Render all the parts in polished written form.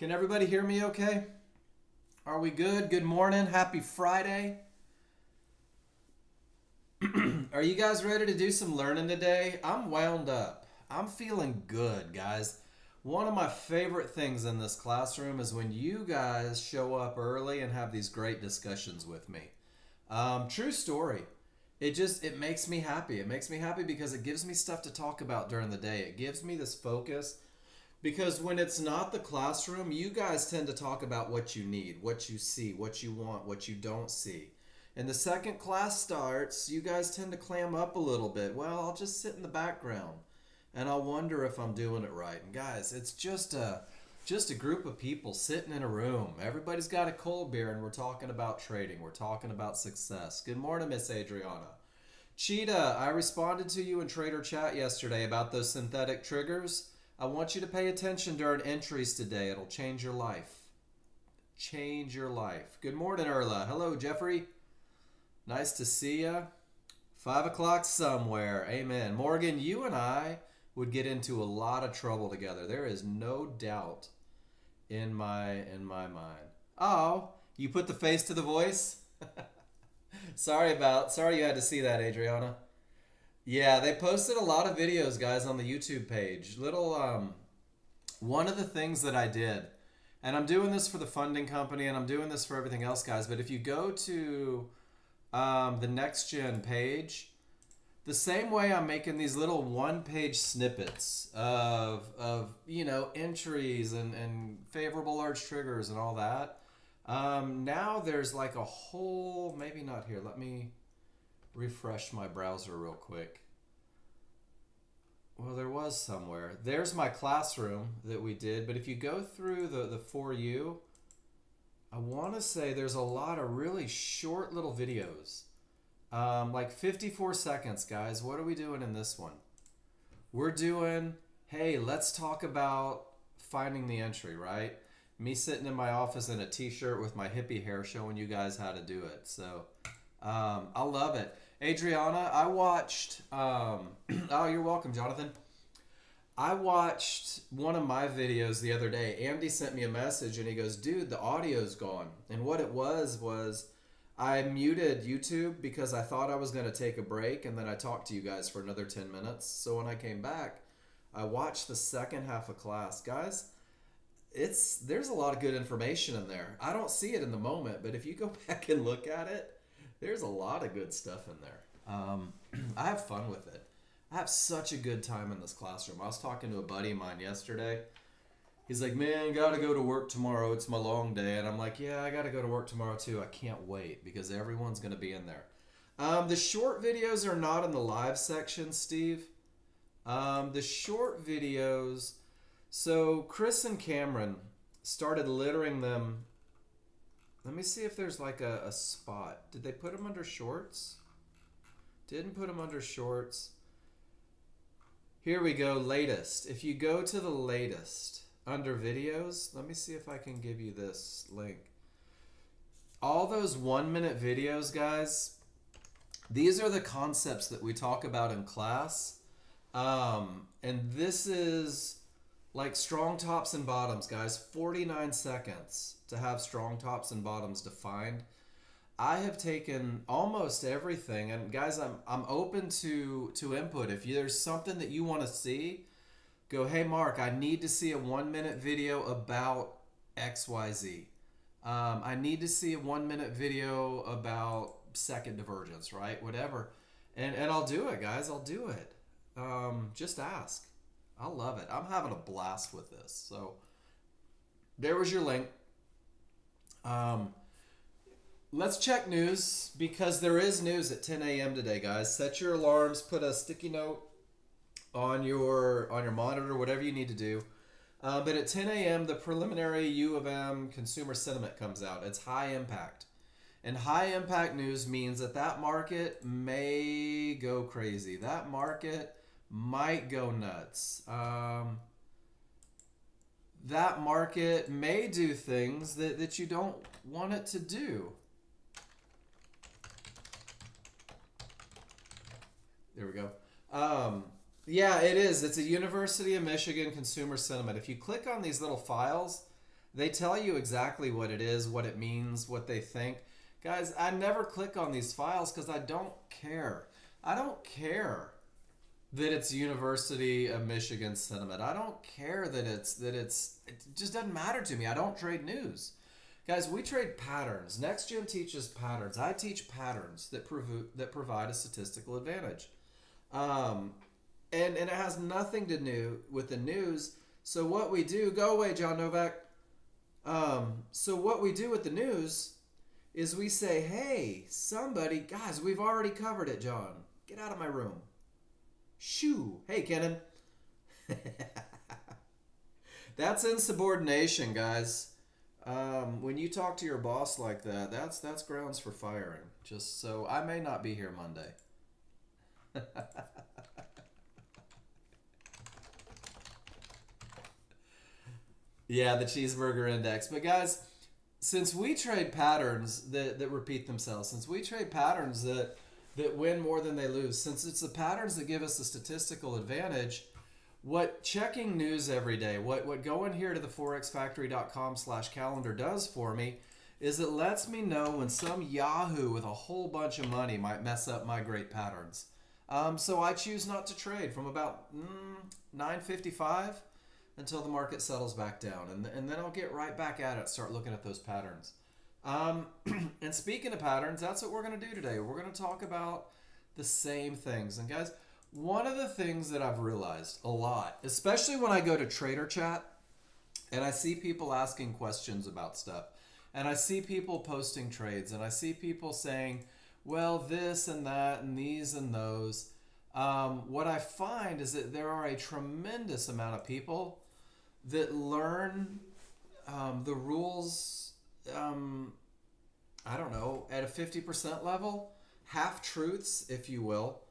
Can everybody hear me okay? Are we good? Good morning. Happy Friday. Are you guys ready to do some learning today? I'm wound up. I'm feeling good, guys. One of my favorite things in this classroom is when you guys show up early and have these great discussions with me. True story. It makes me happy. It makes me happy because it gives me stuff to talk about during the day. It gives me this focus. Because when it's not the classroom, you guys tend to talk about what you need, what you see, what you want, what you don't see. And the second class starts, you guys tend to clam up a little bit. Well, I'll just sit in the background and I'll wonder if I'm doing it right. And guys, it's just a group of people sitting in a room. Everybody's got a cold beer and we're talking about trading. We're talking about success. Good morning, Miss Adriana. Cheetah, I responded to you in Trader Chat yesterday about those synthetic triggers. I want you to pay attention during entries today. It'll change your life. Change your life. Good morning, Erla. Hello, Jeffrey. Nice to see ya. 5 o'clock somewhere. Amen. Morgan, you and I would get into a lot of trouble together. There is no doubt in my mind. Oh, you put the face to the voice? Sorry you had to see that, Adriana. Yeah, they posted a lot of videos, guys, on the YouTube page. One of the things that I did, and I'm doing this for the funding company, and I'm doing this for everything else, guys, but if you go to the Nexgen page, the same way I'm making these little one-page snippets of entries and favorable large triggers and all that. Now there's like a whole, maybe not here, let me refresh my browser real quick. Well, there was somewhere. There's my classroom that we did, but if you go through the For You, I want to say there's a lot of really short little videos. Like 54 seconds, guys. What are we doing in this one? We're doing, hey, let's talk about finding the entry, right? Me sitting in my office in a t-shirt with my hippie hair showing you guys how to do it. So I love it. Adriana, I watched, oh, you're welcome, Jonathan. I watched one of my videos the other day. Andy sent me a message and he goes, dude, the audio's gone. And what it was I muted YouTube because I thought I was going to take a break and then I talked to you guys for another 10 minutes. So when I came back, I watched the second half of class. Guys, there's a lot of good information in there. I don't see it in the moment, but if you go back and look at it, there's a lot of good stuff in there. I have fun with it. I have such a good time in this classroom. I was talking to a buddy of mine yesterday. He's like, man, gotta go to work tomorrow. It's my long day. And I'm like, yeah, I gotta go to work tomorrow too. I can't wait because everyone's gonna be in there. The short videos are not in the live section, Steve. The short videos, so Chris and Cameron started littering them. Let me see if there's like a spot. Did they put them under shorts? Didn't put them under shorts. Here we go, latest. If you go to the latest under videos, let me see if I can give you this link. All those 1-minute videos, guys, these are the concepts that we talk about in class. And this is like strong tops and bottoms, guys. 49 seconds to have strong tops and bottoms defined. I have taken almost everything, and guys, I'm open to input. If there's something that you want to see, go, hey Mark, I need to see a 1-minute video about XYZ. I need to see a 1-minute video about second divergence, right? Whatever. And I'll do it, guys. I'll do it. Just ask. I love it. I'm having a blast with this. So there was your link. Let's check news because there is news at 10 a.m. today, guys. Set your alarms. Put a sticky note on your monitor, whatever you need to do. But at 10 a.m., the preliminary U of M consumer sentiment comes out. It's high impact. And high impact news means that market may go crazy. That market might go nuts. That market may do things that you don't want it to do. There we go. Yeah, it is. It's a University of Michigan consumer sentiment. If you click on these little files, They tell you exactly what it is, what it means, what they think. Guys, I never click on these files because I don't care. I don't care that it's University of Michigan sentiment. I don't care that it just doesn't matter to me. I don't trade news. Guys, we trade patterns. Nexgen teaches patterns. I teach patterns that provide a statistical advantage. Um, and it has nothing to do with the news. So what we do, go away, John Novak. So what we do with the news is we say, hey, somebody, guys, we've already covered it, John. Get out of my room. Shoo. Hey, Kenan. That's insubordination, guys. When you talk to your boss like that, that's grounds for firing. Just so I may not be here Monday. Yeah, the cheeseburger index. But guys, since we trade patterns that repeat themselves, since we trade patterns that win more than they lose, since it's the patterns that give us a statistical advantage, what checking news every day, what going here to the forexfactory.com/calendar does for me is it lets me know when some Yahoo with a whole bunch of money might mess up my great patterns. So I choose not to trade from about 9:55 until the market settles back down. And then I'll get right back at it, start looking at those patterns. And speaking of patterns, that's what we're going to do today. We're going to talk about the same things. And guys, one of the things that I've realized a lot, especially when I go to Trader Chat and I see people asking questions about stuff, and I see people posting trades, and I see people saying, well, this and that and these and those, what I find is that there are a tremendous amount of people that learn the rules, I don't know, at a 50% level, half-truths, if you will.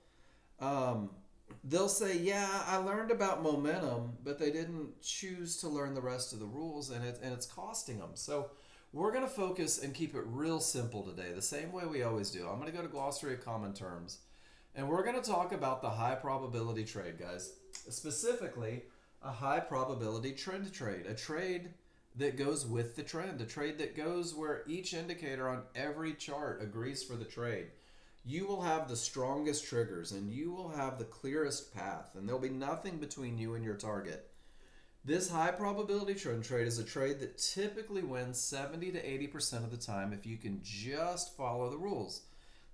They'll say, yeah, I learned about momentum, but they didn't choose to learn the rest of the rules, and it's costing them. So we're going to focus and keep it real simple today, the same way we always do. I'm going to go to Glossary of Common Terms, and we're going to talk about the high probability trade, guys. Specifically, a high probability trend trade, a trade that goes with the trend, a trade that goes where each indicator on every chart agrees for the trade. You will have the strongest triggers and you will have the clearest path, and there'll be nothing between you and your target. This high probability trend trade is a trade that typically wins 70 to 80% of the time if you can just follow the rules.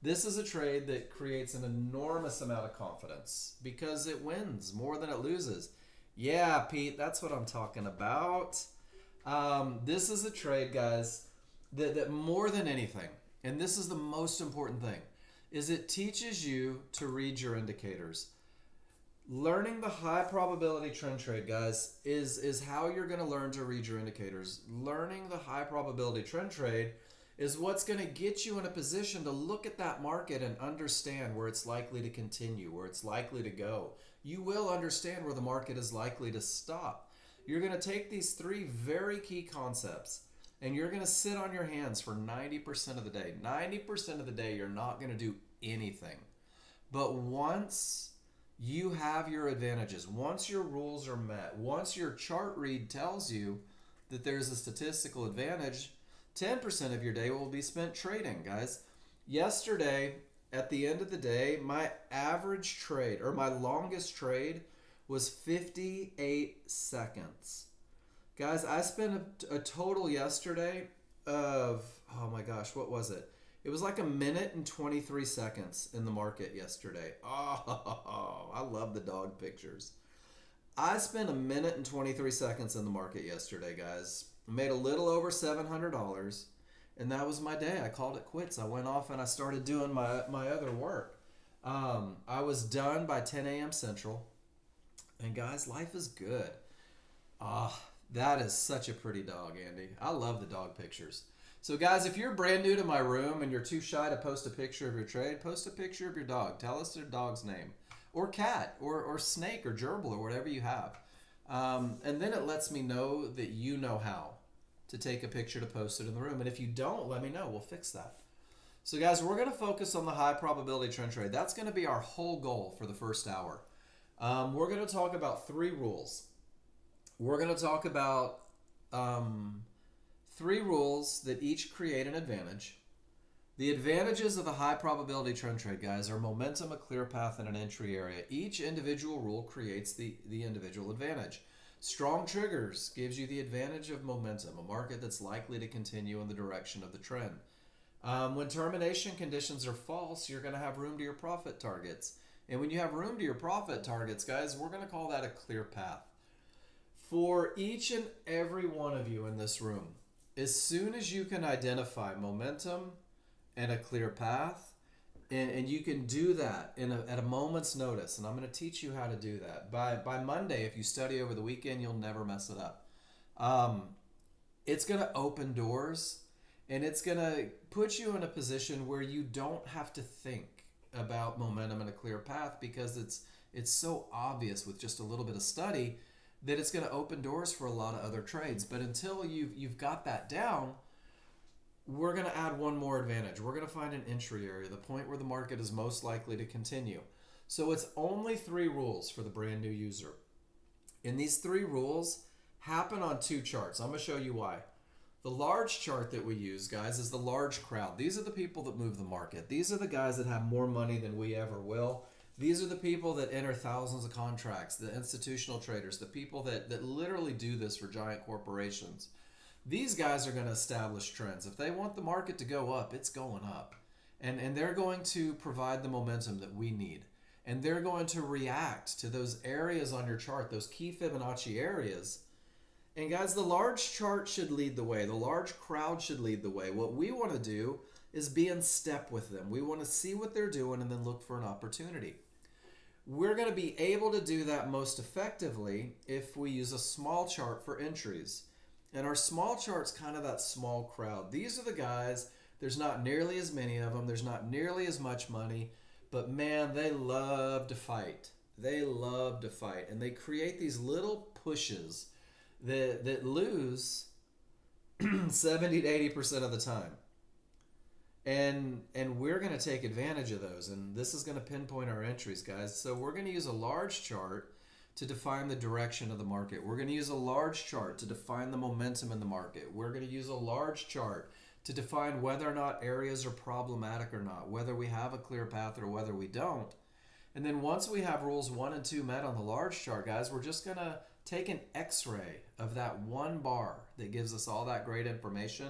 This is a trade that creates an enormous amount of confidence because it wins more than it loses. Yeah, Pete, that's what I'm talking about. This is a trade, guys, that more than anything, and this is the most important thing, is it teaches you to read your indicators. Learning the high probability trend trade, guys, is how you're going to learn to read your indicators. Learning the high probability trend trade is what's going to get you in a position to look at that market and understand where it's likely to continue, where it's likely to go. You will understand where the market is likely to stop. You're going to take these three very key concepts and you're going to sit on your hands for 90% of the day. 90% of the day, you're not going to do anything. But once you have your advantages, once your rules are met, once your chart read tells you that there's a statistical advantage, 10% of your day will be spent trading, guys. Yesterday, at the end of the day, my average trade, or my longest trade, was 58 seconds. Guys, I spent a total yesterday of, oh my gosh, what was it? It was like 1 minute and 23 seconds in the market yesterday. Oh, I love the dog pictures. I spent 1 minute and 23 seconds in the market yesterday, guys. Made a little over $700, and that was my day. I called it quits. I went off and I started doing my other work. I was done by 10 a.m. Central, and guys, life is good. That is such a pretty dog, Andy. I love the dog pictures. So guys, if you're brand new to my room and you're too shy to post a picture of your trade, post a picture of your dog. Tell us your dog's name, or cat, or snake, or gerbil, or whatever you have. And then it lets me know that you know how to take a picture to post it in the room. And if you don't, let me know. We'll fix that. So guys, we're going to focus on the high probability trend trade. That's going to be our whole goal for the first hour. We're going to talk about 3 rules. We're going to talk about Three rules that each create an advantage. The advantages of a high probability trend trade, guys, are momentum, a clear path, and an entry area. Each individual rule creates the individual advantage. Strong triggers gives you the advantage of momentum, a market that's likely to continue in the direction of the trend. When termination conditions are false, you're going to have room to your profit targets. And when you have room to your profit targets, guys, we're going to call that a clear path. For each and every one of you in this room, as soon as you can identify momentum and a clear path, and you can do that at a moment's notice, and I'm going to teach you how to do that. By Monday, if you study over the weekend, you'll never mess it up. It's going to open doors, and it's going to put you in a position where you don't have to think about momentum and a clear path, because it's so obvious with just a little bit of study that it's going to open doors for a lot of other trades. But until you've got that down, we're going to add one more advantage. We're going to find an entry area, the point where the market is most likely to continue. So it's only 3 rules for the brand new user. And these 3 rules happen on 2 charts. I'm going to show you why. The large chart that we use, guys, is the large crowd. These are the people that move the market. These are the guys that have more money than we ever will. These are the people that enter thousands of contracts, the institutional traders, the people that literally do this for giant corporations. These guys are going to establish trends. If they want the market to go up, it's going up. And they're going to provide the momentum that we need. And they're going to react to those areas on your chart, those key Fibonacci areas. And guys, the large chart should lead the way. The large crowd should lead the way. What we want to do is be in step with them. We want to see what they're doing and then look for an opportunity. We're going to be able to do that most effectively if we use a small chart for entries. And our small chart's kind of that small crowd. These are the guys, there's not nearly as many of them, there's not nearly as much money, but man, they love to fight. They love to fight. And they create these little pushes that lose 70 to 80% of the time. And we're going to take advantage of those. And this is going to pinpoint our entries, guys. So we're going to use a large chart to define the direction of the market. We're going to use a large chart to define the momentum in the market. We're going to use a large chart to define whether or not areas are problematic or not, whether we have a clear path or whether we don't. And then once we have rules 1 and 2 met on the large chart, guys, we're just going to take an x-ray of that one bar that gives us all that great information.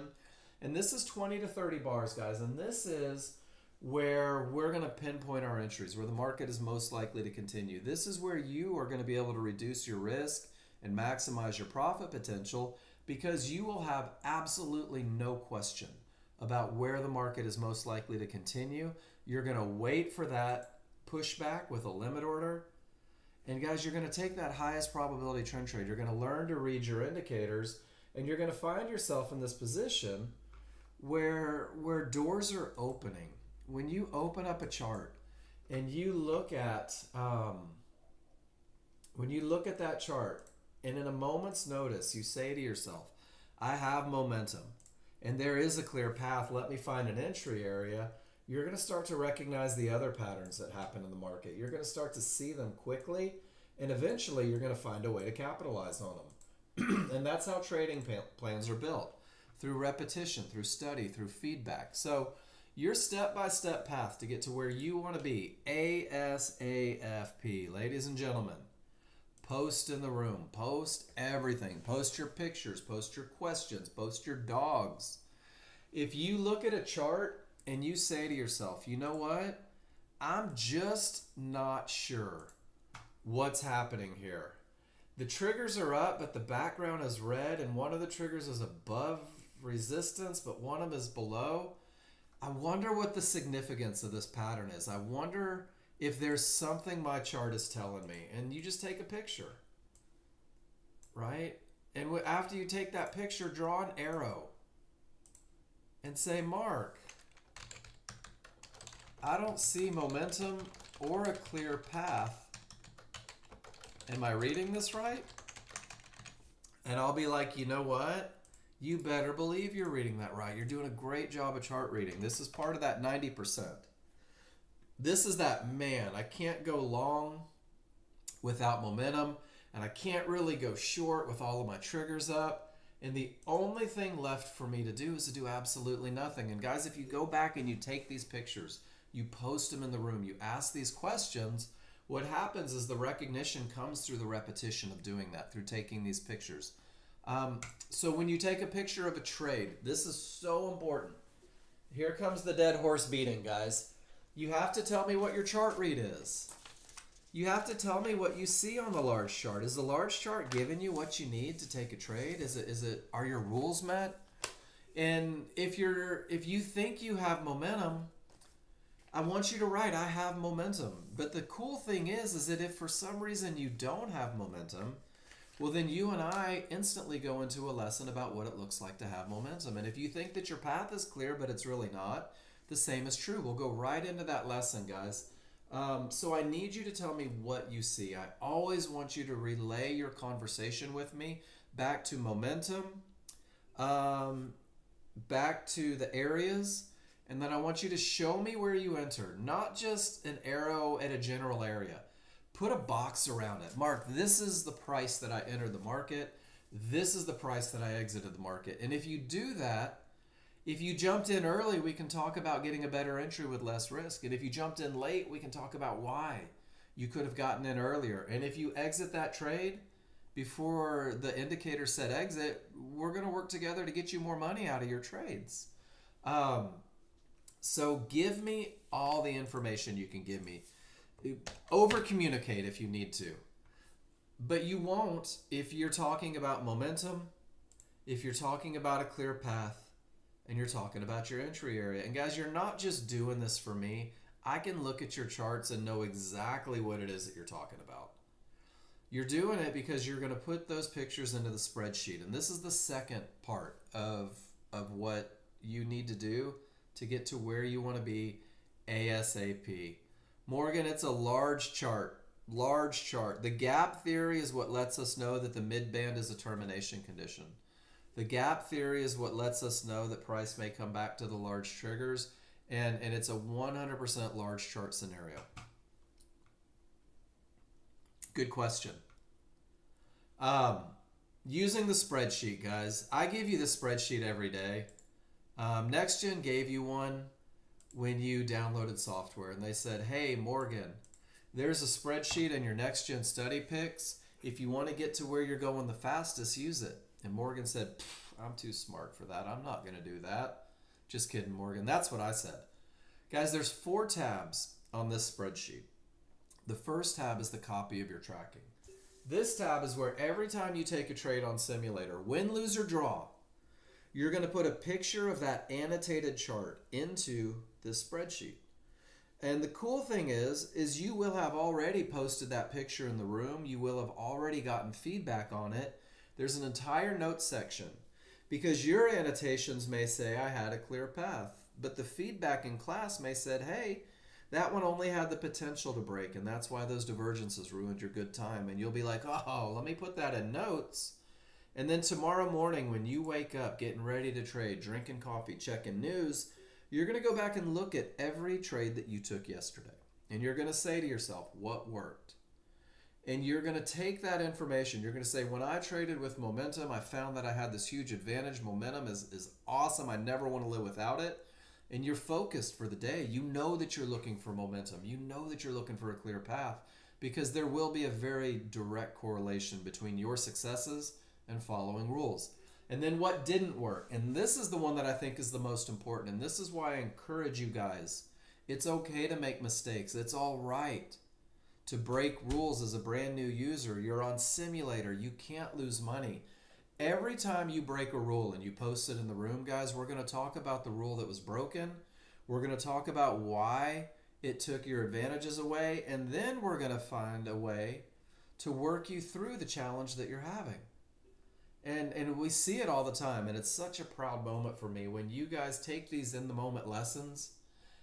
And this is 20 to 30 bars, guys. And this is where we're going to pinpoint our entries, where the market is most likely to continue. This is where you are going to be able to reduce your risk and maximize your profit potential, because you will have absolutely no question about where the market is most likely to continue. You're going to wait for that pushback with a limit order. And guys, you're going to take that highest probability trend trade. You're going to learn to read your indicators, and you're going to find yourself in this position where doors are opening. When you open up a chart and you look at that chart, and in a moment's notice you say to yourself, I have momentum and there is a clear path, let me find an entry area, you're going to start to recognize the other patterns that happen in the market. You're going to start to see them quickly, and eventually you're going to find a way to capitalize on them. And that's how trading plans are built, through repetition, through study, through feedback. So your step-by-step path to get to where you want to be, ASAFP. Ladies and gentlemen, post in the room, post everything, post your pictures, post your questions, post your dogs. If you look at a chart and you say to yourself, you know what? I'm just not sure what's happening here. The triggers are up, but the background is red, and one of the triggers is above resistance, but one of them is below. I wonder what the significance of this pattern is. I wonder if there's something my chart is telling me. And you just take a picture, right? And after you take that picture, draw an arrow and say, Mark, I don't see momentum or a clear path. Am I reading this right? And I'll be like, you know what? You better believe you're reading that right. You're doing a great job of chart reading. This is part of that 90%. This is that, man, I can't go long without momentum, and I can't really go short with all of my triggers up. And the only thing left for me to do is to do absolutely nothing. And guys, if you go back and you take these pictures, you post them in the room, you ask these questions, what happens is the recognition comes through the repetition of doing that, through taking these pictures. So when you take a picture of a trade, this is so important. Here comes the dead horse beating, guys. You have to tell me what your chart read is. You have to tell me what you see on the large chart. Is the large chart giving you what you need to take a trade? Are your rules met? And if you think you have momentum, I want you to write, I have momentum. But the cool thing is that if for some reason you don't have momentum, well, then you and I instantly go into a lesson about what it looks like to have momentum. And if you think that your path is clear, but it's really not, the same is true. We'll go right into that lesson, guys. So I need you to tell me what you see. I always want you to relay your conversation with me back to momentum, back to the areas, and then I want you to show me where you enter, not just an arrow at a general area. Put a box around it. Mark, this is the price that I entered the market. This is the price that I exited the market. And if you do that, if you jumped in early, we can talk about getting a better entry with less risk. And if you jumped in late, we can talk about why you could have gotten in earlier. And if you exit that trade before the indicator said exit, we're going to work together to get you more money out of your trades. So give me all the information you can give me. Over communicate if you need to. But you won't if you're talking about momentum, if you're talking about a clear path, and you're talking about your entry area. And guys, you're not just doing this for me. I can look at your charts and know exactly what it is that you're talking about. You're doing it because you're going to put those pictures into the spreadsheet. And this is the second part of what you need to do to get to where you want to be ASAP. Morgan, it's a large chart. Large chart. The gap theory is what lets us know that the mid-band is a termination condition. The gap theory is what lets us know that price may come back to the large triggers, and it's a 100% large chart scenario. Good question. Using the spreadsheet, guys. I give you the spreadsheet every day. Nexgen gave you one when you downloaded software, and they said, hey, Morgan, there's a spreadsheet in your Nexgen study picks. If you want to get to where you're going the fastest, use it. And Morgan said, I'm too smart for that. I'm not going to do that. Just kidding, Morgan. That's what I said. Guys, there's 4 tabs on this spreadsheet. The first tab is the copy of your tracking. This tab is where every time you take a trade on simulator, win, lose, or draw, you're going to put a picture of that annotated chart into this spreadsheet. And the cool thing is you will have already posted that picture in the room. You will have already gotten feedback on it. There's an entire notes section because your annotations may say I had a clear path, but the feedback in class may said, hey, that one only had the potential to break, and that's why those divergences ruined your good time. And you'll be like, oh, let me put that in notes. And then tomorrow morning when you wake up getting ready to trade, drinking coffee, checking news, you're going to go back and look at every trade that you took yesterday. And you're going to say to yourself, what worked? And you're going to take that information. You're going to say, when I traded with momentum, I found that I had this huge advantage. Momentum is awesome. I never want to live without it. And you're focused for the day. You know that you're looking for momentum. You know that you're looking for a clear path because there will be a very direct correlation between your successes and following rules. And then what didn't work. And this is the one that I think is the most important. And this is why I encourage you guys. It's okay to make mistakes. It's all right to break rules as a brand new user. You're on simulator. You can't lose money. Every time you break a rule and you post it in the room, guys, we're going to talk about the rule that was broken. We're going to talk about why it took your advantages away. And then we're going to find a way to work you through the challenge that you're having. And we see it all the time. And it's such a proud moment for me when you guys take these in the moment lessons.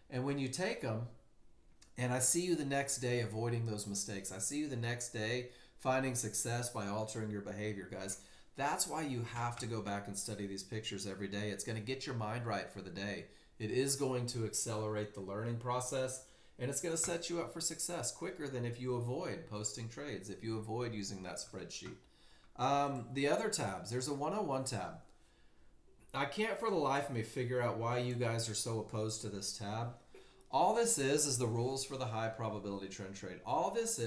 And when you take them, and I see you the next day avoiding those mistakes. I see you the next day finding success by altering your behavior, guys. That's why you have to go back and study these pictures every day. It's going to get your mind right for the day. It is going to accelerate the learning process, and it's going to set you up for success quicker than if you avoid posting trades, if you avoid using that spreadsheet. The other tabs, there's a 101 tab. I can't for the life of me figure out why you guys are so opposed to this tab. All this is the rules for the high probability trend trade. All this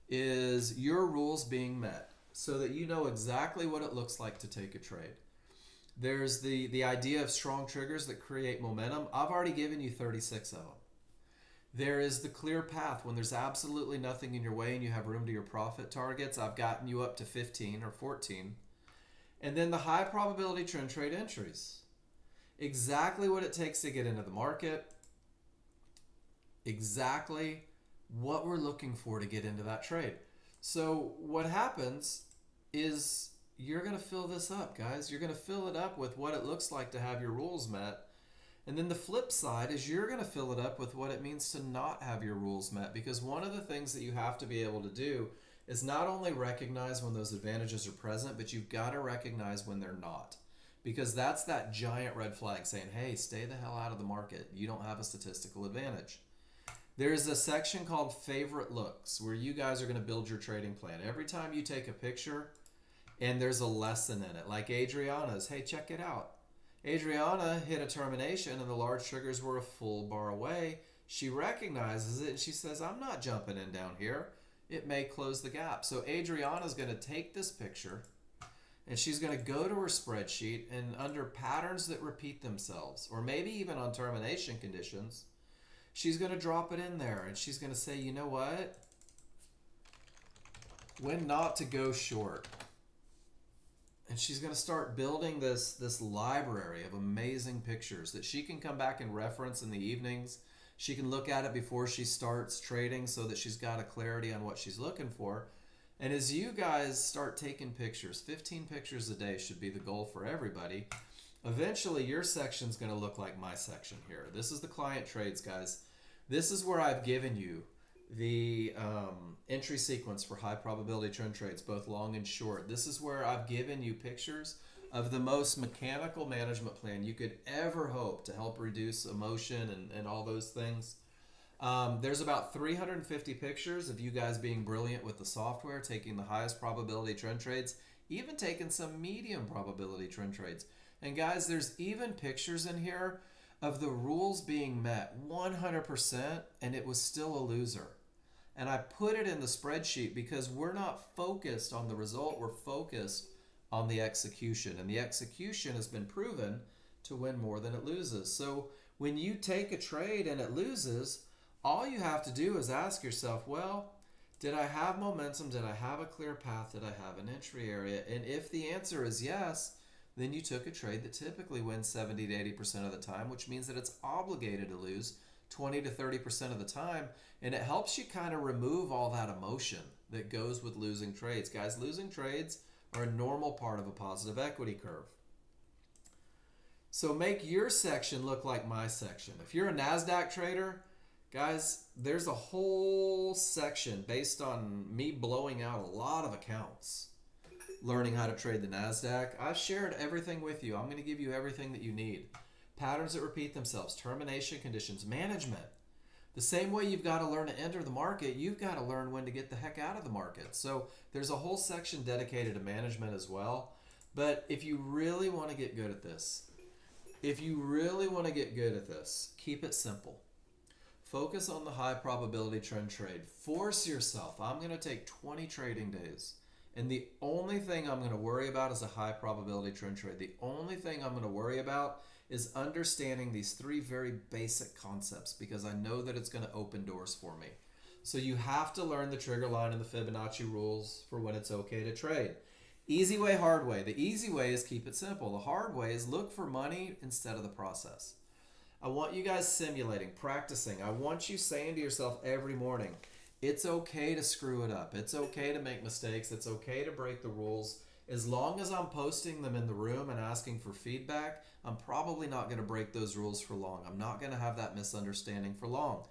is your rules being met so that you know exactly what it looks like to take a trade. There's the idea of strong triggers that create momentum. I've already given you 36 of them. There is the clear path when there's absolutely nothing in your way and you have room to your profit targets. I've gotten you up to 15 or 14. And then the high probability trend trade entries. Exactly what it takes to get into the market. Exactly what we're looking for to get into that trade. So what happens is you're going to fill this up, guys. You're going to fill it up with what it looks like to have your rules met. And then the flip side is you're going to fill it up with what it means to not have your rules met, because one of the things that you have to be able to do is not only recognize when those advantages are present, but you've got to recognize when they're not. Because that's that giant red flag saying, hey, stay the hell out of the market. You don't have a statistical advantage. There's a section called favorite looks where you guys are going to build your trading plan. Every time you take a picture and there's a lesson in it, like Adriana's, hey, check it out. Adriana hit a termination and the large triggers were a full bar away. She recognizes it and she says, I'm not jumping in down here. It may close the gap. So Adriana's going to take this picture and she's going to go to her spreadsheet, and under patterns that repeat themselves, or maybe even on termination conditions, she's going to drop it in there and she's going to say, you know what? When not to go short. And she's going to start building this library of amazing pictures that she can come back and reference in the evenings. She can look at it before she starts trading so that she's got a clarity on what she's looking for. And as you guys start taking pictures, 15 pictures a day should be the goal for everybody. Eventually, your section's going to look like my section here. This is the client trades, guys. This is where I've given you the entry sequence for high probability trend trades, both long and short. This is where I've given you pictures of the most mechanical management plan you could ever hope to help reduce emotion and all those things. There's about 350 pictures of you guys being brilliant with the software, taking the highest probability trend trades, even taking some medium probability trend trades. And guys, there's even pictures in here of the rules being met 100% and it was still a loser. And I put it in the spreadsheet because we're not focused on the result, we're focused on the execution. And the execution has been proven to win more than it loses. So when you take a trade and it loses, all you have to do is ask yourself, well, did I have momentum? Did I have a clear path? Did I have an entry area? And if the answer is yes, then you took a trade that typically wins 70 to 80% of the time, which means that it's obligated to lose 20 to 30% of the time. And it helps you kind of remove all that emotion that goes with losing trades. Guys, losing trades are a normal part of a positive equity curve. So make your section look like my section. If you're a NASDAQ trader, guys, there's a whole section based on me blowing out a lot of accounts, learning how to trade the NASDAQ. I've shared everything with you. I'm going to give you everything that you need. Patterns that repeat themselves, termination conditions, management. The same way you've got to learn to enter the market, you've got to learn when to get the heck out of the market. So there's a whole section dedicated to management as well. But if you really want to get good at this, keep it simple. Focus on the high probability trend trade. Force yourself. I'm going to take 20 trading days. And the only thing I'm going to worry about is a high probability trend trade. The only thing I'm going to worry about is understanding these three very basic concepts, because I know that it's going to open doors for me. So you have to learn the trigger line and the Fibonacci rules for when it's okay to trade. Easy way, hard way. The easy way is keep it simple. The hard way is look for money instead of the process. I want you guys simulating, practicing. I want you saying to yourself every morning, it's okay to screw it up. It's okay to make mistakes. It's okay to break the rules. As long as I'm posting them in the room and asking for feedback, I'm probably not going to break those rules for long. I'm not going to have that misunderstanding for long.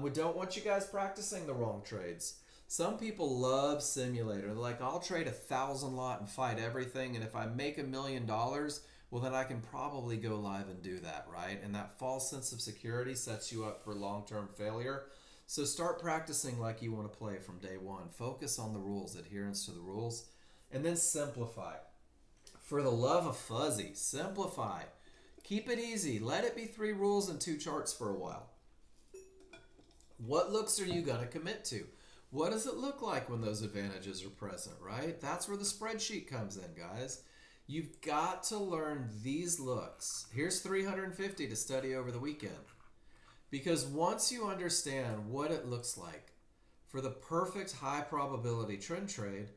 We don't want you guys practicing the wrong trades. Some people love simulator. They're like, I'll trade 1,000 lot and fight everything, and if I make $1 million, well, then I can probably go live and do that, right? And that false sense of security sets you up for long-term failure. So start practicing like you want to play from day one. Focus on the rules, adherence to the rules. And then simplify. For the love of fuzzy, simplify. Keep it easy. Let it be 3 rules and 2 charts for a while. What looks are you going to commit to? What does it look like when those advantages are present, right? That's where the spreadsheet comes in, guys. You've got to learn these looks. Here's 350 to study over the weekend. Because once you understand what it looks like for the perfect high probability trend trade,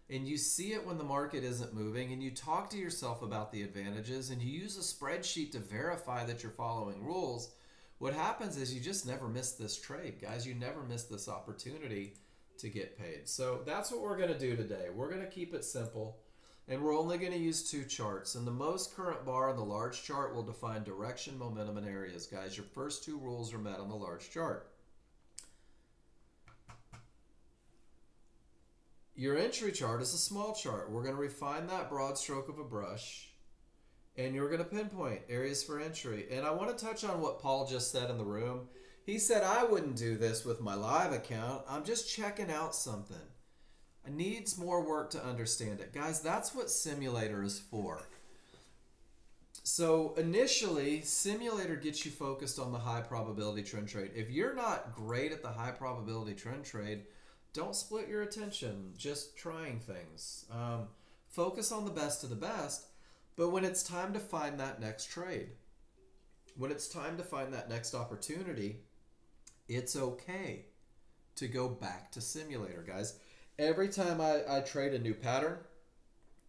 and you see it when the market isn't moving, and you talk to yourself about the advantages, and you use a spreadsheet to verify that you're following rules, what happens is you just never miss this trade, guys. You never miss this opportunity to get paid. So that's what we're going to do today. We're going to keep it simple, and we're only going to use 2 charts. And the most current bar in the large chart will define direction, momentum, and areas, guys. Your first 2 rules are met on the large chart. Your entry chart is a small chart. We're going to refine that broad stroke of a brush, and you're going to pinpoint areas for entry. And I want to touch on what Paul just said in the room. He said, I wouldn't do this with my live account. I'm just checking out something. It needs more work to understand it. Guys, that's what Simulator is for. So initially, Simulator gets you focused on the high probability trend trade. If you're not great at the high probability trend trade, don't split your attention just trying things. Focus on the best of the best, but when it's time to find that next trade, when it's time to find that next opportunity, it's okay to go back to Simulator, guys. Every time I trade a new pattern,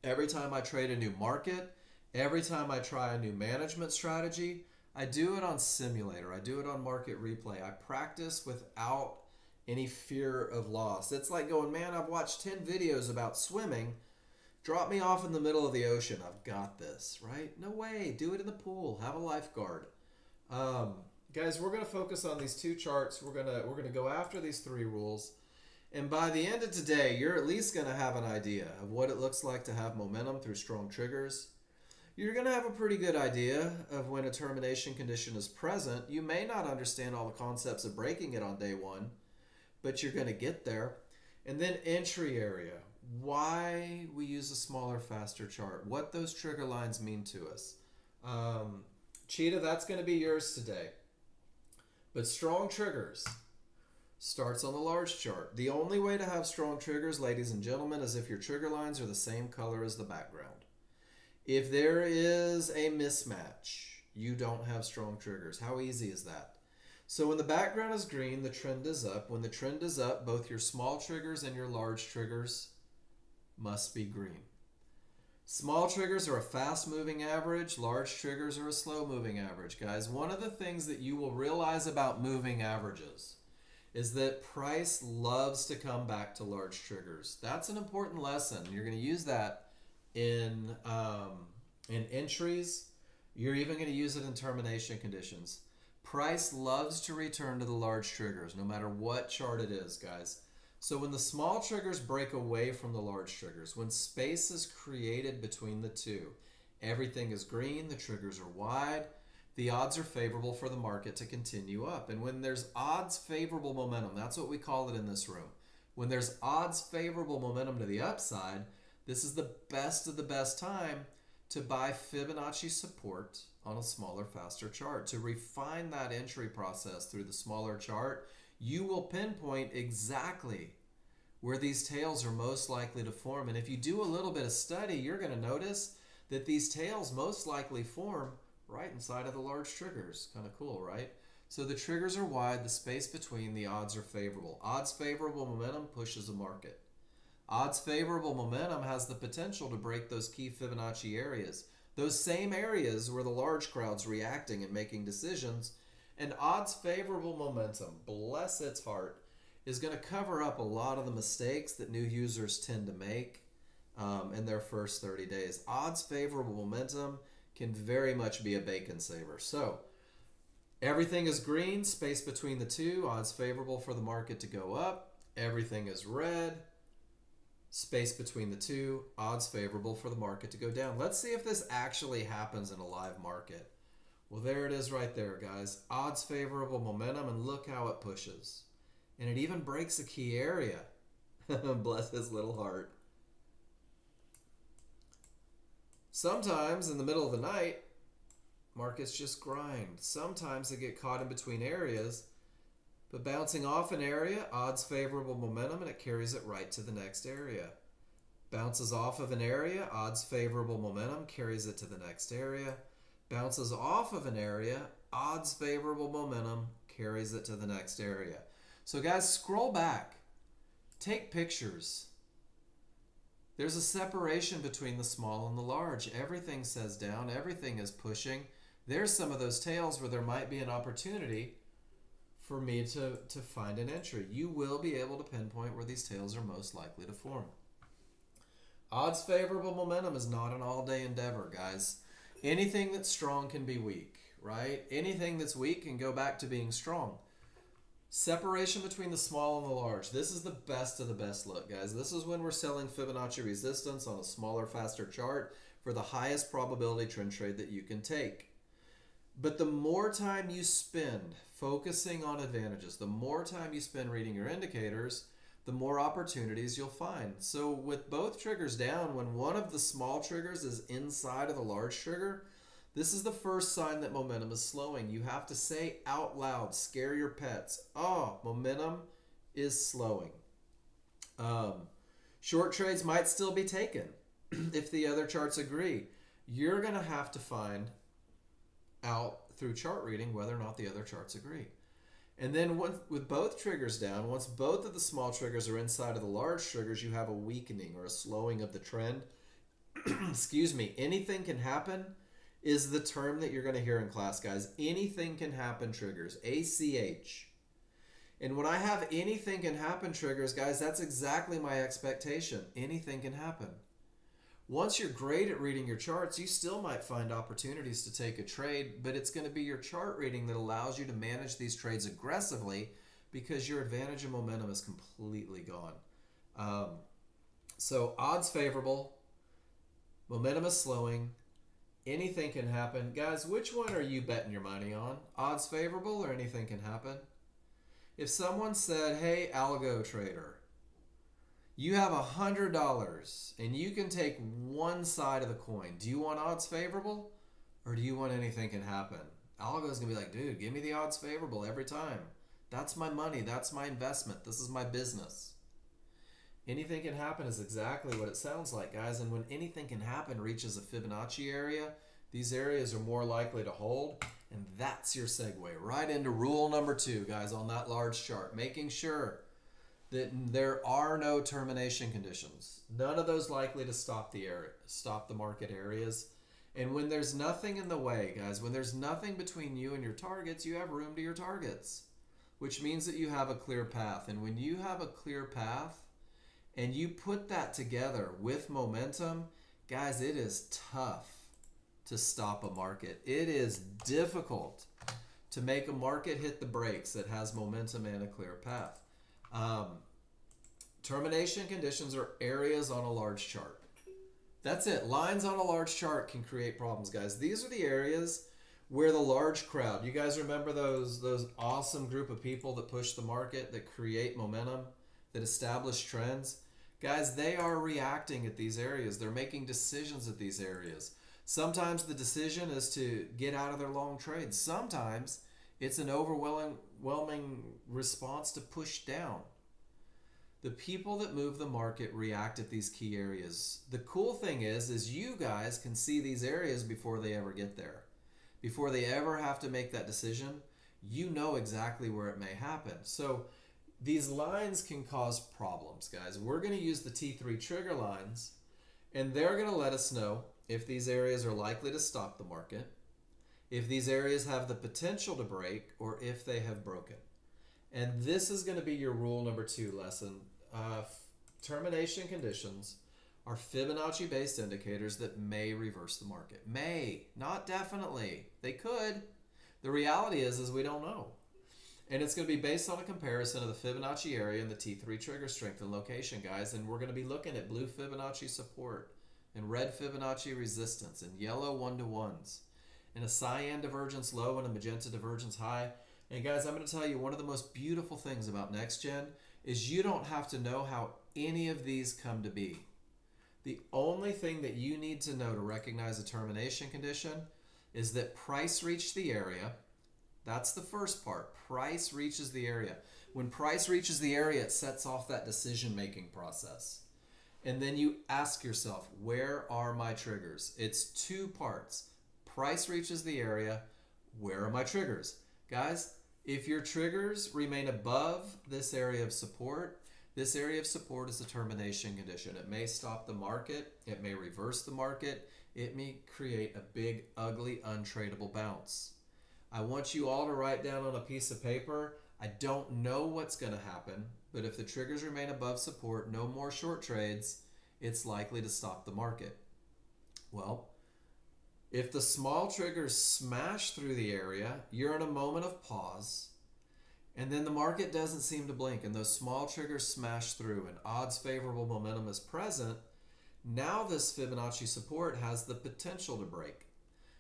every time I trade a new market, every time I try a new management strategy, I do it on Simulator. I do it on Market Replay. I practice without any fear of loss. It's like going, man, I've watched 10 videos about swimming. Drop me off in the middle of the ocean. I've got this, right? No way. Do it in the pool. Have a lifeguard. Guys, we're going to focus on these 2 charts. We're going to go after these 3 rules. And by the end of today, you're at least going to have an idea of what it looks like to have momentum through strong triggers. You're going to have a pretty good idea of when a termination condition is present. You may not understand all the concepts of breaking it on day 1, but you're going to get there. And then entry area. Why we use a smaller, faster chart. What those trigger lines mean to us. Cheetah, that's going to be yours today. But strong triggers starts on the large chart. The only way to have strong triggers, ladies and gentlemen, is if your trigger lines are the same color as the background. If there is a mismatch, you don't have strong triggers. How easy is that? So when the background is green, the trend is up. When the trend is up, both your small triggers and your large triggers must be green. Small triggers are a fast-moving average. Large triggers are a slow-moving average, guys. One of the things that you will realize about moving averages is that price loves to come back to large triggers. That's an important lesson. You're going to use that in entries. You're even going to use it in termination conditions. Price loves to return to the large triggers, no matter what chart it is, guys. So when the small triggers break away from the large triggers, when space is created between the two, everything is green, the triggers are wide, the odds are favorable for the market to continue up. And when there's odds favorable momentum, that's what we call it in this room. When there's odds favorable momentum to the upside, this is the best of the best time to buy Fibonacci support on a smaller, faster chart. To refine that entry process through the smaller chart, you will pinpoint exactly where these tails are most likely to form. And if you do a little bit of study, you're going to notice that these tails most likely form right inside of the large triggers. Kind of cool, right? So the triggers are wide, the space between, the odds are favorable. Odds favorable momentum pushes a market. Odds favorable momentum has the potential to break those key Fibonacci areas. Those same areas where the large crowd's reacting and making decisions. And odds favorable momentum, bless its heart, is going to cover up a lot of the mistakes that new users tend to make in their first 30 days. Odds favorable momentum can very much be a bacon saver. So everything is green, space between the two, odds favorable for the market to go up. Everything is red, space between the two, odds favorable for the market to go down. Let's see if this actually happens in a live market. Well, there it is right there, guys. Odds favorable momentum, and look how it pushes. And it even breaks a key area. Bless his little heart. Sometimes in the middle of the night, markets just grind. Sometimes they get caught in between areas, but bouncing off an area, odds favorable momentum, and it carries it right to the next area. Bounces off of an area, odds favorable momentum, carries it to the next area. Bounces off of an area, odds favorable momentum, carries it to the next area. So guys, scroll back. Take pictures. There's a separation between the small and the large. Everything says down, everything is pushing. There's some of those tails where there might be an opportunity for me to find an entry. You will be able to pinpoint where these tails are most likely to form. Odds favorable momentum is not an all-day endeavor, guys. Anything that's strong can be weak, right? Anything that's weak can go back to being strong. Separation between the small and the large. This is the best of the best look, guys. This is when we're selling Fibonacci resistance on a smaller, faster chart for the highest probability trend trade that you can take. But the more time you spend focusing on advantages, the more time you spend reading your indicators, the more opportunities you'll find. So with both triggers down, when one of the small triggers is inside of the large trigger, this is the first sign that momentum is slowing. You have to say out loud, scare your pets, oh, momentum is slowing. Short trades might still be taken if the other charts agree. You're going to have to find out through chart reading whether or not the other charts agree. And then with both triggers down, once both of the small triggers are inside of the large triggers, you have a weakening or a slowing of the trend. Excuse me. Anything can happen is the term that you're going to hear in class, guys. Anything can happen triggers. ACH. And when I have anything can happen triggers, guys, that's exactly my expectation. Anything can happen. Once you're great at reading your charts, you still might find opportunities to take a trade, but it's going to be your chart reading that allows you to manage these trades aggressively because your advantage of momentum is completely gone. So odds favorable, momentum is slowing, anything can happen. Guys, which one are you betting your money on? Odds favorable or anything can happen? If someone said, hey, algo trader, you have $100 and you can take one side of the coin. Do you want odds favorable or do you want anything can happen? Algo's gonna be like, dude, give me the odds favorable every time. That's my money, that's my investment, this is my business. Anything can happen is exactly what it sounds like, guys. And when anything can happen reaches a Fibonacci area, these areas are more likely to hold. And that's your segue right into rule number 2, guys, on that large chart. Making sure that there are no termination conditions. None of those likely to stop the market areas. And when there's nothing in the way, guys, when there's nothing between you and your targets, you have room to your targets, which means that you have a clear path. And when you have a clear path and you put that together with momentum, guys, it is tough to stop a market. It is difficult to make a market hit the brakes that has momentum and a clear path. Termination conditions are areas on a large chart. That's it. Lines on a large chart can create problems, guys. These are the areas where the large crowd, you guys remember those awesome group of people that push the market, that create momentum, that establish trends? Guys, they are reacting at these areas. They're making decisions at these areas. Sometimes the decision is to get out of their long trades. Sometimes it's an overwhelming response to push down. The people that move the market react at these key areas. The cool thing is you guys can see these areas before they ever get there. Before they ever have to make that decision, you know exactly where it may happen. So these lines can cause problems, guys. We're going to use the T3 trigger lines, and they're going to let us know if these areas are likely to stop the market, if these areas have the potential to break, or if they have broken. And this is going to be your rule number 2 lesson. Termination conditions are Fibonacci-based indicators that may reverse the market. May, not definitely. They could. The reality is we don't know. And it's going to be based on a comparison of the Fibonacci area and the T3 trigger strength and location, guys. And we're going to be looking at blue Fibonacci support and red Fibonacci resistance and yellow 1-to-1s and a cyan divergence low and a magenta divergence high. And guys, I'm going to tell you, one of the most beautiful things about Nexgen is you don't have to know how any of these come to be. The only thing that you need to know to recognize a termination condition is that price reached the area. That's the first part. Price reaches the area. When price reaches the area, it sets off that decision-making process. And then you ask yourself, where are my triggers? It's two parts. Price reaches the area. Where are my triggers? Guys, if your triggers remain above this area of support, this area of support is a termination condition. It may stop the market. It may reverse the market. It may create a big, ugly, untradeable bounce. I want you all to write down on a piece of paper, I don't know what's going to happen, but if the triggers remain above support, no more short trades, it's likely to stop the market. Well, if the small triggers smash through the area, you're in a moment of pause, and then the market doesn't seem to blink, and those small triggers smash through, and odds favorable momentum is present. Now this Fibonacci support has the potential to break,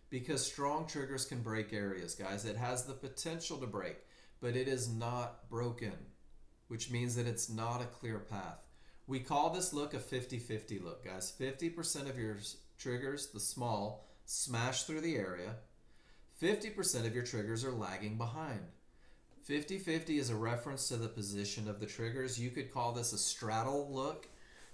because strong triggers can break areas, guys. It has the potential to break, but it is not broken, which means that it's not a clear path. We call this look a 50-50 look, guys. 50% of your triggers, the small, smash through the area. 50% of your triggers are lagging behind. 50-50 is a reference to the position of the triggers. You could call this a straddle look.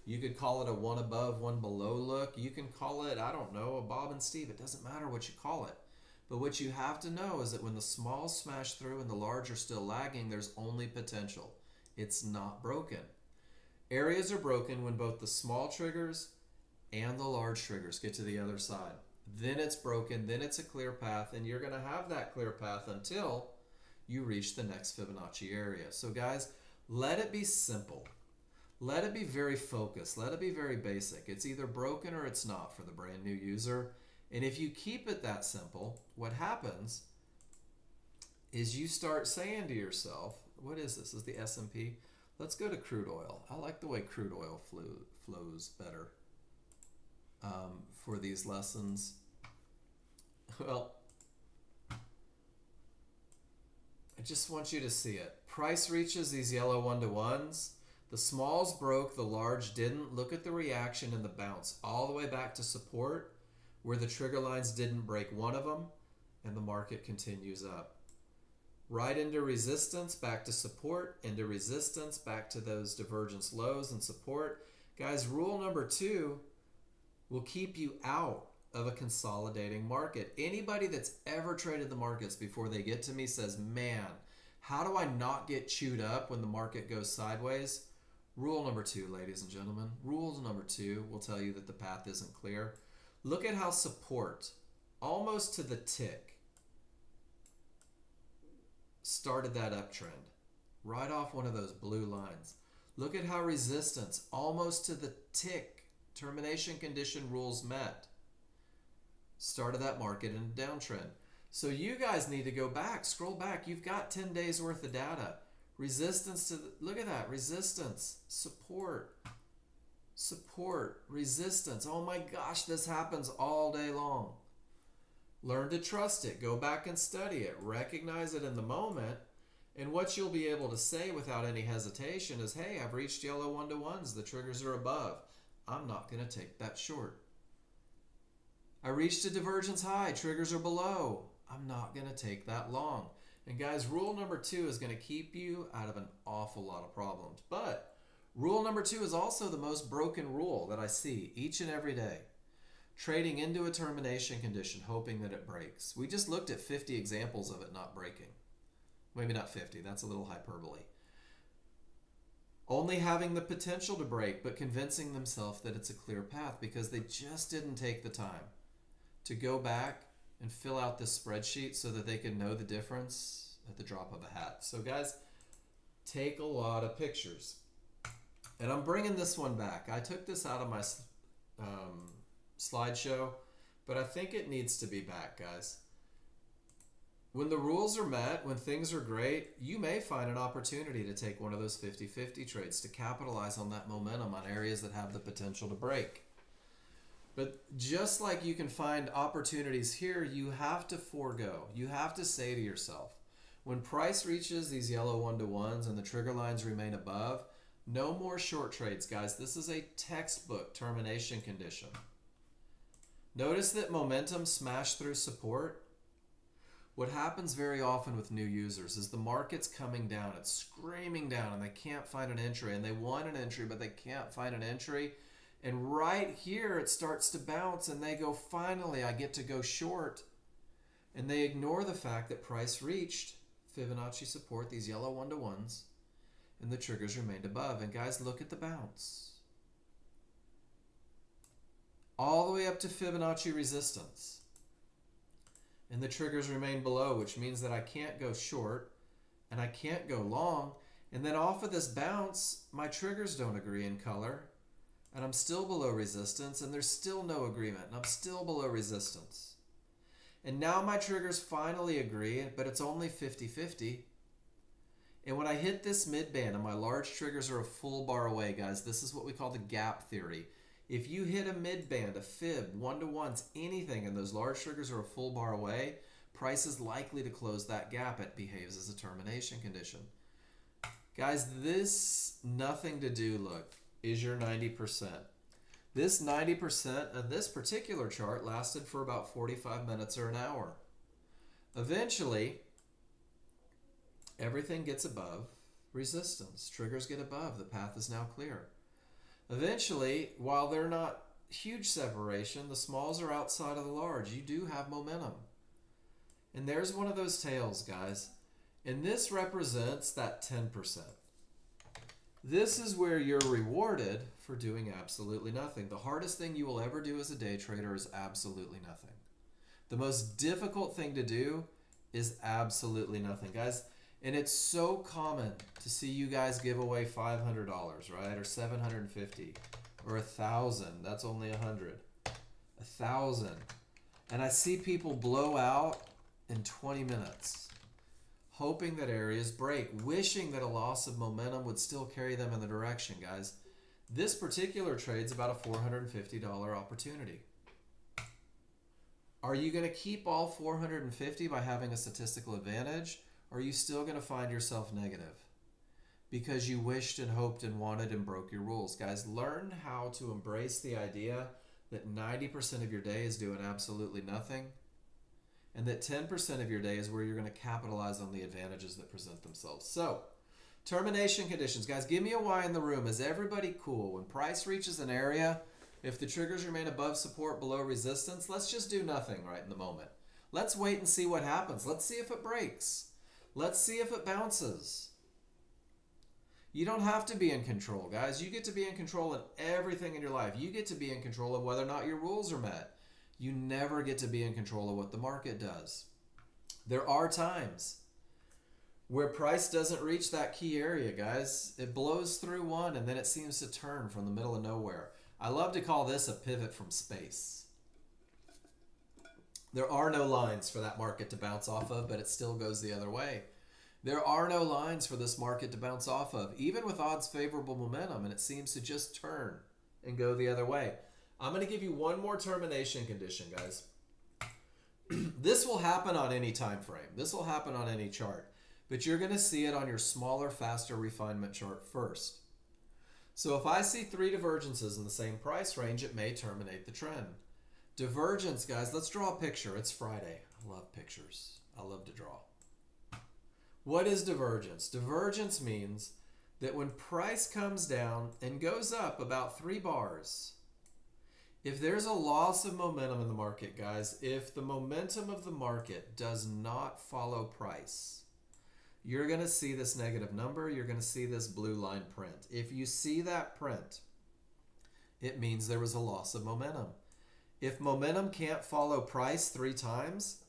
You could call it a one above, one below look. You can call it, I don't know, a Bob and Steve. It doesn't matter what you call it. But what you have to know is that when the small smash through and the large are still lagging, there's only potential. It's not broken. Areas are broken when both the small triggers and the large triggers get to the other side. Then it's broken, then it's a clear path, and you're going to have that clear path until you reach the next Fibonacci area. So guys, let it be simple. Let it be very focused. Let it be very basic. It's either broken or it's not for the brand new user. And if you keep it that simple, what happens is you start saying to yourself, what is this? This is the S&P. Let's go to crude oil. I like the way crude oil flows better for these lessons. Well, I just want you to see it. Price reaches these yellow 1-to-1s. The smalls broke, the large didn't. Look at the reaction and the bounce all the way back to support, where the trigger lines didn't break one of them, and the market continues up. Right into resistance, back to support, into resistance, back to those divergence lows and support. Guys, rule number 2 will keep you out of a consolidating market. Anybody that's ever traded the markets before they get to me says, man, how do I not get chewed up when the market goes sideways? Rule number 2, ladies and gentlemen. Rule number 2 will tell you that the path isn't clear. Look at how support, almost to the tick, started that uptrend, right off one of those blue lines. Look at how resistance, almost to the tick, termination condition rules met, started that market in a downtrend. So you guys need to go back, scroll back. You've got 10 days worth of data. Resistance to the, look at that, resistance, support, support, resistance. Oh my gosh, this happens all day long. Learn to trust it. Go back and study it. Recognize it in the moment. And what you'll be able to say without any hesitation is, hey, I've reached yellow 1-to-1s. The triggers are above. I'm not going to take that short. I reached a divergence high. Triggers are below. I'm not going to take that long. And guys, rule number 2 is going to keep you out of an awful lot of problems. But rule number 2 is also the most broken rule that I see each and every day. Trading into a termination condition, hoping that it breaks. We just looked at 50 examples of it not breaking. Maybe not 50, that's a little hyperbole. Only having the potential to break, but convincing themselves that it's a clear path because they just didn't take the time to go back and fill out this spreadsheet so that they can know the difference at the drop of a hat. So guys, take a lot of pictures. And I'm bringing this one back. I took this out of my slideshow, but I think it needs to be back, guys. When the rules are met, when things are great, you may find an opportunity to take one of those 50-50 trades to capitalize on that momentum on areas that have the potential to break. But just like you can find opportunities here, you have to forego. You have to say to yourself, when price reaches these yellow 1-to-1s and the trigger lines remain above, No more short trades, guys. This is a textbook termination condition. Notice that momentum smashed through support. What happens very often with new users is the market's coming down. It's screaming down and they can't find an entry. And they want an entry, but they can't find an entry. And right here, it starts to bounce and they go, finally, I get to go short. And they ignore the fact that price reached Fibonacci support, these yellow 1-to-1s, and the triggers remained above. And guys, look at the bounce. All the way up to Fibonacci resistance. And the triggers remain below, which means that I can't go short and I can't go long. And then off of this bounce, my triggers don't agree in color. And I'm still below resistance, and there's still no agreement, and I'm still below resistance. And now my triggers finally agree, but it's only 50-50. And when I hit this mid-band and my large triggers are a full bar away, guys, this is what we call the gap theory. If you hit a mid-band, a fib, 1-to-1s, anything, and those large triggers are a full bar away, price is likely to close that gap. It behaves as a termination condition. Guys, this nothing to do look is your 90%. This 90% of this particular chart lasted for about 45 minutes or an hour. Eventually, everything gets above resistance. Triggers get above. The path is now clear. Eventually, while they're not huge separation, the smalls are outside of the large. You do have momentum. And there's one of those tails, guys. And this represents that 10%. This is where you're rewarded for doing absolutely nothing. The hardest thing you will ever do as a day trader is absolutely nothing. The most difficult thing to do is absolutely nothing, guys. And it's so common to see you guys give away $500, right? Or $750 or $1,000. That's only $100. $1,000. And I see people blow out in 20 minutes, hoping that areas break, wishing that a loss of momentum would still carry them in the direction, guys. This particular trade's about a $450 opportunity. Are you going to keep all 450 by having a statistical advantage? Or are you still going to find yourself negative because you wished and hoped and wanted and broke your rules? Guys, learn how to embrace the idea that 90% of your day is doing absolutely nothing, and that 10% of your day is where you're going to capitalize on the advantages that present themselves. So, termination conditions. Guys, give me a Y in the room. Is everybody cool? When price reaches an area, if the triggers remain above support, below resistance, let's just do nothing right in the moment. Let's wait and see what happens. Let's see if it breaks. Let's see if it bounces. You don't have to be in control, guys. You get to be in control in everything in your life. You get to be in control of whether or not your rules are met. You never get to be in control of what the market does. There are times where price doesn't reach that key area, guys. It blows through one and then it seems to turn from the middle of nowhere. I love to call this a pivot from space. There are no lines for that market to bounce off of, but it still goes the other way. There are no lines for this market to bounce off of, even with odds favorable momentum, and it seems to just turn and go the other way. I'm going to give you one more termination condition, guys. This will happen on any time frame. This will happen on any chart, but you're going to see it on your smaller, faster refinement chart first. So if I see 3 divergences in the same price range, it may terminate the trend. Divergence, guys, let's draw a picture. It's Friday. I love pictures. I love to draw. What is divergence? Divergence means that when price comes down and goes up about 3 bars, if there's a loss of momentum in the market, guys, if the momentum of the market does not follow price, you're going to see this negative number. You're going to see this blue line print. If you see that print, it means there was a loss of momentum. If momentum can't follow price 3 times,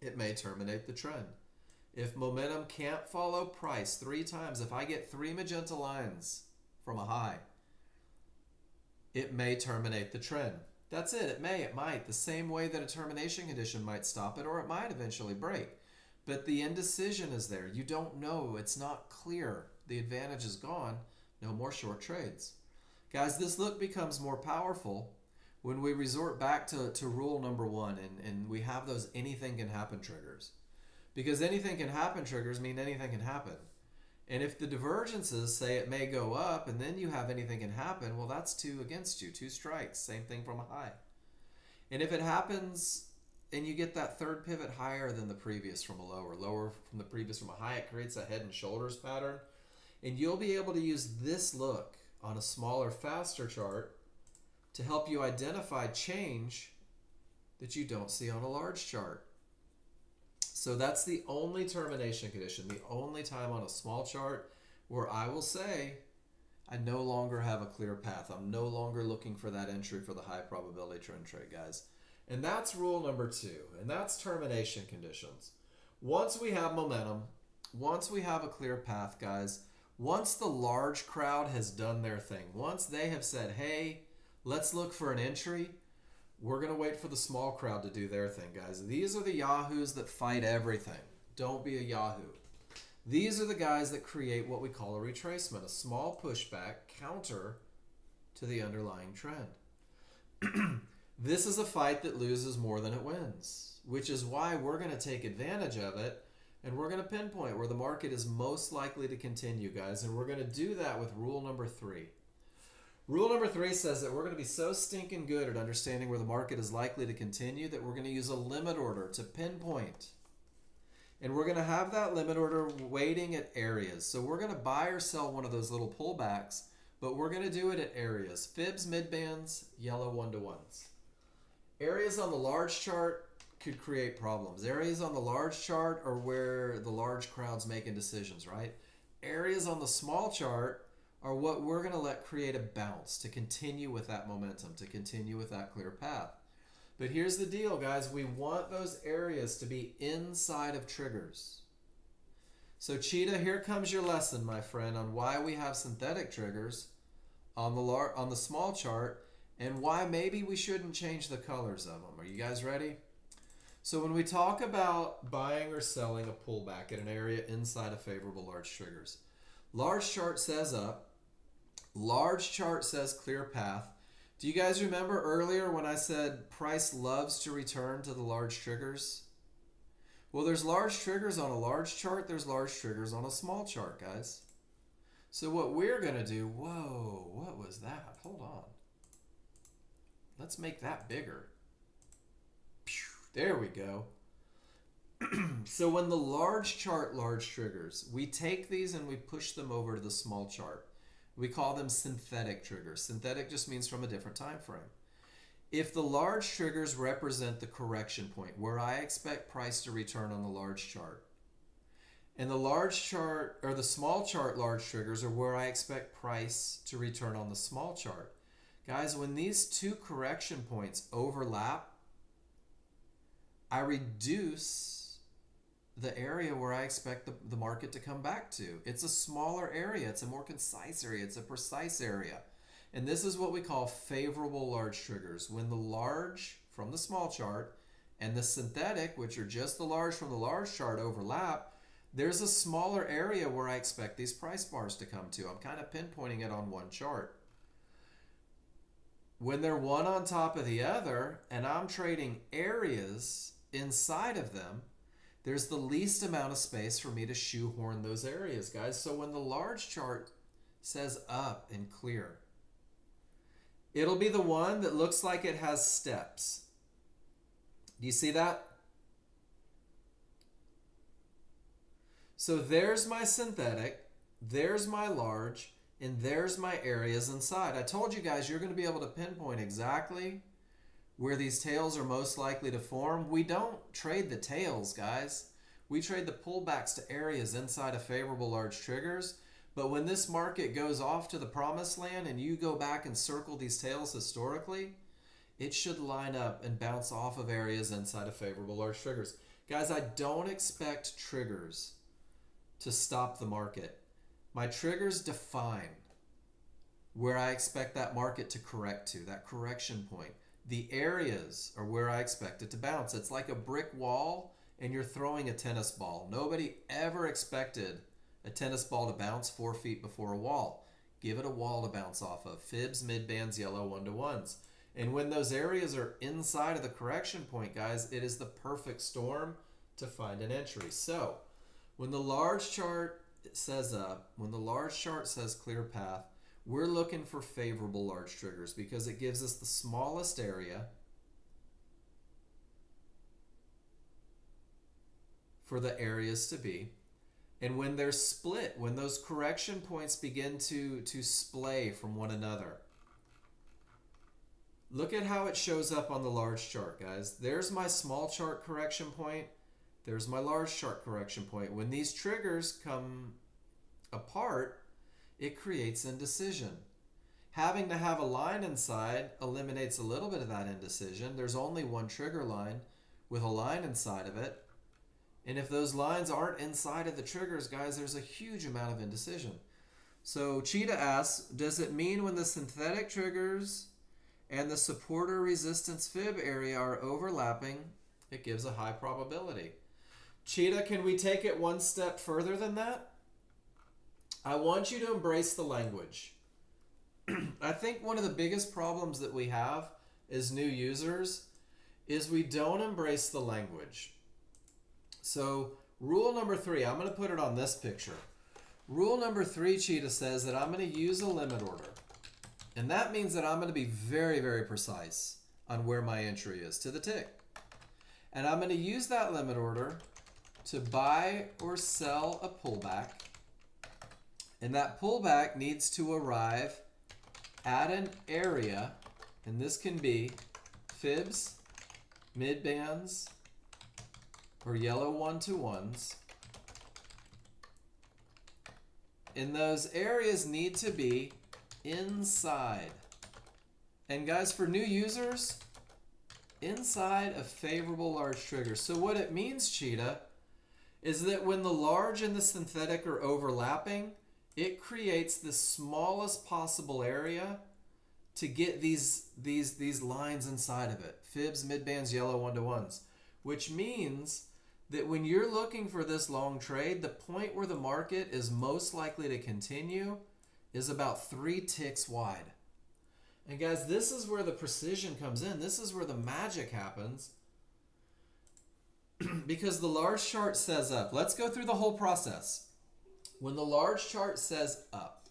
it may terminate the trend. If momentum can't follow price 3 times, if I get 3 magenta lines from a high, it may terminate the trend. That's it. It may, it might. The same way that a termination condition might stop it, or it might eventually break. But the indecision is there. You don't know. It's not clear. The advantage is gone. No more short trades. Guys, this look becomes more powerful when we resort back to rule number 1 and we have those anything can happen triggers. Because anything can happen triggers mean anything can happen. And if the divergences say it may go up and then you have anything can happen, well, that's two against you, two strikes. Same thing from a high. And if it happens and you get that third pivot higher than the previous from a low or lower from the previous from a high, it creates a head and shoulders pattern. And you'll be able to use this look on a smaller, faster chart to help you identify change that you don't see on a large chart. So that's the only termination condition, the only time on a small chart where I will say I no longer have a clear path. I'm no longer looking for that entry for the high probability trend trade, guys. And that's rule number 2, and that's termination conditions. Once we have momentum, once we have a clear path, guys, once the large crowd has done their thing, once they have said, hey, let's look for an entry, we're going to wait for the small crowd to do their thing, guys. These are the yahoos that fight everything. Don't be a yahoo. These are the guys that create what we call a retracement, a small pushback counter to the underlying trend. This is a fight that loses more than it wins, which is why we're going to take advantage of it, and we're going to pinpoint where the market is most likely to continue, guys, and we're going to do that with rule number 3. Rule number 3 says that we're going to be so stinking good at understanding where the market is likely to continue that we're going to use a limit order to pinpoint. And we're going to have that limit order waiting at areas. So we're going to buy or sell one of those little pullbacks, but we're going to do it at areas. Fibs, midbands, yellow 1-to-1s. Areas on the large chart could create problems. Areas on the large chart are where the large crowd's making decisions, right? Areas on the small chart are what we're going to let create a bounce to continue with that momentum, to continue with that clear path. But here's the deal, guys. We want those areas to be inside of triggers. So Cheetah, here comes your lesson, my friend, on why we have synthetic triggers on the small chart and why maybe we shouldn't change the colors of them. Are you guys ready? So when we talk about buying or selling a pullback at an area inside of favorable large triggers, large chart says up, large chart says clear path. Do you guys remember earlier when I said price loves to return to the large triggers? Well, there's large triggers on a large chart, there's large triggers on a small chart, guys. So what we're going to do, whoa, what was that? Hold on. Let's make that bigger. There we go. So when the large chart, large triggers, we take these and we push them over to the small chart. We call them synthetic triggers. Synthetic just means from a different time frame. If the large triggers represent the correction point where I expect price to return on the large chart, and the large chart or the small chart large triggers are where I expect price to return on the small chart. Guys, when these two correction points overlap, I reduce the area where I expect the market to come back to. It's a smaller area. It's a more concise area. It's a precise area. And this is what we call favorable large triggers. When the large from the small chart and the synthetic, which are just the large from the large chart, overlap, there's a smaller area where I expect these price bars to come to. I'm kind of pinpointing it on one chart. When they're one on top of the other and I'm trading areas inside of them, there's the least amount of space for me to shoehorn those areas, guys. So when the large chart says up and clear, it'll be the one that looks like it has steps. Do you see that? So there's my synthetic, there's my large, and there's my areas inside. I told you guys you're going to be able to pinpoint exactly where these tails are most likely to form. We don't trade the tails, guys. We trade the pullbacks to areas inside of favorable large triggers. But when this market goes off to the promised land and you go back and circle these tails historically, it should line up and bounce off of areas inside of favorable large triggers. Guys, I don't expect triggers to stop the market. My triggers define where I expect that market to correct to, that correction point. The areas are where I expect it to bounce. It's like a brick wall and you're throwing a tennis ball. Nobody ever expected a tennis ball to bounce 4 feet before a wall. Give it a wall to bounce off of. Fibs, midbands, yellow 1-to-1s. And when those areas are inside of the correction point, guys, it is the perfect storm to find an entry. So when the large chart says up, when the large chart says clear path, we're looking for favorable large triggers because it gives us the smallest area for the areas to be. And when they're split, when those correction points begin to splay from one another, look at how it shows up on the large chart, guys. There's my small chart correction point. There's my large chart correction point. When these triggers come apart, it creates indecision. Having to have a line inside eliminates a little bit of that indecision. There's only one trigger line with a line inside of it. And if those lines aren't inside of the triggers, guys, there's a huge amount of indecision. So Cheetah asks, does it mean when the synthetic triggers and the supporter resistance fib area are overlapping, it gives a high probability? Cheetah, can we take it one step further than that? I want you to embrace the language. I think one of the biggest problems that we have as new users is we don't embrace the language. So rule number 3, I'm going to put it on this picture. Rule number 3, Cheetah, says that I'm going to use a limit order. And that means that I'm going to be very, very precise on where my entry is to the tick. And I'm going to use that limit order to buy or sell a pullback. And that pullback needs to arrive at an area, and this can be fibs, mid bands, or yellow 1-to-1s. And those areas need to be inside. And guys, for new users, inside a favorable large trigger. So what it means, Cheetah, is that when the large and the synthetic are overlapping, it creates the smallest possible area to get these lines inside of it. Fibs, mid-bands, yellow 1-to-1s. Which means that when you're looking for this long trade, the point where the market is most likely to continue is about 3 ticks wide. And guys, this is where the precision comes in. This is where the magic happens. Because the large chart says up. Let's go through the whole process. When the large chart says up,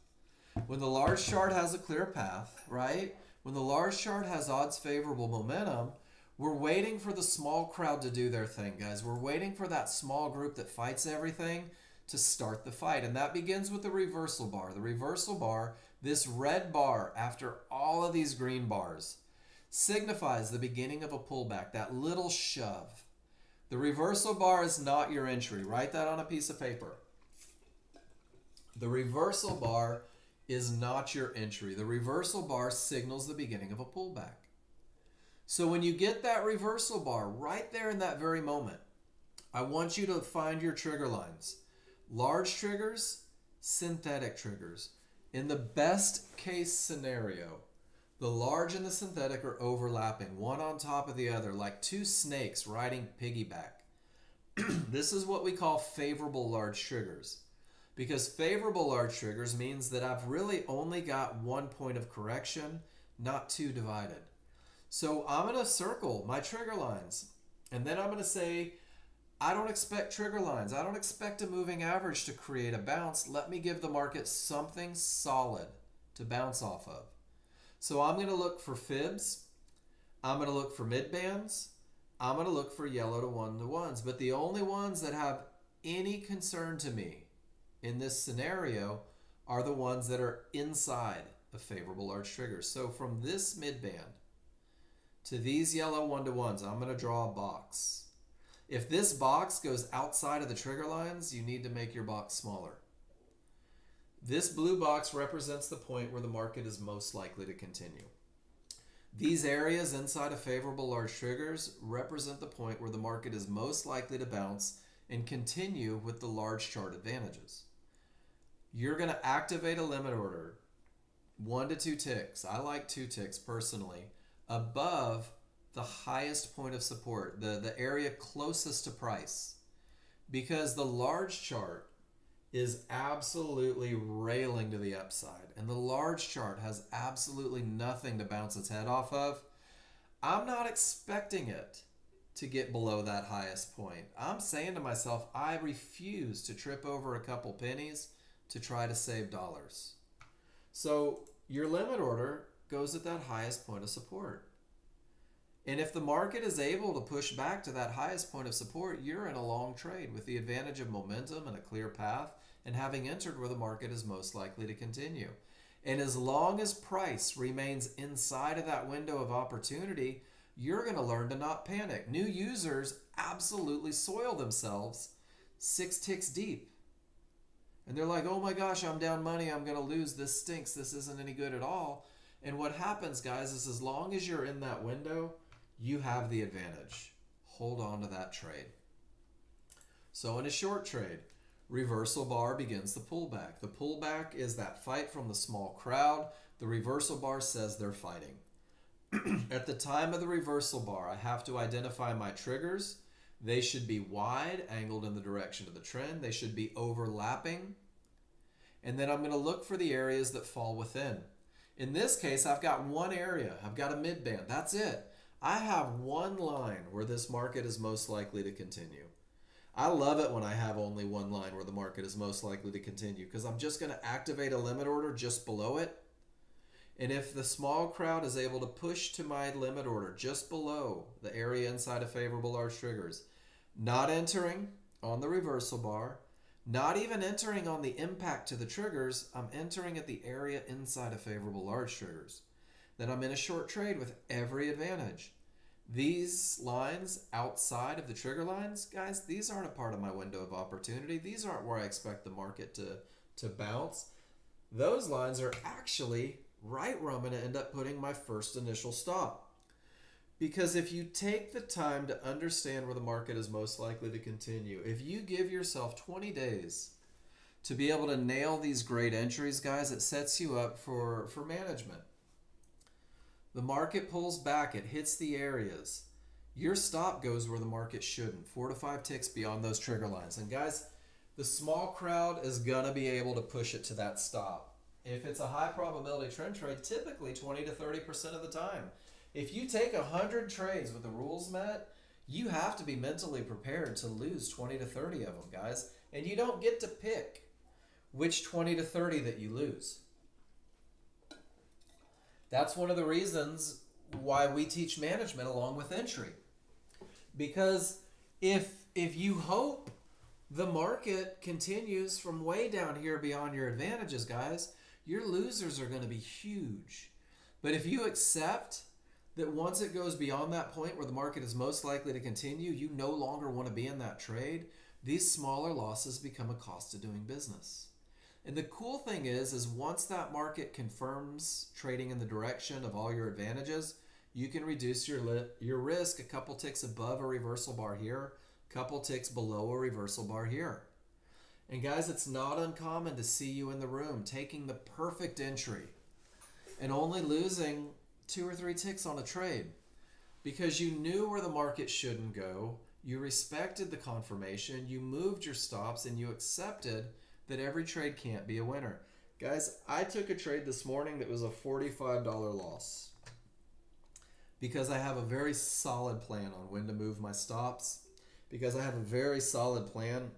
when the large chart has a clear path, right? When the large chart has odds favorable momentum, we're waiting for the small crowd to do their thing, guys. We're waiting for that small group that fights everything to start the fight. And that begins with the reversal bar. The reversal bar, this red bar after all of these green bars, signifies the beginning of a pullback, that little shove. The reversal bar is not your entry. Write that on a piece of paper. The reversal bar is not your entry. The reversal bar signals the beginning of a pullback. So when you get that reversal bar right there in that very moment, I want you to find your trigger lines. Large triggers, synthetic triggers. In the best case scenario, the large and the synthetic are overlapping, one on top of the other, like two snakes riding piggyback. This is what we call favorable large triggers. Because favorable large triggers means that I've really only got one point of correction, not two divided. So I'm going to circle my trigger lines. And then I'm going to say, I don't expect trigger lines. I don't expect a moving average to create a bounce. Let me give the market something solid to bounce off of. So I'm going to look for fibs. I'm going to look for mid bands. I'm going to look for yellow to 1-to-1s. But the only ones that have any concern to me in this scenario are the ones that are inside of favorable large triggers. So from this mid band to these yellow 1-to-1s, I'm going to draw a box. If this box goes outside of the trigger lines, you need to make your box smaller. This blue box represents the point where the market is most likely to continue. These areas inside of favorable large triggers represent the point where the market is most likely to bounce and continue with the large chart advantages. You're going to activate a limit order, 1 to 2 ticks. I like 2 ticks personally, above the highest point of support, the area closest to price. Because the large chart is absolutely railing to the upside, and the large chart has absolutely nothing to bounce its head off of. I'm not expecting it to get below that highest point. I'm saying to myself, I refuse to trip over a couple pennies to try to save dollars. So your limit order goes at that highest point of support. And if the market is able to push back to that highest point of support, you're in a long trade with the advantage of momentum and a clear path and having entered where the market is most likely to continue. And as long as price remains inside of that window of opportunity, you're going to learn to not panic. New users absolutely soil themselves 6 ticks deep. And they're like, oh my gosh, I'm down money. I'm going to lose. This stinks. This isn't any good at all. And what happens, guys, is as long as you're in that window, you have the advantage. Hold on to that trade. So in a short trade, reversal bar begins the pullback. The pullback is that fight from the small crowd. The reversal bar says they're fighting. At the time of the reversal bar, I have to identify my triggers. They should be wide, angled in the direction of the trend. They should be overlapping. And then I'm going to look for the areas that fall within. In this case, I've got one area. I've got a midband. That's it. I have one line where this market is most likely to continue. I love it when I have only one line where the market is most likely to continue because I'm just going to activate a limit order just below it. And if the small crowd is able to push to my limit order just below the area inside of favorable large triggers, not entering on the reversal bar, not even entering on the impact to the triggers, I'm entering at the area inside of favorable large triggers. Then I'm in a short trade with every advantage. These lines outside of the trigger lines, guys, these aren't a part of my window of opportunity. These aren't where I expect the market to bounce. Those lines are actually right where I'm going to end up putting my first initial stop. Because if you take the time to understand where the market is most likely to continue, if you give yourself 20 days to be able to nail these great entries, guys, it sets you up for management. The market pulls back, it hits the areas. Your stop goes where the market shouldn't, 4 to 5 ticks beyond those trigger lines. And guys, the small crowd is gonna be able to push it to that stop. If it's a high probability trend trade, typically 20 to 30% of the time. If you take 100 trades with the rules met, you have to be mentally prepared to lose 20 to 30 of them, guys. And you don't get to pick which 20 to 30 that you lose. That's one of the reasons why we teach management along with entry. Because if you hope the market continues from way down here beyond your advantages, guys, your losers are going to be huge. But if you accept that once it goes beyond that point where the market is most likely to continue, you no longer want to be in that trade, these smaller losses become a cost of doing business. And the cool thing is once that market confirms trading in the direction of all your advantages, you can reduce your risk a couple ticks above a reversal bar here, a couple ticks below a reversal bar here. And guys, it's not uncommon to see you in the room taking the perfect entry and only losing 2 or 3 ticks on a trade because you knew where the market shouldn't go, you respected the confirmation, you moved your stops, and you accepted that every trade can't be a winner. Guys, I took a trade this morning that was a $45 loss because I have a very solid plan on when to move my stops, because I have a very solid plan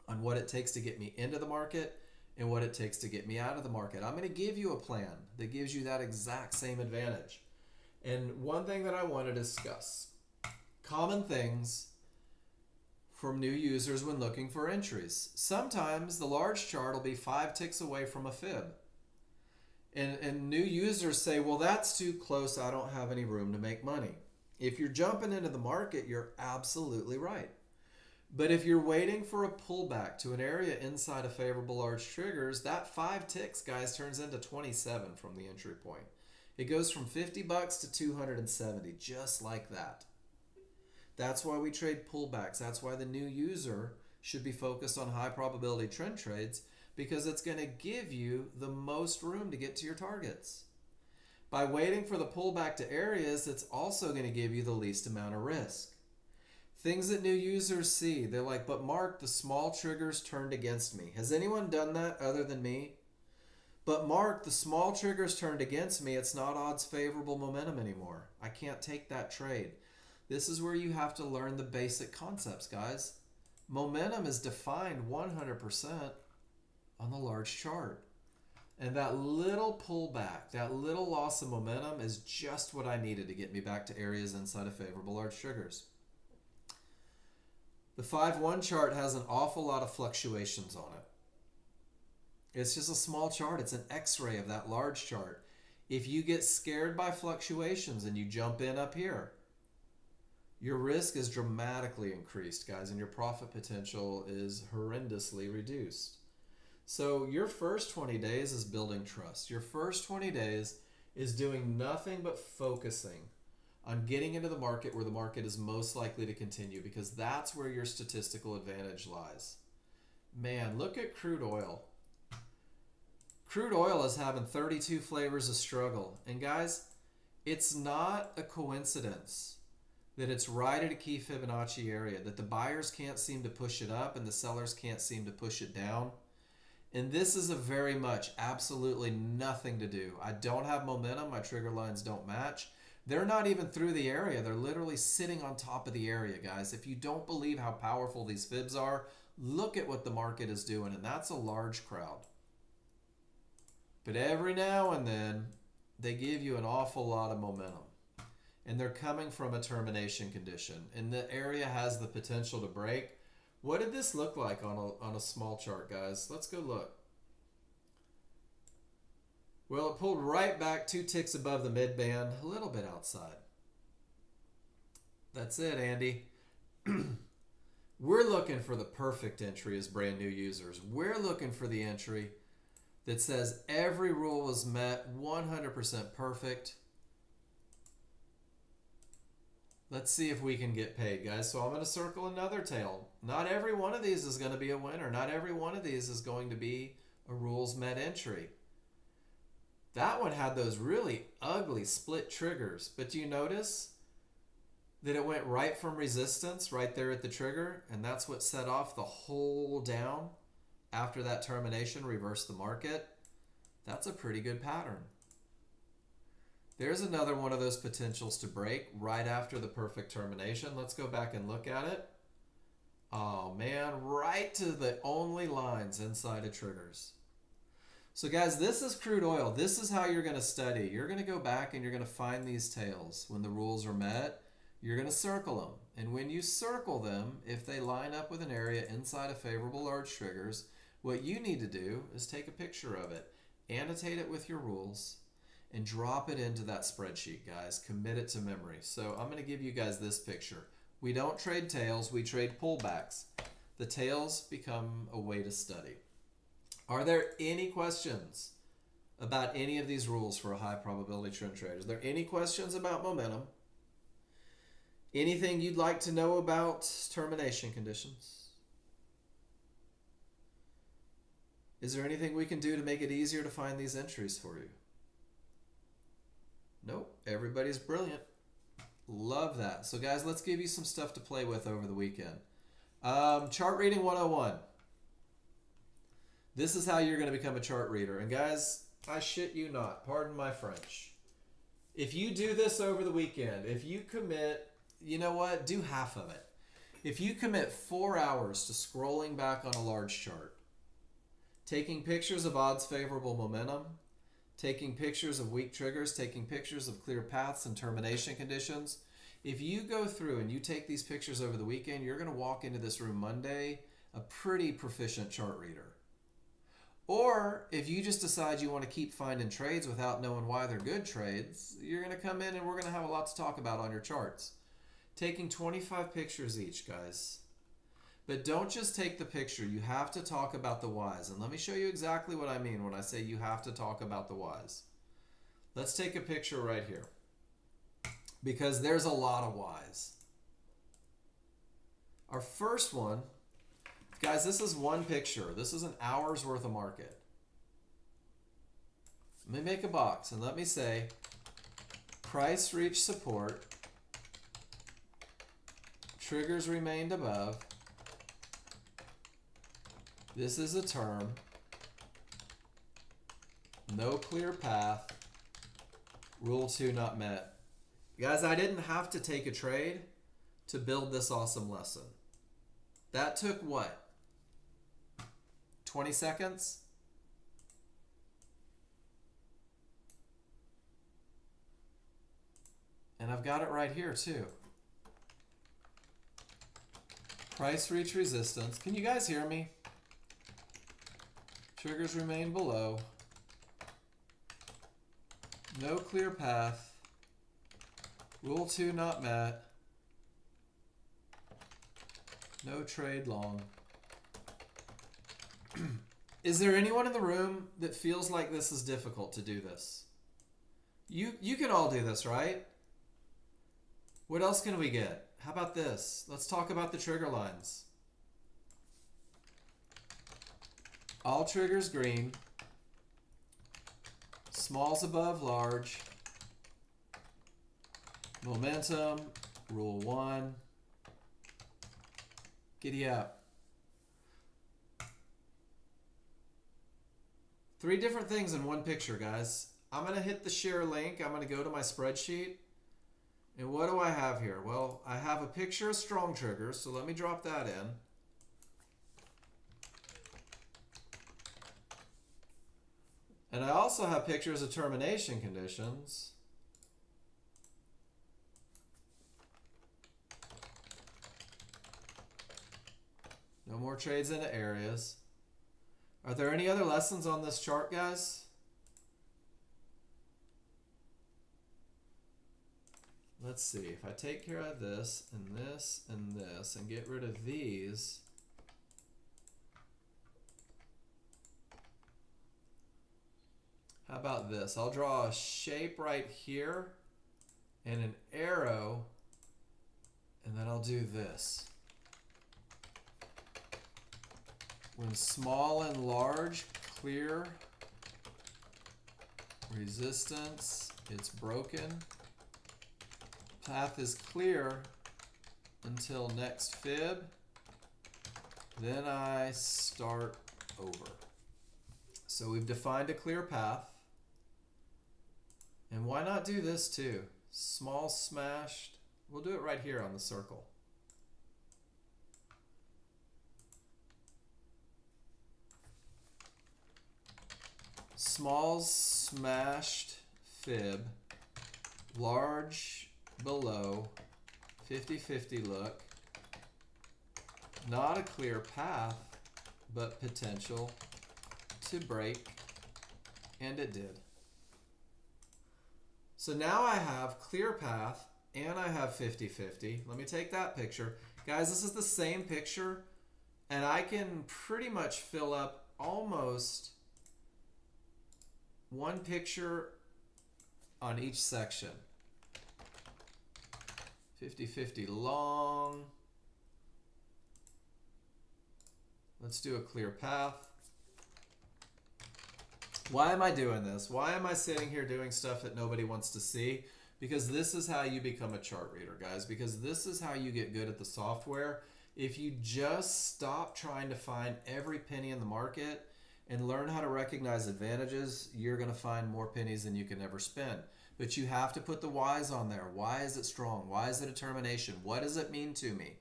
on what it takes to get me into the market and what it takes to get me out of the market. I'm going to give you a plan that gives you that exact same advantage. And one thing that I want to discuss, common things from new users when looking for entries. Sometimes the large chart will be 5 ticks away from a fib. And new users say, well, that's too close. I don't have any room to make money. If you're jumping into the market, you're absolutely right. But if you're waiting for a pullback to an area inside of favorable large triggers, that 5 ticks, guys, turns into 27 from the entry point. It goes from $50 to 270, just like that. That's why we trade pullbacks. That's why the new user should be focused on high probability trend trades, because it's going to give you the most room to get to your targets. By waiting for the pullback to areas, it's also going to give you the least amount of risk. Things that new users see, they're like, but Mark, the small triggers turned against me. Has anyone done that other than me? But Mark, the small triggers turned against me. It's not odds favorable momentum anymore. I can't take that trade. This is where you have to learn the basic concepts, guys. Momentum is defined 100% on the large chart. And that little pullback, that little loss of momentum is just what I needed to get me back to areas inside of favorable large triggers. The 5-1 chart has an awful lot of fluctuations on it. It's just a small chart. It's an x-ray of that large chart. If you get scared by fluctuations and you jump in up here, your risk is dramatically increased, guys, and your profit potential is horrendously reduced. So your first 20 days is building trust. Your first 20 days is doing nothing but focusing on getting into the market where the market is most likely to continue, because that's where your statistical advantage lies. Man, look at crude oil. Crude oil is having 32 flavors of struggle. And guys, it's not a coincidence that it's right at a key Fibonacci area, that the buyers can't seem to push it up and the sellers can't seem to push it down. And this is a very much absolutely nothing to do. I don't have momentum. My trigger lines don't match. They're not even through the area. They're literally sitting on top of the area, guys. If you don't believe how powerful these fibs are, look at what the market is doing, and that's a large crowd. But every now and then, they give you an awful lot of momentum. And they're coming from a termination condition. And the area has the potential to break. What did this look like on a small chart, guys? Let's go look. Well, it pulled right back 2 ticks above the mid band, a little bit outside. That's it, Andy. We're looking for the perfect entry as brand new users. We're looking for the entry that says every rule was met, 100% perfect. Let's see if we can get paid, guys. So I'm going to circle another tail. Not every one of these is going to be a winner. Not every one of these is going to be a rules met entry. That one had those really ugly split triggers. But do you notice that it went right from resistance right there at the trigger? And that's what set off the whole down after that termination, reversed the market. That's a pretty good pattern. There's another one of those potentials to break right after the perfect termination. Let's go back and look at it. Oh man, right to the only lines inside of triggers. So guys, this is crude oil. This is how you're going to study. You're going to go back and you're going to find these tails. When the rules are met, you're going to circle them. And when you circle them, if they line up with an area inside of favorable large triggers, what you need to do is take a picture of it, annotate it with your rules, and drop it into that spreadsheet, guys. Commit it to memory. So I'm going to give you guys this picture. We don't trade tails, we trade pullbacks. The tails become a way to study. Are there any questions about any of these rules for a high probability trend trade? Is there any questions about momentum? Anything you'd like to know about termination conditions? Is there anything we can do to make it easier to find these entries for you? Nope, everybody's brilliant. Love that. So guys, let's give you some stuff to play with over the weekend. Chart reading 101. This is how you're going to become a chart reader. And guys, I shit you not, pardon my French. If you do this over the weekend, if you commit, you know what, do half of it. If you commit 4 hours to scrolling back on a large chart, taking pictures of odds favorable momentum, taking pictures of weak triggers, taking pictures of clear paths and termination conditions. If you go through and you take these pictures over the weekend, you're going to walk into this room Monday a pretty proficient chart reader. Or if you just decide you want to keep finding trades without knowing why they're good trades, you're going to come in and we're going to have a lot to talk about on your charts. Taking 25 pictures each, guys. But don't just take the picture. You have to talk about the whys. And let me show you exactly what I mean when I say you have to talk about the whys. Let's take a picture right here, because there's a lot of whys. Our first one, guys, this is one picture. This is an hour's worth of market. Let me make a box and let me say price reached support, triggers remained above. This is a term, no clear path, rule 2 not met. Guys, I didn't have to take a trade. to build this awesome lesson. That took what? 20 seconds? And I've got it right here too. Price reach resistance. Can you guys hear me? Triggers remain below. No clear path. Rule 2 not met. No trade long. Is there anyone in the room that feels like this is difficult to do this? You can all do this, right? What else can we get? How about this? Let's talk about the trigger lines. All triggers green. Smalls above large. Momentum, rule 1. Giddy up. 3 different things in one picture, guys. I'm going to hit the share link. I'm going to go to my spreadsheet. And what do I have here? Well, I have a picture of strong triggers, so let me drop that in. And I also have pictures of termination conditions. No more trades into areas. Are there any other lessons on this chart, guys? Let's see. If I take care of this and this and this and get rid of these, how about this? I'll draw a shape right here and an arrow, and then I'll do this. When small and large clear resistance, it's broken. Path is clear until next fib. Then I start over. So we've defined a clear path. And why not do this too? Small smashed. We'll do it right here on the circle. Smalls smashed fib, large below, 50-50 look, not a clear path, but potential to break, and it did. So now I have clear path and I have 50-50. Let me take that picture. Guys, this is the same picture, and I can pretty much fill up almost one picture on each section. 50-50 long. Let's do a clear path. Why am I doing this? Why am I sitting here doing stuff that nobody wants to see? Because this is how you become a chart reader, guys. Because this is how you get good at the software. If you just stop trying to find every penny in the market and learn how to recognize advantages, you're going to find more pennies than you can ever spend. But you have to put the whys on there. Why is it strong? Why is it a termination? What does it mean to me?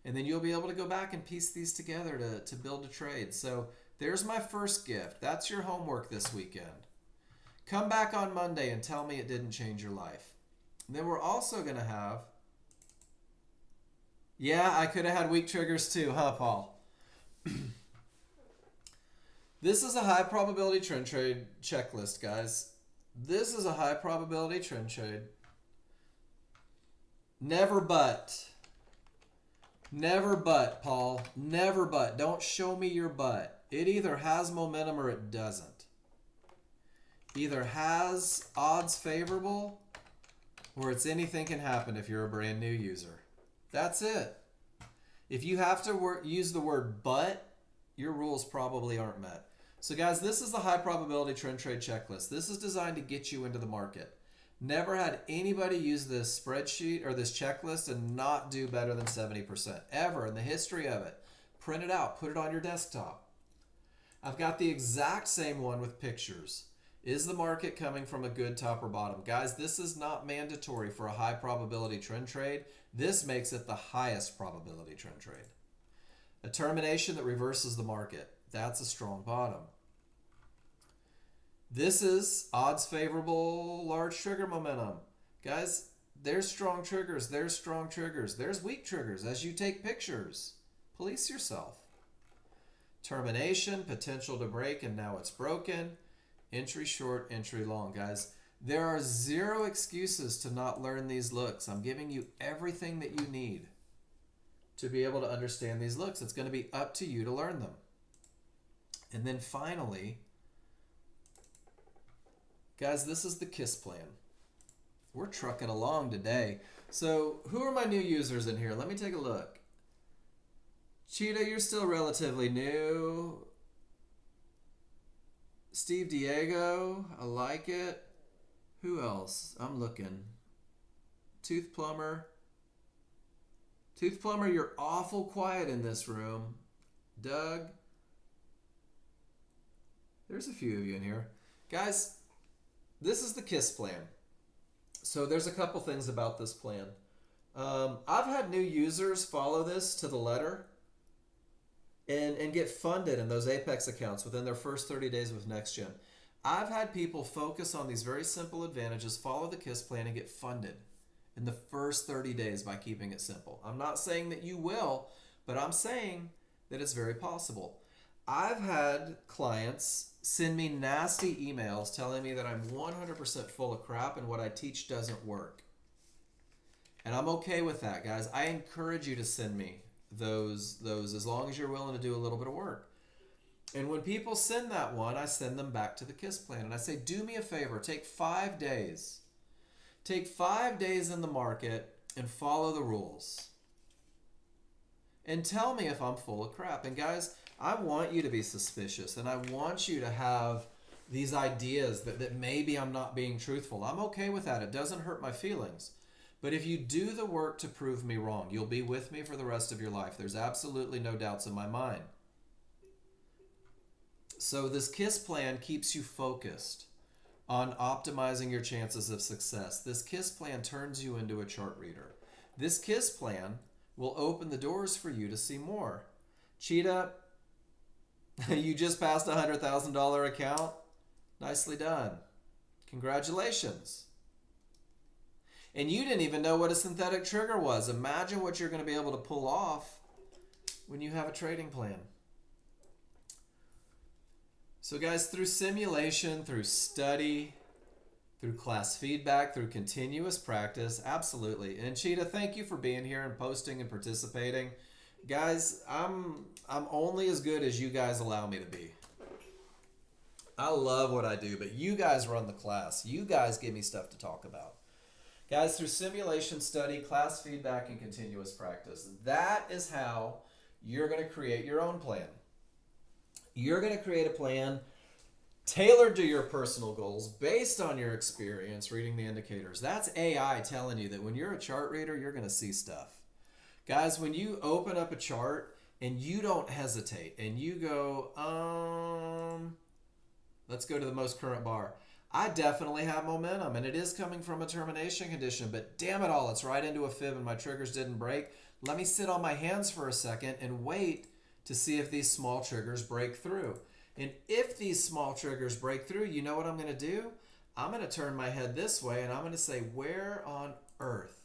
And then you'll be able to go back and piece these together to build a trade. So there's my first gift. That's your homework this weekend. Come back on Monday and tell me it didn't change your life. And then we're also going to have... Yeah, I could have had weak triggers too, huh, Paul? This is a high probability trend trade checklist, guys. This is a high probability trend trade. Never but. Never but, Paul. Never but. Don't show me your but. It either has momentum or it doesn't. Either has odds favorable or it's anything can happen if you're a brand new user. That's it. If you have to use the word but, your rules probably aren't met. So guys, this is the high probability trend trade checklist. This is designed to get you into the market. Never had anybody use this spreadsheet or this checklist and not do better than 70%, ever in the history of it. Print it out, put it on your desktop. I've got the exact same one with pictures. Is the market coming from a good top or bottom? Guys, this is not mandatory for a high probability trend trade. This makes it the highest probability trend trade. A termination that reverses the market. That's a strong bottom. This is odds favorable large trigger momentum. Guys, there's strong triggers. There's strong triggers. There's weak triggers as you take pictures. Police yourself. Termination, potential to break, and now it's broken. Entry short, entry long. Guys, there are zero excuses to not learn these looks. I'm giving you everything that you need to be able to understand these looks. It's going to be up to you to learn them. And then finally, guys, this is the KISS plan. We're trucking along today. So who are my new users in here? Let me take a look. Cheetah, you're still relatively new. Steve Diego, I like it. Who else? I'm looking. Tooth Plumber. Tooth Plumber, you're awful quiet in this room. Doug. There's a few of you in here. Guys, this is the KISS plan. So there's a couple things about this plan. I've had new users follow this to the letter and get funded in those Apex accounts within their first 30 days with Nexgen. I've had people focus on these very simple advantages, follow the KISS plan, and get funded in the first 30 days by keeping it simple. I'm not saying that you will, but I'm saying that it's very possible. I've had clients send me nasty emails telling me that I'm 100% full of crap and what I teach doesn't work. And I'm okay with that, guys. I encourage you to send me those as long as you're willing to do a little bit of work. And when people send that one, I send them back to the KISS plan. And I say, do me a favor, take 5 days. Take 5 days in the market and follow the rules. And tell me if I'm full of crap. And guys, I want you to be suspicious. And I want you to have these ideas that maybe I'm not being truthful. I'm okay with that. It doesn't hurt my feelings. But if you do the work to prove me wrong, you'll be with me for the rest of your life. There's absolutely no doubts in my mind. So this KISS plan keeps you focused on optimizing your chances of success. This KISS plan turns you into a chart reader. This KISS plan will open the doors for you to see more. Cheetah, you just passed a $100,000 account. Nicely done. Congratulations. And you didn't even know what a synthetic trigger was. Imagine what you're going to be able to pull off when you have a trading plan. So guys, through simulation, through study, through class feedback, through continuous practice, absolutely. And Cheetah, thank you for being here and posting and participating. Guys, I'm only as good as you guys allow me to be. I love what I do, but you guys run the class. You guys give me stuff to talk about. Guys, through simulation, study, class feedback, and continuous practice, that is how you're going to create your own plan. You're going to create a plan tailored to your personal goals based on your experience reading the indicators. That's AI telling you that when you're a chart reader, you're going to see stuff. Guys, when you open up a chart and you don't hesitate and you go, let's go to the most current bar. I definitely have momentum, and it is coming from a termination condition, but damn it all, it's right into a fib and my triggers didn't break. Let me sit on my hands for a second and wait to see if these small triggers break through. And if these small triggers break through, you know what I'm going to do? I'm going to turn my head this way, and I'm going to say, where on earth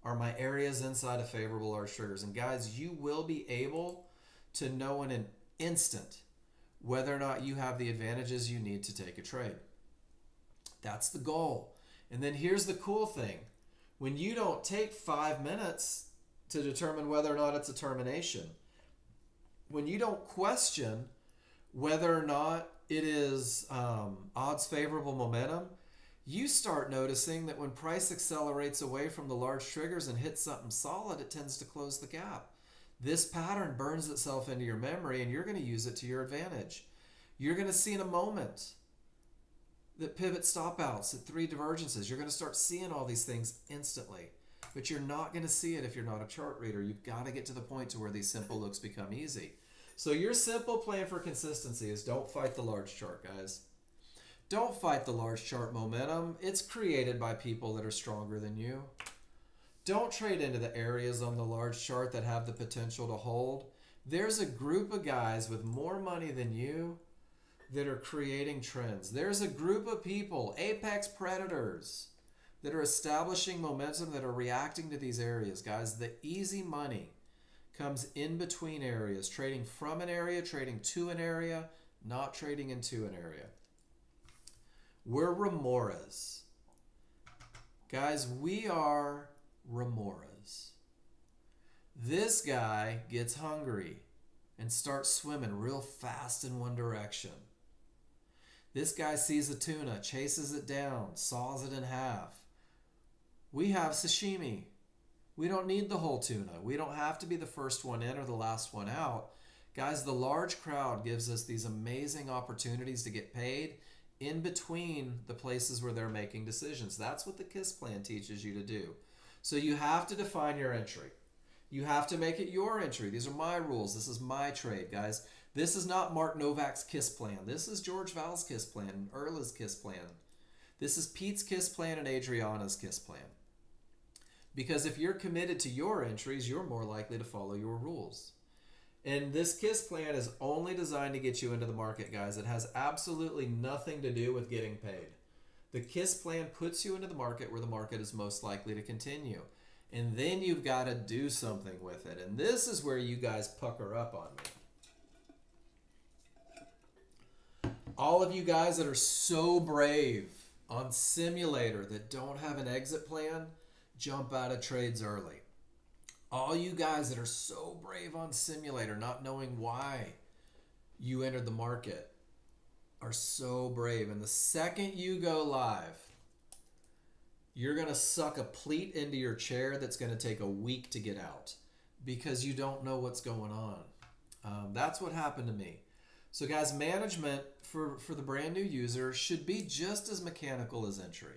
are my areas inside of favorable large triggers? And guys, you will be able to know in an instant whether or not you have the advantages you need to take a trade. That's the goal. And then here's the cool thing. When you don't take 5 minutes to determine whether or not it's a termination, when you don't question whether or not it is odds favorable momentum, you start noticing that when price accelerates away from the large triggers and hits something solid, it tends to close the gap. This pattern burns itself into your memory, and you're going to use it to your advantage. You're going to see in a moment that pivot stop outs at 3 divergences. You're going to start seeing all these things instantly, but you're not going to see it if you're not a chart reader. You've got to get to the point to where these simple looks become easy. So your simple plan for consistency is don't fight the large chart, guys. Don't fight the large chart momentum. It's created by people that are stronger than you. Don't trade into the areas on the large chart that have the potential to hold. There's a group of guys with more money than you that are creating trends. There's a group of people, apex predators, that are establishing momentum, that are reacting to these areas. Guys, the easy money comes in between areas, trading from an area, trading to an area, not trading into an area. We're remoras. Guys, we are remoras. This guy gets hungry and starts swimming real fast in one direction. This guy sees a tuna, chases it down, saws it in half. We have sashimi. We don't need the whole tuna. We don't have to be the first one in or the last one out. Guys, the large crowd gives us these amazing opportunities to get paid in between the places where they're making decisions. That's what the KISS plan teaches you to do. So you have to define your entry. You have to make it your entry. These are my rules. This is my trade, guys. This is not Mark Novak's KISS plan. This is George Val's KISS plan and Erla's KISS plan. This is Pete's KISS plan and Adriana's KISS plan. Because if you're committed to your entries, you're more likely to follow your rules. And this KISS plan is only designed to get you into the market, guys. It has absolutely nothing to do with getting paid. The KISS plan puts you into the market where the market is most likely to continue. And then you've got to do something with it. And this is where you guys pucker up on me. All of you guys that are so brave on simulator that don't have an exit plan, jump out of trades early. All you guys that are so brave on simulator, not knowing why you entered the market, are so brave. And the second you go live, you're going to suck a pleat into your chair that's going to take a week to get out because you don't know what's going on. That's what happened to me. So guys, management for the brand new user should be just as mechanical as entry.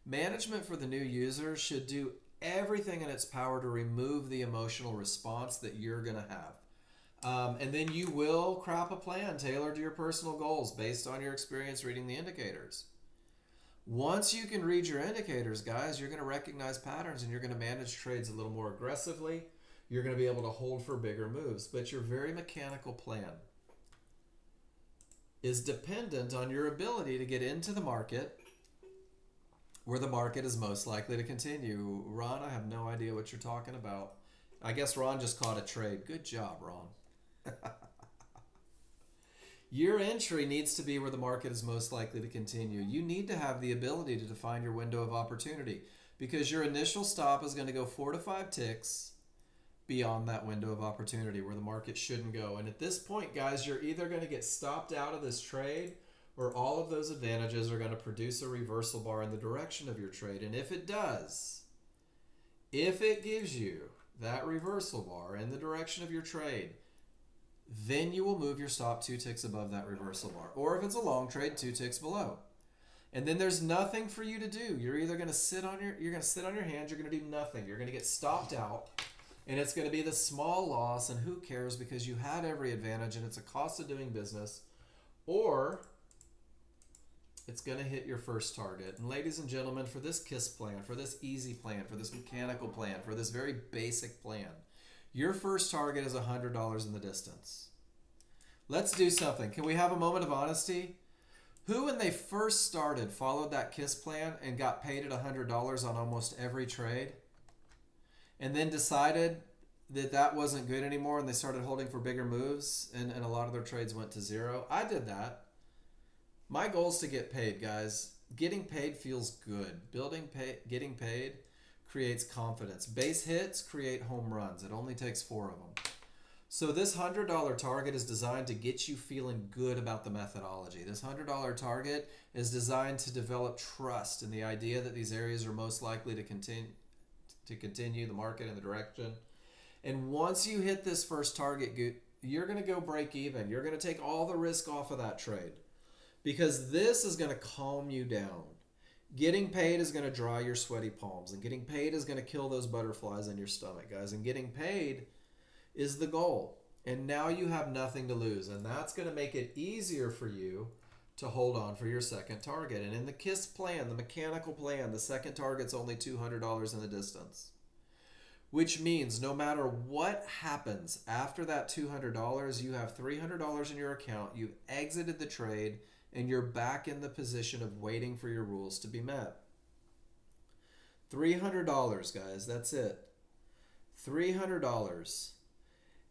Management for the new user should do everything in its power to remove the emotional response that you're going to have. And then you will crop a plan tailored to your personal goals based on your experience reading the indicators. Once you can read your indicators, guys, you're going to recognize patterns and you're going to manage trades a little more aggressively. You're going to be able to hold for bigger moves. But your very mechanical plan is dependent on your ability to get into the market where the market is most likely to continue. Ron, I have no idea what you're talking about. I guess Ron just caught a trade. Good job, Ron. Your entry needs to be where the market is most likely to continue. You need to have the ability to define your window of opportunity because your initial stop is going to go 4 to 5 ticks beyond that window of opportunity where the market shouldn't go. And at this point, guys, you're either going to get stopped out of this trade or all of those advantages are going to produce a reversal bar in the direction of your trade. And if it does, if it gives you that reversal bar in the direction of your trade, then you will move your stop 2 ticks above that reversal bar. Or if it's a long trade, 2 ticks below. And then there's nothing for you to do. You're either going to sit on your hands, you're going to do nothing. You're going to get stopped out, and it's going to be the small loss, and who cares because you had every advantage and it's a cost of doing business. Or it's going to hit your first target. And ladies and gentlemen, for this KISS plan, for this easy plan, for this mechanical plan, for this very basic plan, your first target is $100 in the distance. Let's do something. Can we have a moment of honesty? Who, when they first started, followed that KISS plan and got paid at $100 on almost every trade, and then decided that that wasn't good anymore and they started holding for bigger moves and a lot of their trades went to zero? I did that. My goal is to get paid, guys. Getting paid feels good. Getting paid creates confidence. Base hits create home runs. It only takes 4 of them. So this $100 target is designed to get you feeling good about the methodology. This $100 target is designed to develop trust in the idea that these areas are most likely to continue the market in the direction. And once you hit this first target, you're going to go break even. You're going to take all the risk off of that trade because this is going to calm you down. Getting paid is going to dry your sweaty palms, and getting paid is going to kill those butterflies in your stomach, guys. And getting paid is the goal. And now you have nothing to lose, and that's going to make it easier for you to hold on for your second target. And in the KISS plan, the mechanical plan, the second target's only $200 in the distance. Which means no matter what happens after that $200, you have $300 in your account, you've exited the trade, and you're back in the position of waiting for your rules to be met. $300, guys, that's it. $300.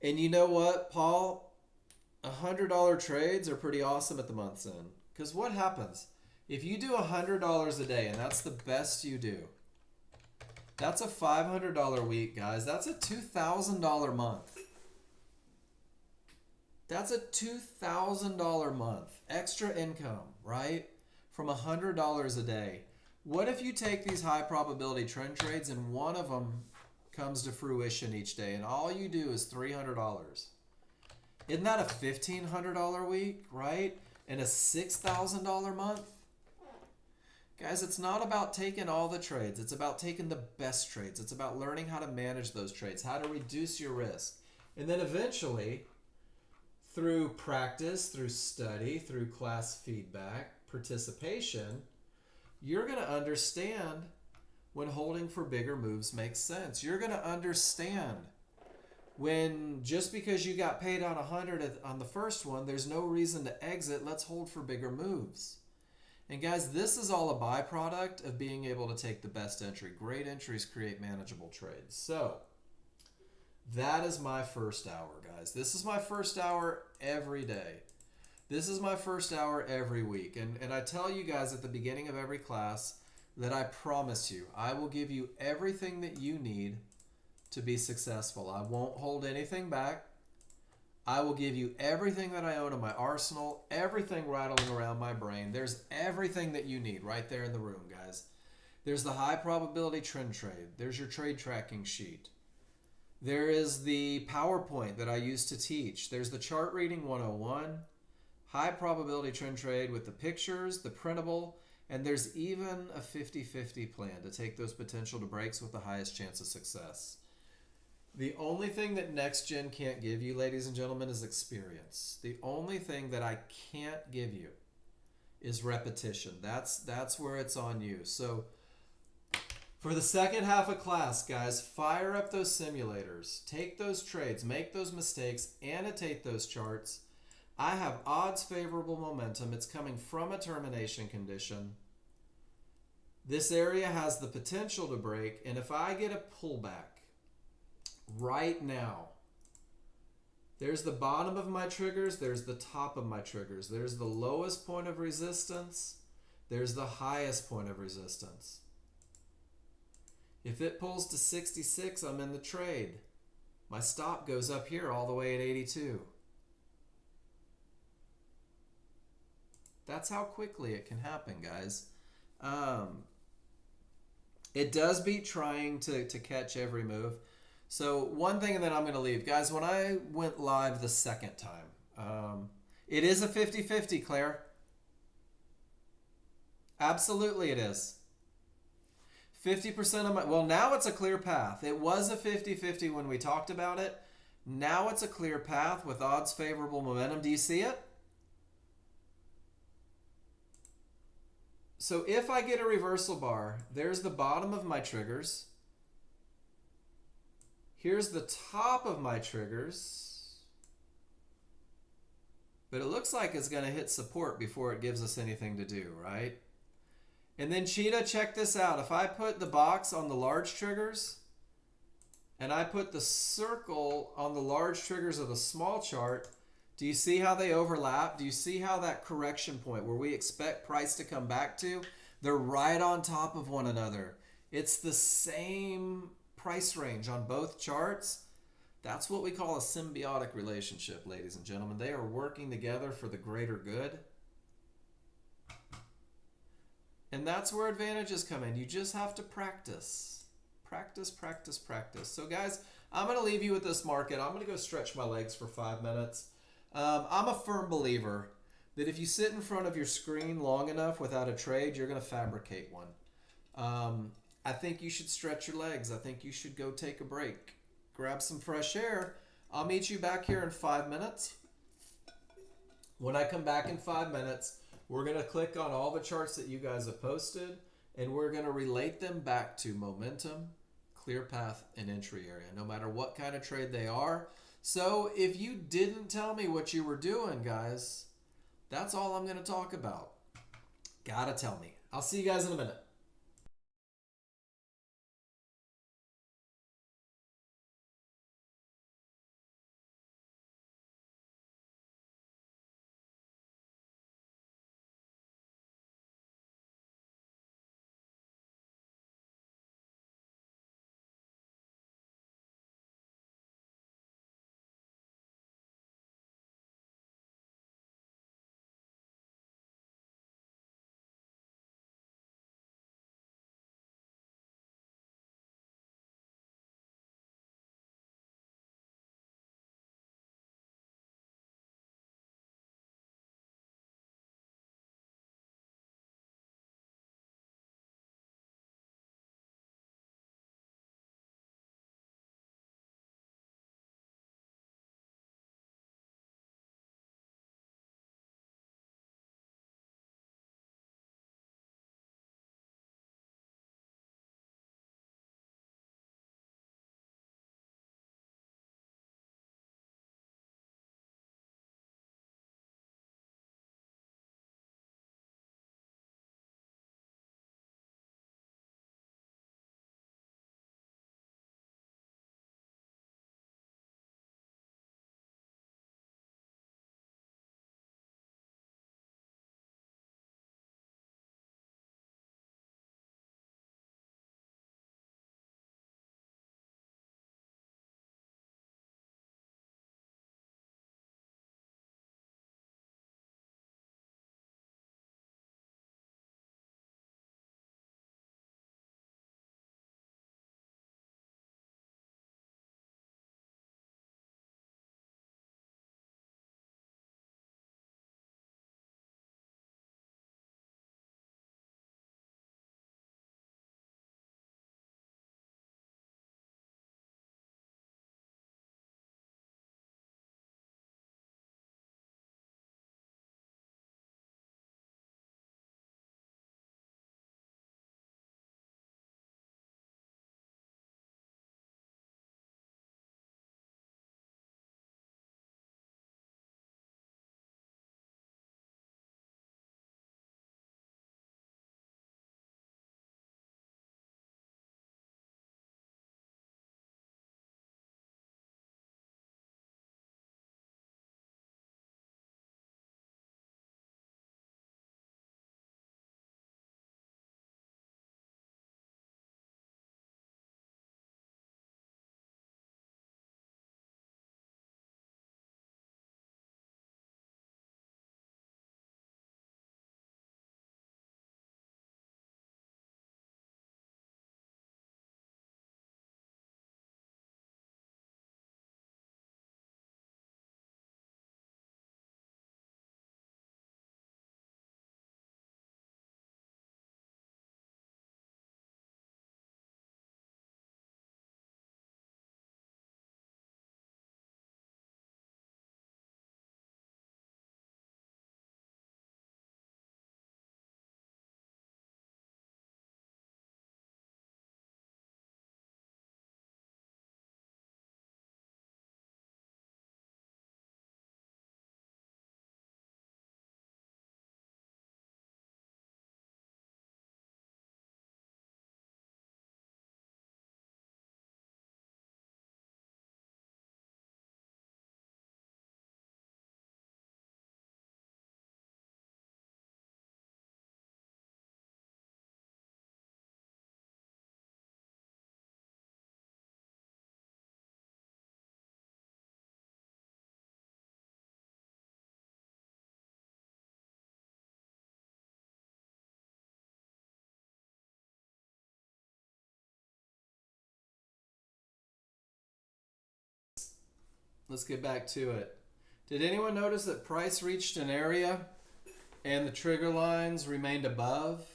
And you know what, Paul? $100 trades are pretty awesome at the month's end. Because what happens? If you do $100 a day, and that's the best you do, that's a $500 week, guys. That's a $2,000 month. That's a $2,000 month. Extra income, right? From $100 a day. What if you take these high probability trend trades and one of them comes to fruition each day and all you do is $300? Isn't that a $1,500 week, right? And a $6,000 month? Guys, it's not about taking all the trades. It's about taking the best trades. It's about learning how to manage those trades, how to reduce your risk. And then eventually, through practice, through study, through class feedback, participation, you're going to understand when holding for bigger moves makes sense. You're going to understand when just because you got paid on 100 on the first one, there's no reason to exit. Let's hold for bigger moves. And guys, this is all a byproduct of being able to take the best entry. Great entries create manageable trades. So that is my first hour, guys. This is my first hour every day. This is my first hour every week. And I tell you guys at the beginning of every class that I promise you, I will give you everything that you need to be successful. I won't hold anything back. I will give you everything that I own in my arsenal, everything rattling around my brain. There's everything that you need right there in the room, guys. There's the high probability trend trade. There's your trade tracking sheet. There is the PowerPoint that I use to teach. There's the chart reading 101, high probability trend trade with the pictures, the printable, and there's even a 50-50 plan to take those potential to breaks with the highest chance of success. The only thing that Nexgen can't give you, ladies and gentlemen, is experience. The only thing that I can't give you is repetition. That's where it's on you. So for the second half of class, guys, fire up those simulators. Take those trades, make those mistakes, annotate those charts. I have odds favorable momentum. It's coming from a termination condition. This area has the potential to break, and if I get a pullback right now, there's the bottom of my triggers, there's the top of my triggers, there's the lowest point of resistance, there's the highest point of resistance. If it pulls to 66, I'm in the trade. My stop goes up here all the way at 82. That's how quickly it can happen, guys. It does beat trying to catch every move. So one thing, and then I'm going to leave. Guys, when I went live the second time, it is a 50-50, Claire. Absolutely it is. 50% of my, well, now it's a clear path. It was a 50-50 when we talked about it. Now it's a clear path with odds favorable momentum. Do you see it? So if I get a reversal bar, there's the bottom of my triggers. Here's the top of my triggers. But it looks like it's going to hit support before it gives us anything to do, right? And then Cheetah, check this out. If I put the box on the large triggers and I put the circle on the large triggers of the small chart, do you see how they overlap? Do you see how that correction point where we expect price to come back to, they're right on top of one another. It's the same price range on both charts. That's what we call a symbiotic relationship, ladies and gentlemen. They are working together for the greater good. And that's where advantages come in. You just have to practice. Practice, practice, practice. So guys, I'm going to leave you with this market. I'm going to go stretch my legs for 5 minutes. I'm a firm believer that if you sit in front of your screen long enough without a trade, you're going to fabricate one. I think you should stretch your legs. I think you should go take a break. Grab some fresh air. I'll meet you back here in 5 minutes. When I come back in 5 minutes, We're going to click on all the charts that you guys have posted, and we're going to relate them back to momentum, clear path, and entry area, no matter what kind of trade they are. So if you didn't tell me what you were doing, guys, that's all I'm going to talk about. Gotta tell me. I'll see you guys in a minute. Let's get back to it. Did anyone notice that price reached an area and the trigger lines remained above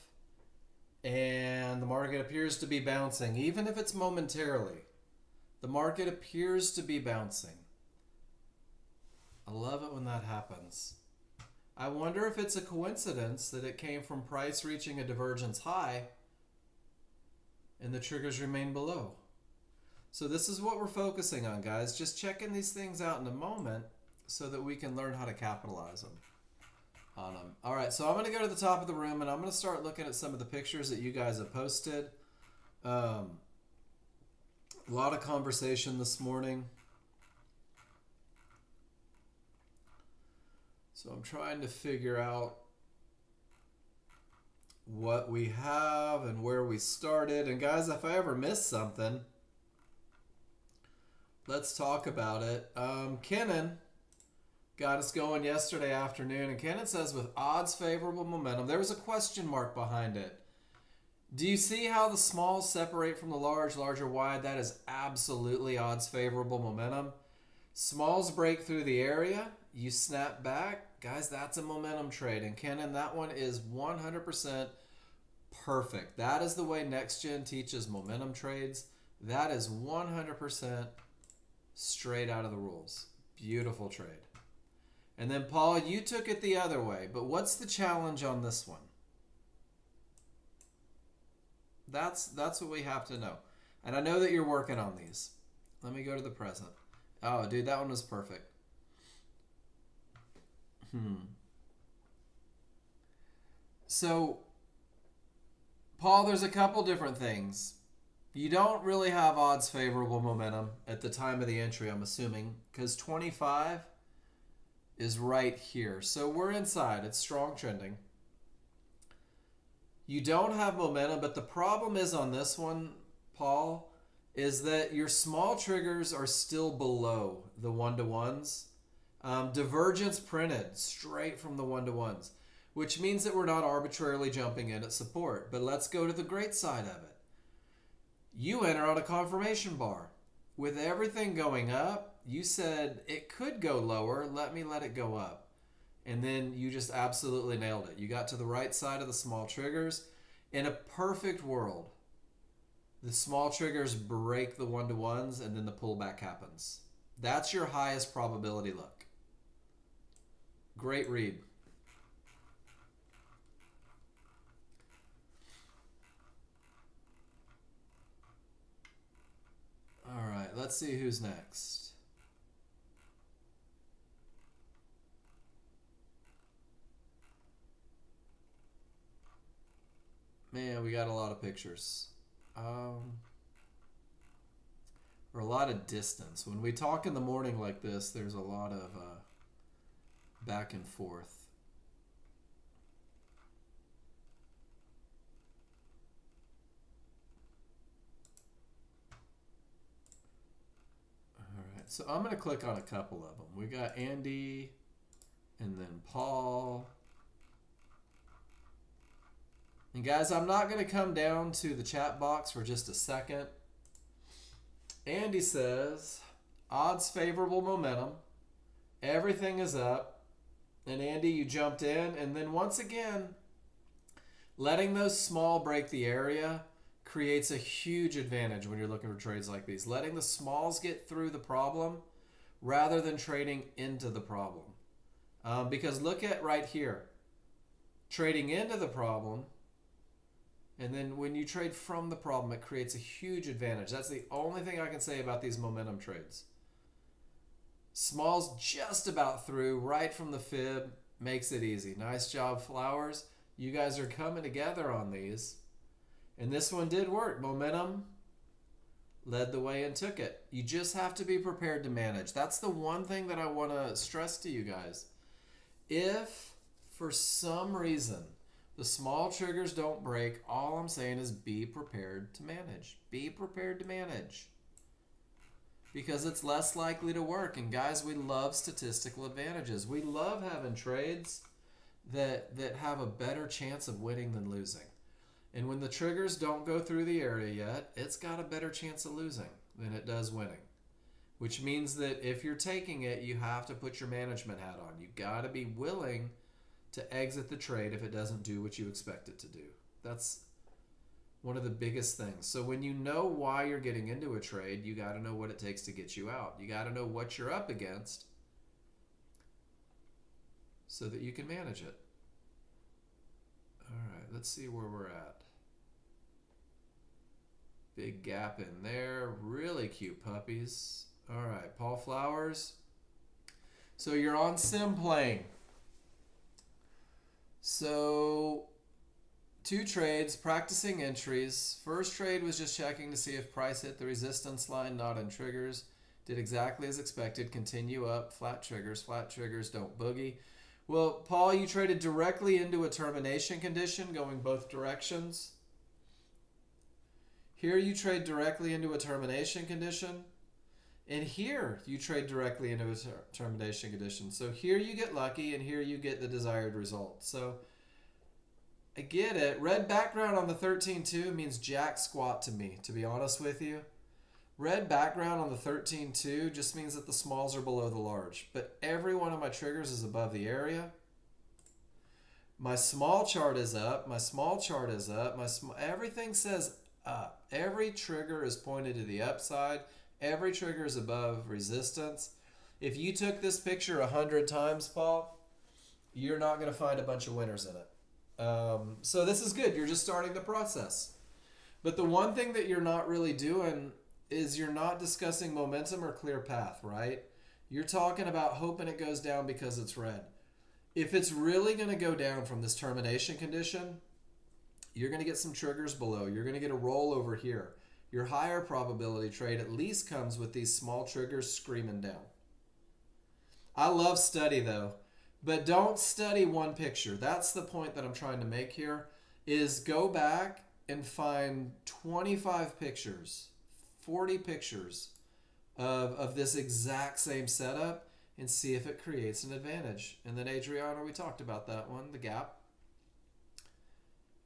and the market appears to be bouncing, even if it's momentarily? The market appears to be bouncing. I love it when that happens. I wonder if it's a coincidence that it came from price reaching a divergence high and the triggers remain below. So this is what we're focusing on, guys. Just checking these things out in a moment so that we can learn how to capitalize on them. All right, so I'm going to go to the top of the room and I'm going to start looking at some of the pictures that you guys have posted. A lot of conversation this morning. So I'm trying to figure out what we have and where we started. And guys, if I ever miss something, let's talk about it. Kenan got us going yesterday afternoon, and Kenan says with odds favorable momentum, there was a question mark behind it. Do you see how the smalls separate from the large, larger wide? That is absolutely odds favorable momentum. Smalls break through the area, you snap back. Guys, that's a momentum trade. And Kenan, that one is 100% perfect. That is the way Nexgen teaches momentum trades. That is 100% straight out of the rules. Beautiful trade. And then Paul, you took it the other way, but what's the challenge on this one? That's what we have to know. And I know that you're working on these. Let me go to the present. Oh, dude, that one was perfect. So, Paul, there's a couple different things. You don't really have odds favorable momentum at the time of the entry, I'm assuming, because 25 is right here. So we're inside. It's strong trending. You don't have momentum, but the problem is on this one, Paul, is that your small triggers are still below the one-to-ones. Divergence printed straight from the one-to-ones, which means that we're not arbitrarily jumping in at support. But let's go to the great side of it. You enter on a confirmation bar. With everything going up, you said it could go lower. Let it go up. And then you just absolutely nailed it. You got to the right side of the small triggers. In a perfect world, the small triggers break the one-to-ones and then the pullback happens. That's your highest probability look. Great read. All right, let's see who's next. Man, we got a lot of pictures. Or a lot of distance. When we talk in the morning like this, there's a lot of back and forth. Alright, so I'm going to click on a couple of them. We got Andy and then Paul. And guys, I'm not going to come down to the chat box for just a second. Andy says, odds favorable momentum. Everything is up. And Andy, you jumped in. And then once again, letting those small break the area creates a huge advantage when you're looking for trades like these. Letting the smalls get through the problem rather than trading into the problem. Because look at right here. Trading into the problem, and then when you trade from the problem, it creates a huge advantage. That's the only thing I can say about these momentum trades. Smalls just about through, right from the fib, makes it easy. Nice job, Flowers. You guys are coming together on these. And this one did work. Momentum led the way and took it. You just have to be prepared to manage. That's the one thing that I want to stress to you guys. If, for some reason, the small triggers don't break, all I'm saying is be prepared to manage. Be prepared to manage. Because it's less likely to work. And guys, we love statistical advantages. We love having trades that have a better chance of winning than losing. And when the triggers don't go through the area yet, it's got a better chance of losing than it does winning. Which means that if you're taking it, you have to put your management hat on. You got to be willing to exit the trade if it doesn't do what you expect it to do. That's one of the biggest things. So when you know why you're getting into a trade, you got to know what it takes to get you out. You got to know what you're up against. so that you can manage it. All right, let's see where we're at. Big gap in there. Really cute puppies. All right, Paul Flowers. So you're on sim plane. So 2 trades, practicing entries. First trade was just checking to see if price hit the resistance line, not in triggers. Did exactly as expected. Continue up. Flat triggers. Flat triggers don't boogie. Well, Paul, you traded directly into a termination condition going both directions. Here you trade directly into a termination condition. And here you trade directly into a termination condition. So here you get lucky and here you get the desired result. So I get it. Red background on the 13.2 means jack squat to me, to be honest with you. Red background on the 13.2 just means that the smalls are below the large. But every one of my triggers is above the area. My small chart is up. My small chart is up. Everything says up. Every trigger is pointed to the upside. Every trigger is above resistance. If you took this picture 100 times, Paul, you're not going to find a bunch of winners in it. So this is good. You're just starting the process. But the one thing that you're not really doing is you're not discussing momentum or clear path, right? You're talking about hoping it goes down because it's red. If it's really going to go down from this termination condition, you're going to get some triggers below. You're going to get a roll over here. Your higher probability trade at least comes with these small triggers screaming down. I love study though, but don't study one picture. That's the point that I'm trying to make here, is go back and find 25 pictures, 40 pictures of this exact same setup and see if it creates an advantage. And then Adriana, we talked about that one, the gap.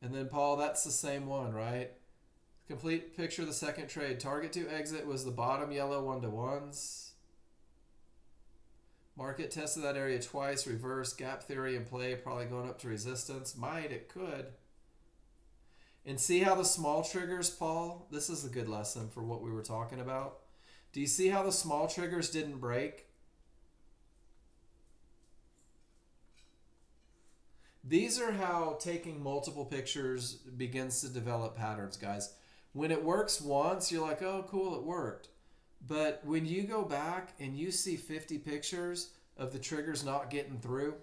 And then Paul, that's the same one, right? Complete picture of the second trade. Target to exit was the bottom yellow 1-to-1s. Market tested that area twice. Reverse gap theory in play. Probably going up to resistance. Might. It could. And see how the small triggers, Paul? This is a good lesson for what we were talking about. Do you see how the small triggers didn't break? These are how taking multiple pictures begins to develop patterns, guys. When it works once, you're like, oh, cool, it worked. But when you go back and you see 50 pictures of the triggers not getting through,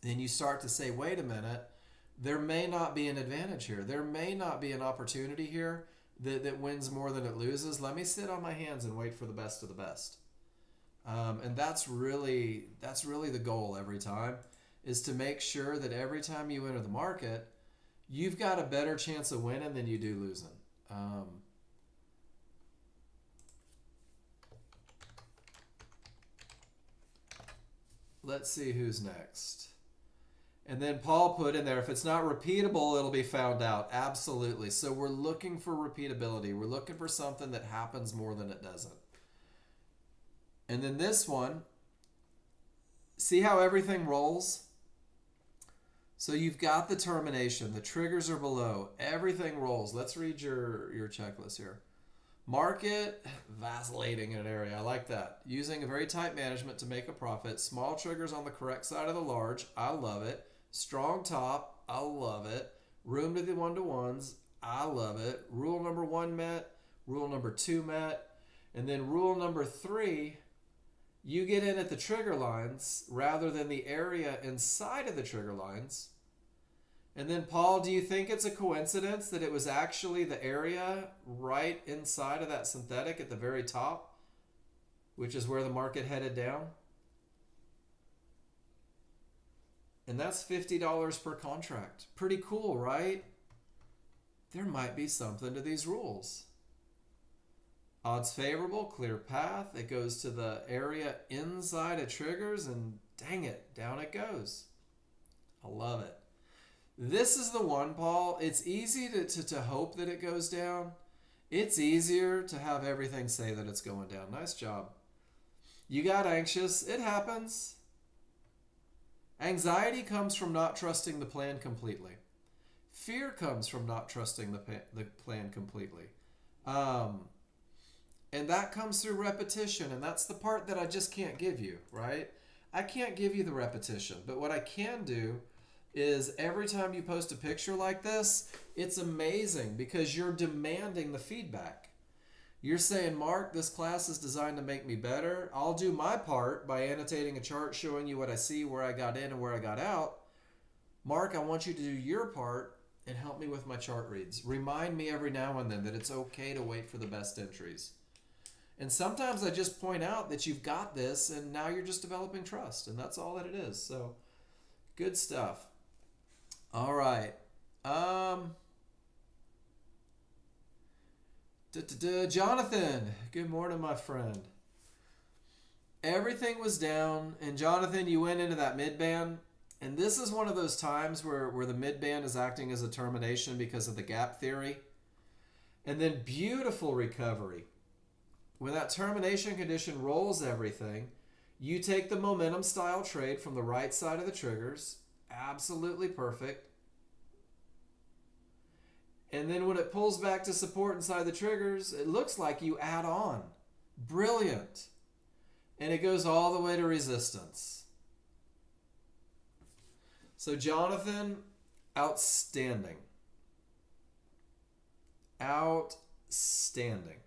then you start to say, wait a minute, there may not be an advantage here. There may not be an opportunity here that wins more than it loses. Let me sit on my hands and wait for the best of the best. And that's really the goal every time, is to make sure that every time you enter the market, you've got a better chance of winning than you do losing. Let's see who's next. And then Paul put in there, if it's not repeatable, it'll be found out. Absolutely. So we're looking for repeatability. We're looking for something that happens more than it doesn't. And then this one, see how everything rolls? So you've got the termination. The triggers are below. Everything rolls. Let's read your checklist here. Market vacillating in an area. I like that. Using a very tight management to make a profit. Small triggers on the correct side of the large. I love it. Strong top. I love it. Room to the 1-to-1s. I love it. Rule number 1 met. Rule number 2 met. And then rule number 3, you get in at the trigger lines rather than the area inside of the trigger lines. And then, Paul, do you think it's a coincidence that it was actually the area right inside of that synthetic at the very top, which is where the market headed down? And that's $50 per contract. Pretty cool, right? There might be something to these rules. Odds favorable, clear path. It goes to the area inside of triggers, and dang it, down it goes. I love it. This is the one, Paul. It's easy to hope that it goes down. It's easier to have everything say that it's going down. Nice job. You got anxious. It happens. Anxiety comes from not trusting the plan completely. Fear comes from not trusting the plan completely. And that comes through repetition, and that's the part that I just can't give you, right? I can't give you the repetition, but what I can do is every time you post a picture like this, it's amazing because you're demanding the feedback. You're saying, Mark, this class is designed to make me better. I'll do my part by annotating a chart showing you what I see, where I got in and where I got out. Mark, I want you to do your part and help me with my chart reads. Remind me every now and then that it's okay to wait for the best entries. And sometimes I just point out that you've got this and now you're just developing trust, and that's all that it is. So good stuff. All right. Jonathan, good morning, my friend. Everything was down, and Jonathan, you went into that midband, and this is one of those times where the midband is acting as a termination because of the gap theory. And then beautiful recovery. When that termination condition rolls everything, you take the momentum style trade from the right side of the triggers. Absolutely perfect. And then when it pulls back to support inside the triggers, it looks like you add on. Brilliant. And it goes all the way to resistance. So Jonathan, outstanding. Outstanding.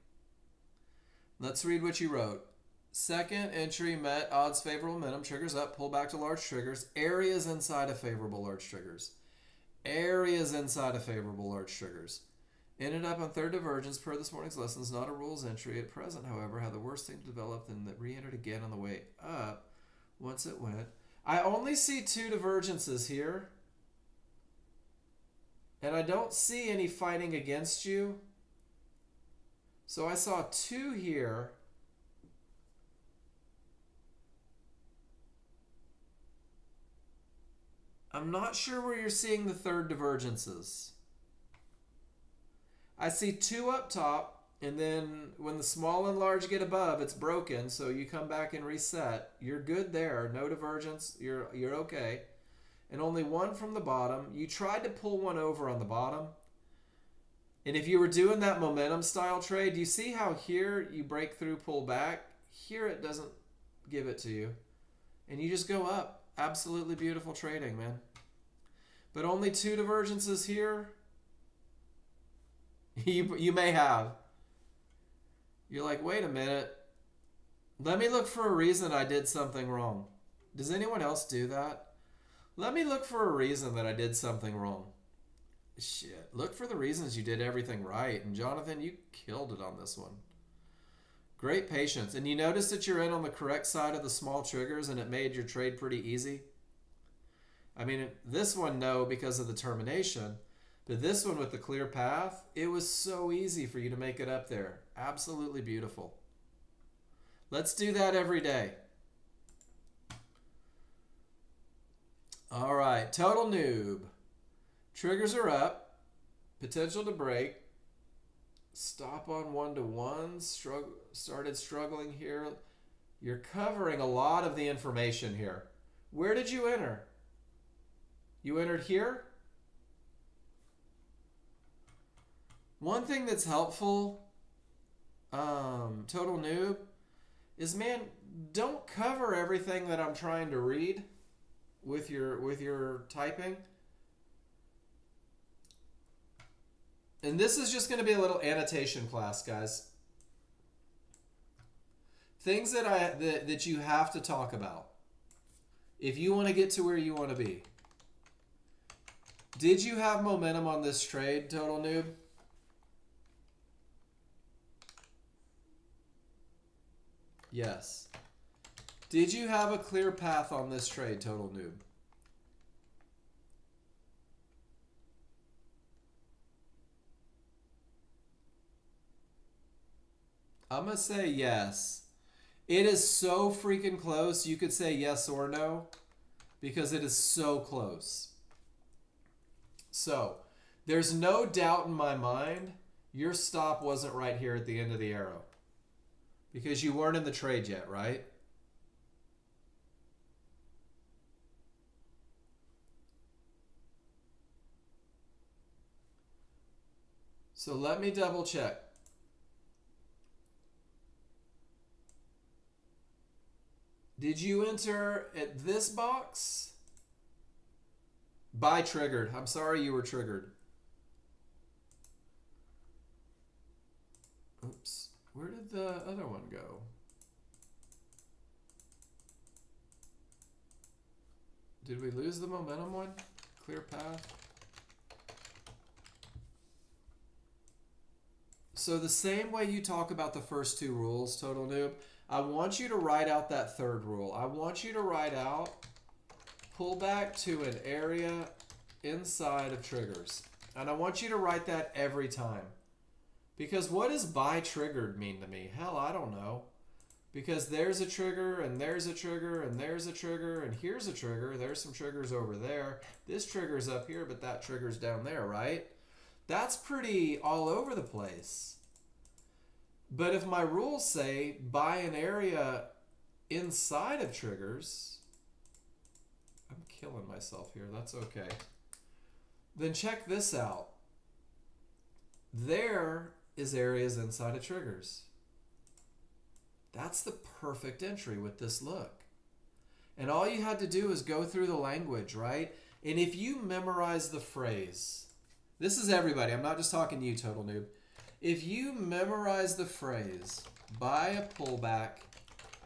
Let's read what you wrote. Second entry met odds favorable momentum, triggers up, pull back to large triggers, areas inside of favorable large triggers. Areas inside of favorable large triggers. Ended up on third divergence per this morning's lessons, not a rules entry. At present, however, had the worst thing developed and that re-entered again on the way up once it went. I only see two divergences here. And I don't see any fighting against you. So I saw two here. I'm not sure where you're seeing the third divergences. I see two up top, and then when the small and large get above, it's broken, so you come back and reset. You're good there. No divergence. You're okay. And only one from the bottom. You tried to pull one over on the bottom. And if you were doing that momentum style trade, do you see how here you break through, pull back? Here it doesn't give it to you. And you just go up. Absolutely beautiful trading, man. But only two divergences here. You may have. You're like, wait a minute. Let me look for a reason I did something wrong. Does anyone else do that? Let me look for a reason that I did something wrong. Shit. Look for the reasons you did everything right. And Jonathan, you killed it on this one. Great patience. And you notice that you're in on the correct side of the small triggers and it made your trade pretty easy? I mean, this one, no, because of the termination. But this one with the clear path, it was so easy for you to make it up there. Absolutely beautiful. Let's do that every day. All right, total noob. Triggers are up. Potential to break. Stop on 1-to-1. Started struggling here. You're covering a lot of the information here. Where did you enter? You entered here? One thing that's helpful, total noob, is, man, don't cover everything that I'm trying to read with your typing. And this is just going to be a little annotation class, guys. Things that you have to talk about if you want to get to where you want to be. Did you have momentum on this trade, total noob? Yes. Did you have a clear path on this trade, total noob? I'm going to say yes. It is so freaking close. You could say yes or no because it is so close. So, there's no doubt in my mind your stop wasn't right here at the end of the arrow because you weren't in the trade yet, right? So let me double check. Did you enter at this box? Buy triggered. I'm sorry you were triggered. Oops. Where did the other one go? Did we lose the momentum one? Clear path. So the same way you talk about the first two rules, Total Noob, I want you to write out that third rule. I want you to write out pull back to an area inside of triggers. And I want you to write that every time. Because what does by triggered mean to me? Hell, I don't know. Because there's a trigger, and there's a trigger, and there's a trigger, and here's a trigger. There's some triggers over there. This trigger's up here, but that trigger's down there, right? That's pretty all over the place. But if my rules say by an area inside of triggers, I'm killing myself here. That's okay. Then check this out. There is areas inside of triggers. That's the perfect entry with this look. And all you had to do is go through the language, right? And if you memorize the phrase, this is everybody, I'm not just talking to you, Total Noob. If you memorize the phrase, buy a pullback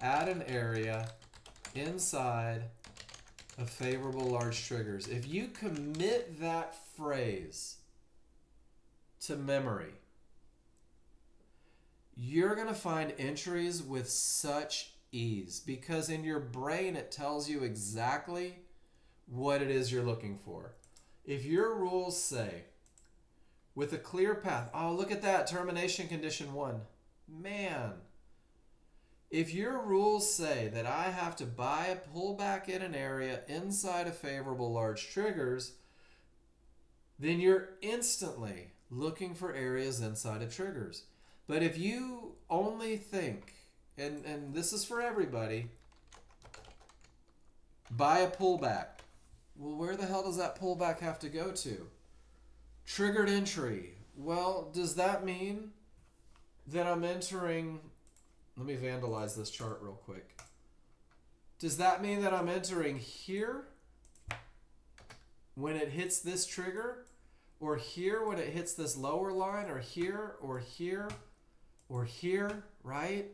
at an area inside of favorable large triggers, if you commit that phrase to memory, you're going to find entries with such ease because in your brain it tells you exactly what it is you're looking for. If your rules say, with a clear path, oh, look at that, termination condition 1. Man, if your rules say that I have to buy a pullback in an area inside of favorable large triggers, then you're instantly looking for areas inside of triggers. But if you only think, and this is for everybody, buy a pullback. Well, where the hell does that pullback have to go to? Triggered entry. Well, does that mean that I'm entering... Let me vandalize this chart real quick. Does that mean that I'm entering here when it hits this trigger? Or here when it hits this lower line? Or here? Or here? Or here? Right?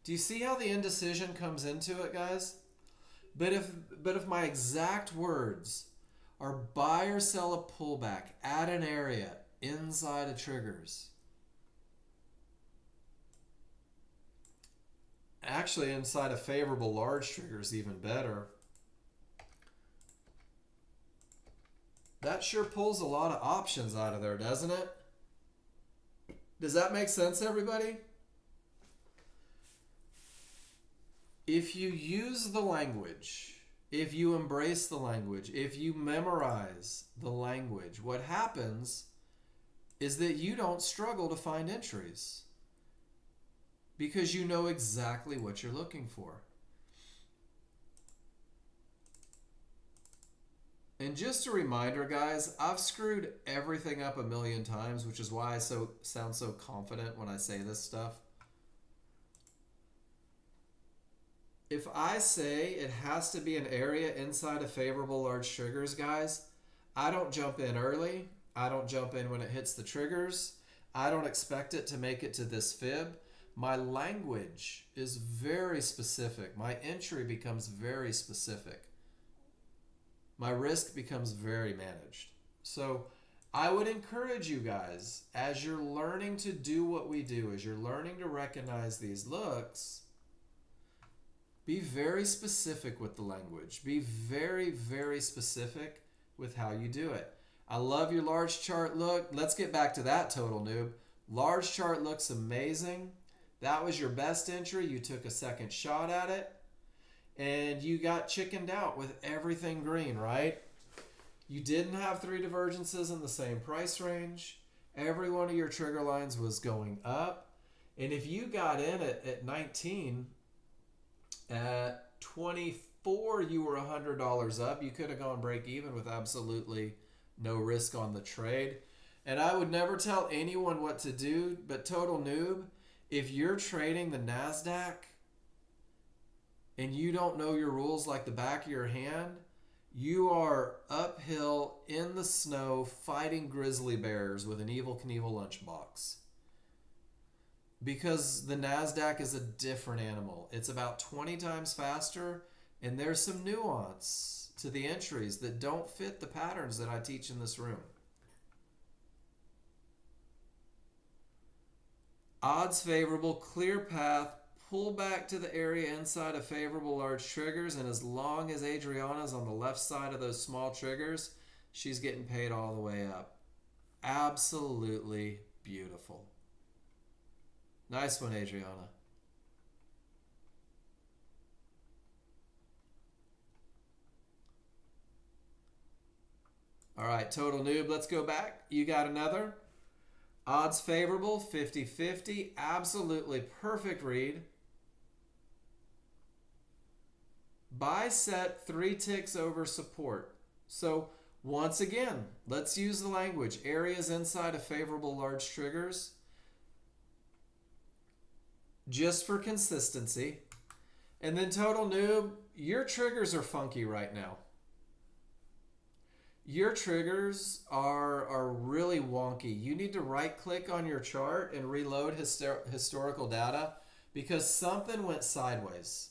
Do you see how the indecision comes into it, guys? But if my exact words are buy or sell a pullback at an area inside of triggers, actually inside of favorable large triggers, even better, that sure pulls a lot of options out of there, doesn't it? Does that make sense, everybody? If you use the language, if you embrace the language, if you memorize the language, what happens is that you don't struggle to find entries because you know exactly what you're looking for. And just a reminder, guys, I've screwed everything up a million times, which is why I sound so confident when I say this stuff. If I say it has to be an area inside of favorable large triggers, guys, I don't jump in early. I don't jump in when it hits the triggers. I don't expect it to make it to this fib. My language is very specific. My entry becomes very specific. My risk becomes very managed. So I would encourage you guys, as you're learning to do what we do, as you're learning to recognize these looks, be very specific with the language. Be very, very specific with how you do it. I love your large chart look. Let's get back to that, Total Noob. Large chart looks amazing. That was your best entry. You took a second shot at it. And you got chickened out with everything green, right? You didn't have 3 divergences in the same price range. Every one of your trigger lines was going up. And if you got in at 19, at 24, you were $100 up. You could have gone break even with absolutely no risk on the trade. And I would never tell anyone what to do, but Total Noob, if you're trading the NASDAQ, and you don't know your rules like the back of your hand, you are uphill in the snow fighting grizzly bears with an Evel Knievel lunchbox. Because the NASDAQ is a different animal. It's about 20 times faster, and there's some nuance to the entries that don't fit the patterns that I teach in this room. Odds favorable, clear path, pull back to the area inside of favorable large triggers, and as long as Adriana's on the left side of those small triggers, she's getting paid all the way up. Absolutely beautiful. Nice one, Adriana. All right, total noob, let's go back. You got another. Odds favorable, 50-50. Absolutely perfect read. Buy set 3 ticks over support. So once again, let's use the language. Areas inside of favorable large triggers. Just for consistency. And then total noob, your triggers are funky right now. Your triggers are really wonky. You need to right click on your chart and reload historical data because something went sideways.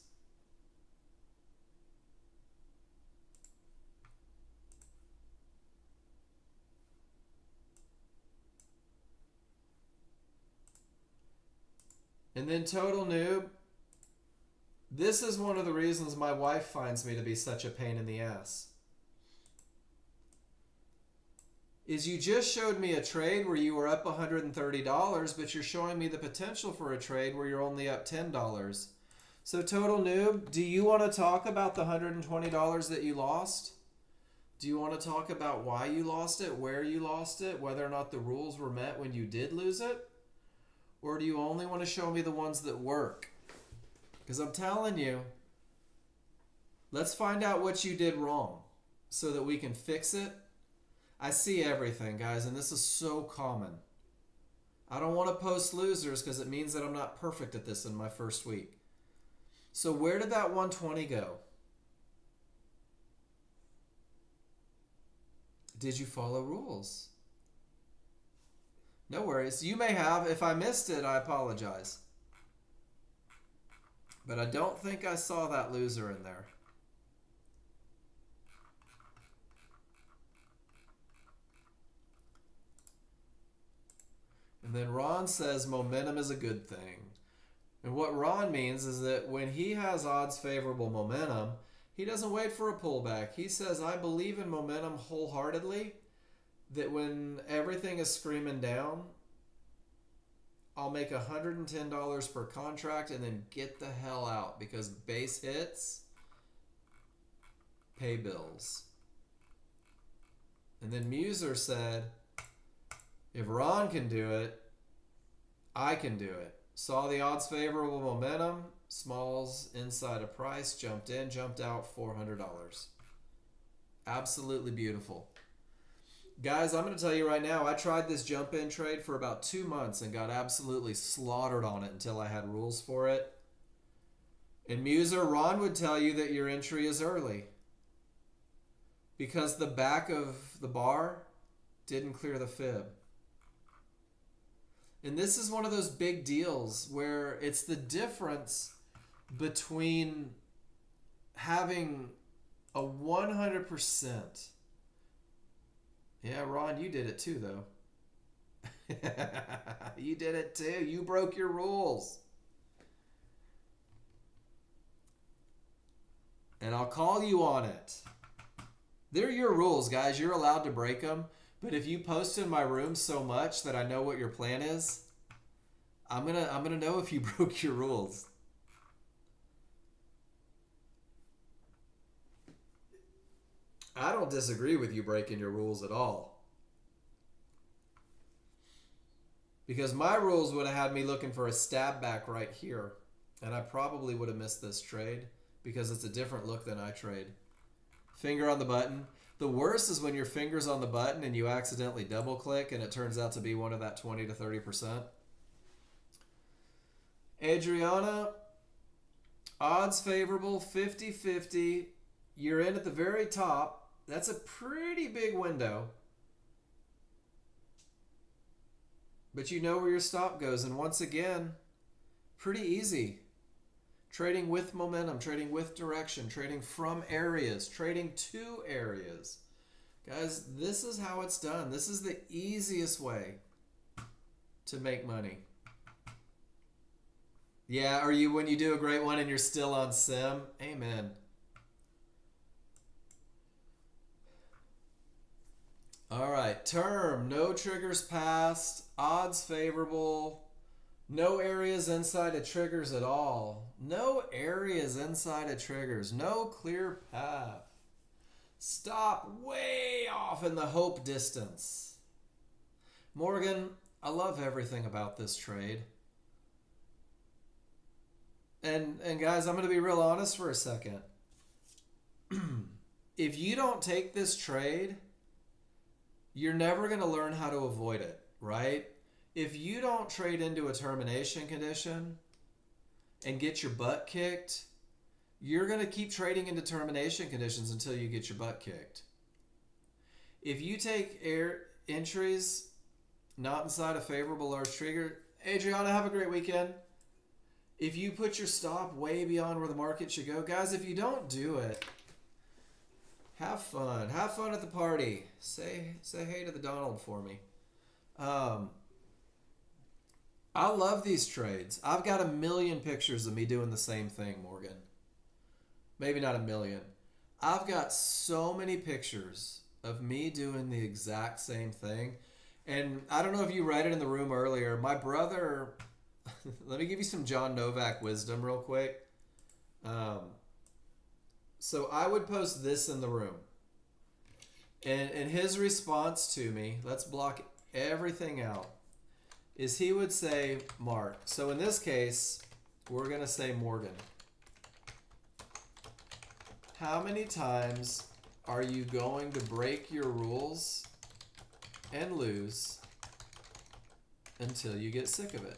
And then total noob, this is one of the reasons my wife finds me to be such a pain in the ass. Is you just showed me a trade where you were up $130, but you're showing me the potential for a trade where you're only up $10. So total noob, do you want to talk about the $120 that you lost? Do you want to talk about why you lost it, where you lost it, whether or not the rules were met when you did lose it? Or do you only want to show me the ones that work? Because I'm telling you, let's find out what you did wrong so that we can fix it. I see everything, guys, and this is so common. I don't want to post losers because it means that I'm not perfect at this in my first week. So where did that 120 go? Did you follow rules? No worries. You may have. If I missed it, I apologize. But I don't think I saw that loser in there. And then Ron says momentum is a good thing. And what Ron means is that when he has odds favorable momentum, he doesn't wait for a pullback. He says, I believe in momentum wholeheartedly, that when everything is screaming down, I'll make $110 per contract and then get the hell out because base hits pay bills. And then Muser said, if Ron can do it, I can do it. Saw the odds favorable momentum, smalls inside a price, jumped in, jumped out, $400. Absolutely beautiful. Guys, I'm going to tell you right now, I tried this jump in trade for about 2 months and got absolutely slaughtered on it until I had rules for it. And Muser, Ron would tell you that your entry is early because the back of the bar didn't clear the fib. And this is one of those big deals where it's the difference between having a 100%. Yeah, Ron, you did it too, though. You did it too. You broke your rules. And I'll call you on it. They're your rules, guys. You're allowed to break them. But if you post in my room so much that I know what your plan is, I'm gonna know if you broke your rules. I don't disagree with you breaking your rules at all. Because my rules would have had me looking for a stab back right here. And I probably would have missed this trade because it's a different look than I trade. Finger on the button. The worst is when your finger's on the button and you accidentally double click and it turns out to be one of that 20 to 30%. Adriana, Odds favorable, 50-50. You're in at the very top. That's a pretty big window. But you know where your stop goes. And once again, pretty easy. Trading with momentum, trading with direction, trading from areas, trading to areas. Guys, this is how it's done. This is the easiest way to make money. Yeah, or you when you do a great one and you're still on sim. Amen. All right, term, no triggers passed, odds favorable, no areas inside of triggers at all. No areas inside of triggers, no clear path. Stop way off in the hope distance. Morgan, I love everything about this trade. And guys, I'm going to be real honest for a second. If you don't take this trade, you're never going to learn how to avoid it, right? If you don't trade into a termination condition and get your butt kicked, you're going to keep trading into termination conditions until you get your butt kicked. If you take entries not inside a favorable large trigger, Adriana, have a great weekend. If you put your stop way beyond where the market should go, guys, if you don't do it, have fun. Have fun at the party. Say hey to the Donald for me. I love these trades. I've got a million pictures of me doing the same thing, Morgan. Maybe not a million. I've got so many pictures of me doing the exact same thing. And I don't know if you read it in the room earlier. My brother, let me give you some John Novak wisdom real quick. So I would post this in the room. And his response to me, let's block everything out, is he would say, Mark. So in this case, we're going to say Morgan. How many times are you going to break your rules and lose until you get sick of it?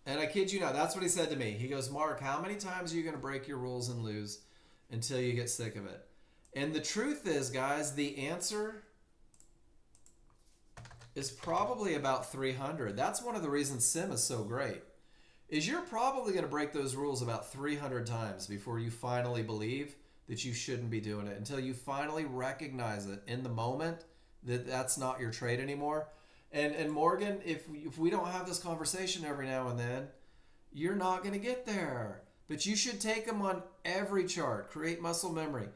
And I kid you not, that's what he said to me. He goes, Mark, how many times are you going to break your rules and lose until you get sick of it? And the truth is, guys, the answer is probably about 300. That's one of the reasons sim is so great, is you're probably going to break those rules about 300 times before you finally believe that you shouldn't be doing it, until you finally recognize it in the moment that that's not your trade anymore. And Morgan, if we don't have this conversation every now and then, you're not going to get there. But you should take them on every chart. Create muscle memory.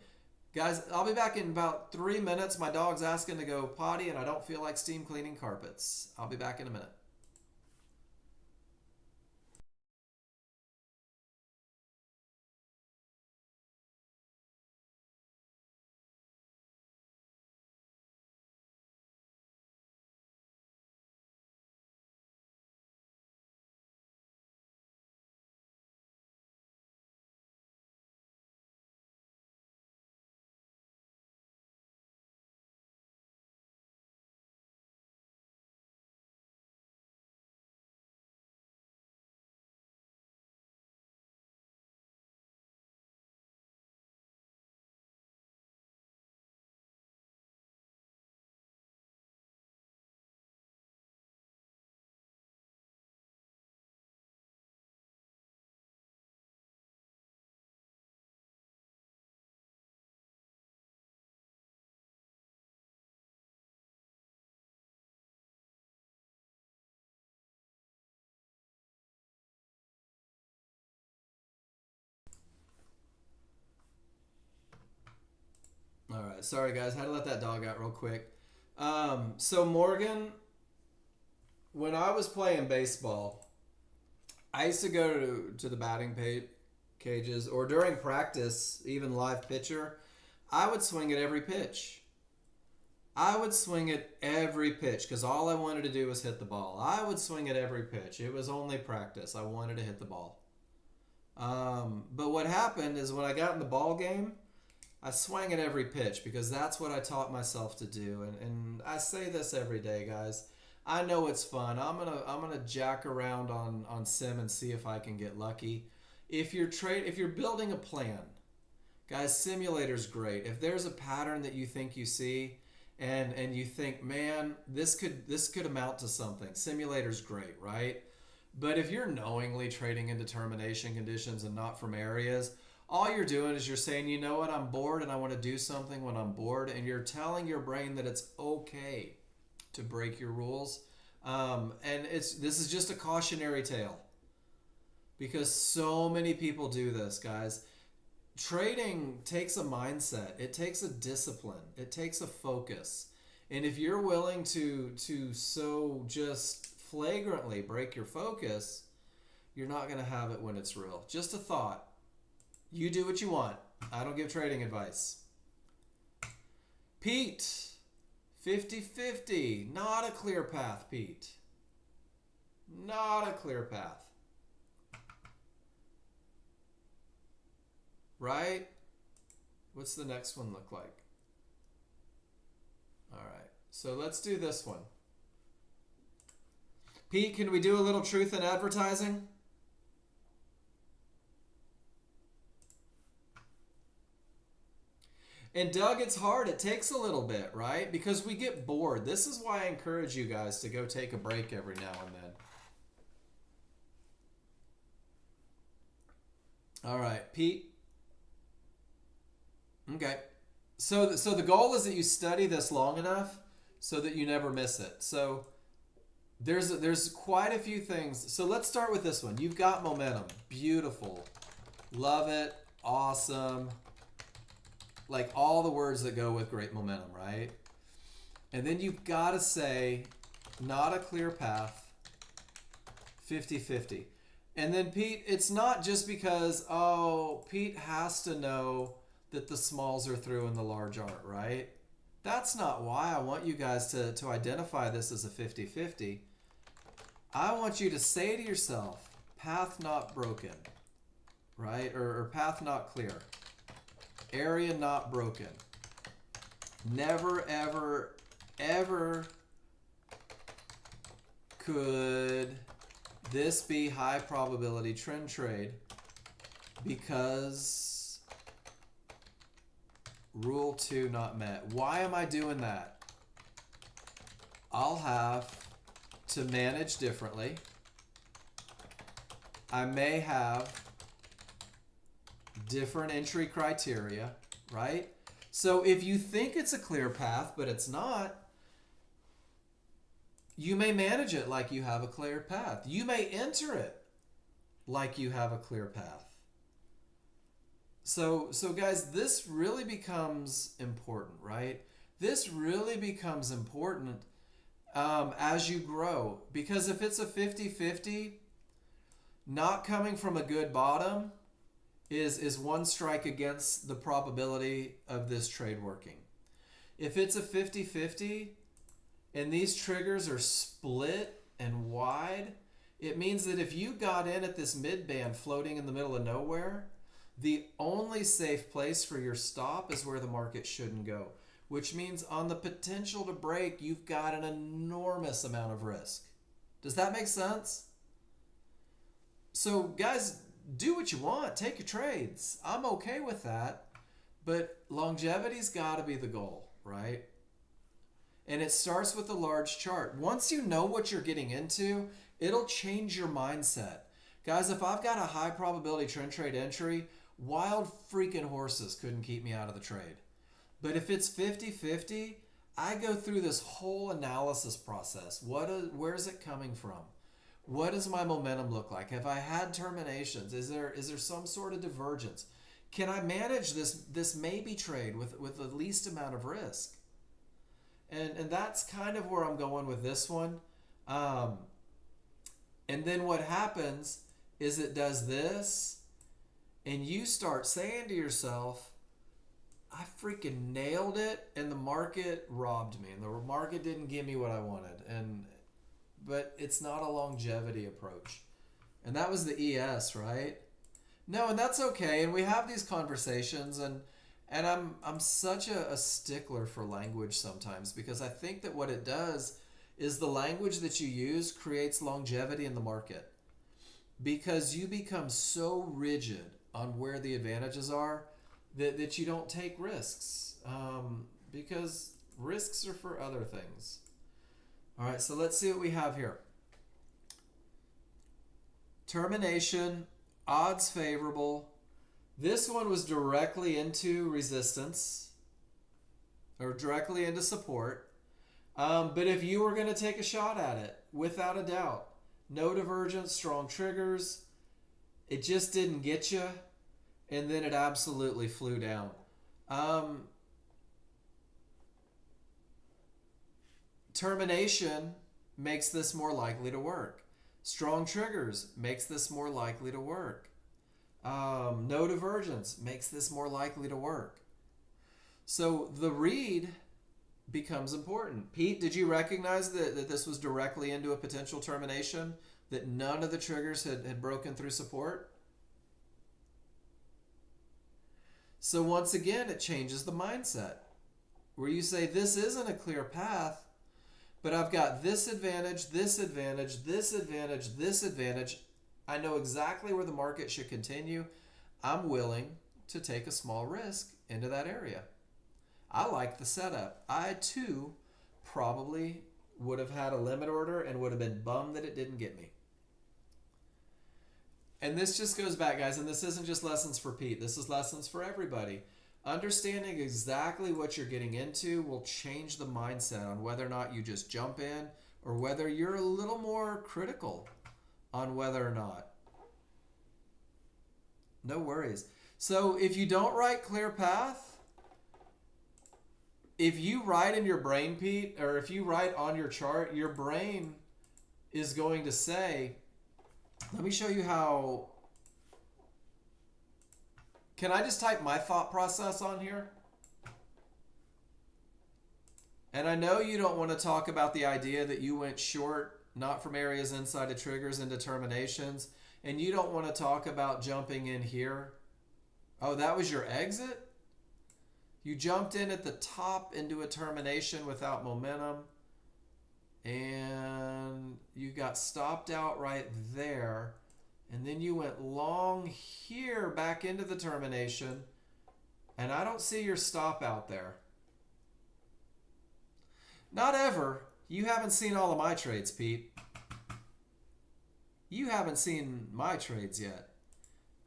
Guys, I'll be back in about 3 minutes. My dog's asking to go potty, and I don't feel like steam cleaning carpets. I'll be back in a minute. All right, sorry guys, had to let that dog out real quick. So Morgan, when I was playing baseball, I used to go to the batting cages, or during practice, even live pitcher, I would swing at every pitch. I would swing at every pitch because all I wanted to do was hit the ball. I would swing at every pitch. It was only practice. I wanted to hit the ball. But what happened is when I got in the ball game, I swang at every pitch because that's what I taught myself to do. And I say this every day, guys. I know it's fun. I'm gonna jack around on sim and see if I can get lucky. If you're building a plan, guys, simulator's great. If there's a pattern that you think you see, and you think, man, this could amount to something, simulator's great, right? But if you're knowingly trading in determination conditions and not from areas, all you're doing is you're saying, you know what, I'm bored and I want to do something when I'm bored, and you're telling your brain that it's okay to break your rules. And this is just a cautionary tale because so many people do this, guys. Trading takes a mindset, it takes a discipline, it takes a focus. And if you're willing to so just flagrantly break your focus, you're not going to have it when it's real. Just a thought. You do what you want. I don't give trading advice. Pete, 50-50. Not a clear path, Pete. Not a clear path. Right? What's the next one look like? All right. So let's do this one. Pete, can we do a little truth in advertising? And Doug, it's hard. It takes a little bit, right? Because we get bored. This is why I encourage you guys to go take a break every now and then. All right, Pete. Okay. So the goal is that you study this long enough so that you never miss it. So there's quite a few things. So let's start with this one. You've got momentum. Beautiful. Love it. Awesome. Like all the words that go with great momentum, right? And then you've got to say, not a clear path, 50-50. And then Pete, it's not just because, oh, Pete has to know that the smalls are through and the large aren't, right? That's not why I want you guys to identify this as a 50-50. I want you to say to yourself, path not broken, right? Or path not clear. Area not broken. Never, ever, ever could this be high probability trend trade because rule 2 not met. Why am I doing that? I'll have to manage differently. I may have different entry criteria, right? So if you think it's a clear path, but it's not, you may manage it like you have a clear path. You may enter it like you have a clear path. So guys, this really becomes important, right? This really becomes important as you grow. Because if it's a 50-50, not coming from a good bottom is one strike against the probability of this trade working. If it's a 50-50 and these triggers are split and wide, it means that if you got in at this mid band floating in the middle of nowhere, the only safe place for your stop is where the market shouldn't go, which means on the potential to break, you've got an enormous amount of risk. Does that make sense? So guys, do what you want, take your trades. I'm okay with that, but longevity's got to be the goal, right? And it starts with a large chart. Once you know what you're getting into, it'll change your mindset. Guys, if I've got a high probability trend trade entry, wild freaking horses couldn't keep me out of the trade. But if it's 50-50, I go through this whole analysis process. Where's it coming from? What does my momentum look like? Have I had terminations? Is there some sort of divergence? Can I manage this maybe trade with the least amount of risk? And that's kind of where I'm going with this one. And then what happens is it does this, and you start saying to yourself, I freaking nailed it, and the market robbed me, and the market didn't give me what I wanted. But it's not a longevity approach. And that was the ES, right? No, and that's okay. And we have these conversations, and I'm such a stickler for language sometimes, because I think that what it does is the language that you use creates longevity in the market, because you become so rigid on where the advantages are that you don't take risks, because risks are for other things. All right, so let's see what we have here. Termination, odds favorable. This one was directly into resistance or directly into support. But if you were going to take a shot at it, without a doubt, no divergence, strong triggers, it just didn't get you, and then it absolutely flew down. Termination makes this more likely to work. Strong triggers makes this more likely to work. No divergence makes this more likely to work. So the read becomes important. Pete, did you recognize that this was directly into a potential termination? That none of the triggers had broken through support? So once again, it changes the mindset, where you say, this isn't a clear path, but I've got this advantage, this advantage, this advantage, this advantage. I know exactly where the market should continue. I'm willing to take a small risk into that area. I like the setup. I too probably would have had a limit order and would have been bummed that it didn't get me. And this just goes back, guys, and this isn't just lessons for Pete. This is lessons for everybody. Understanding exactly what you're getting into will change the mindset on whether or not you just jump in, or whether you're a little more critical on whether or not. No worries. So if you don't write clear path, if you write in your brain, Pete, or if you write on your chart, your brain is going to say, let me show you how. Can I just type my thought process on here? And I know you don't want to talk about the idea that you went short, not from areas inside of triggers and determinations, and you don't want to talk about jumping in here. Oh, that was your exit? You jumped in at the top into a termination without momentum, and you got stopped out right there, and then you went long here back into the termination, and I don't see your stop out there. Not ever. You haven't seen all of my trades, Pete. You haven't seen my trades yet.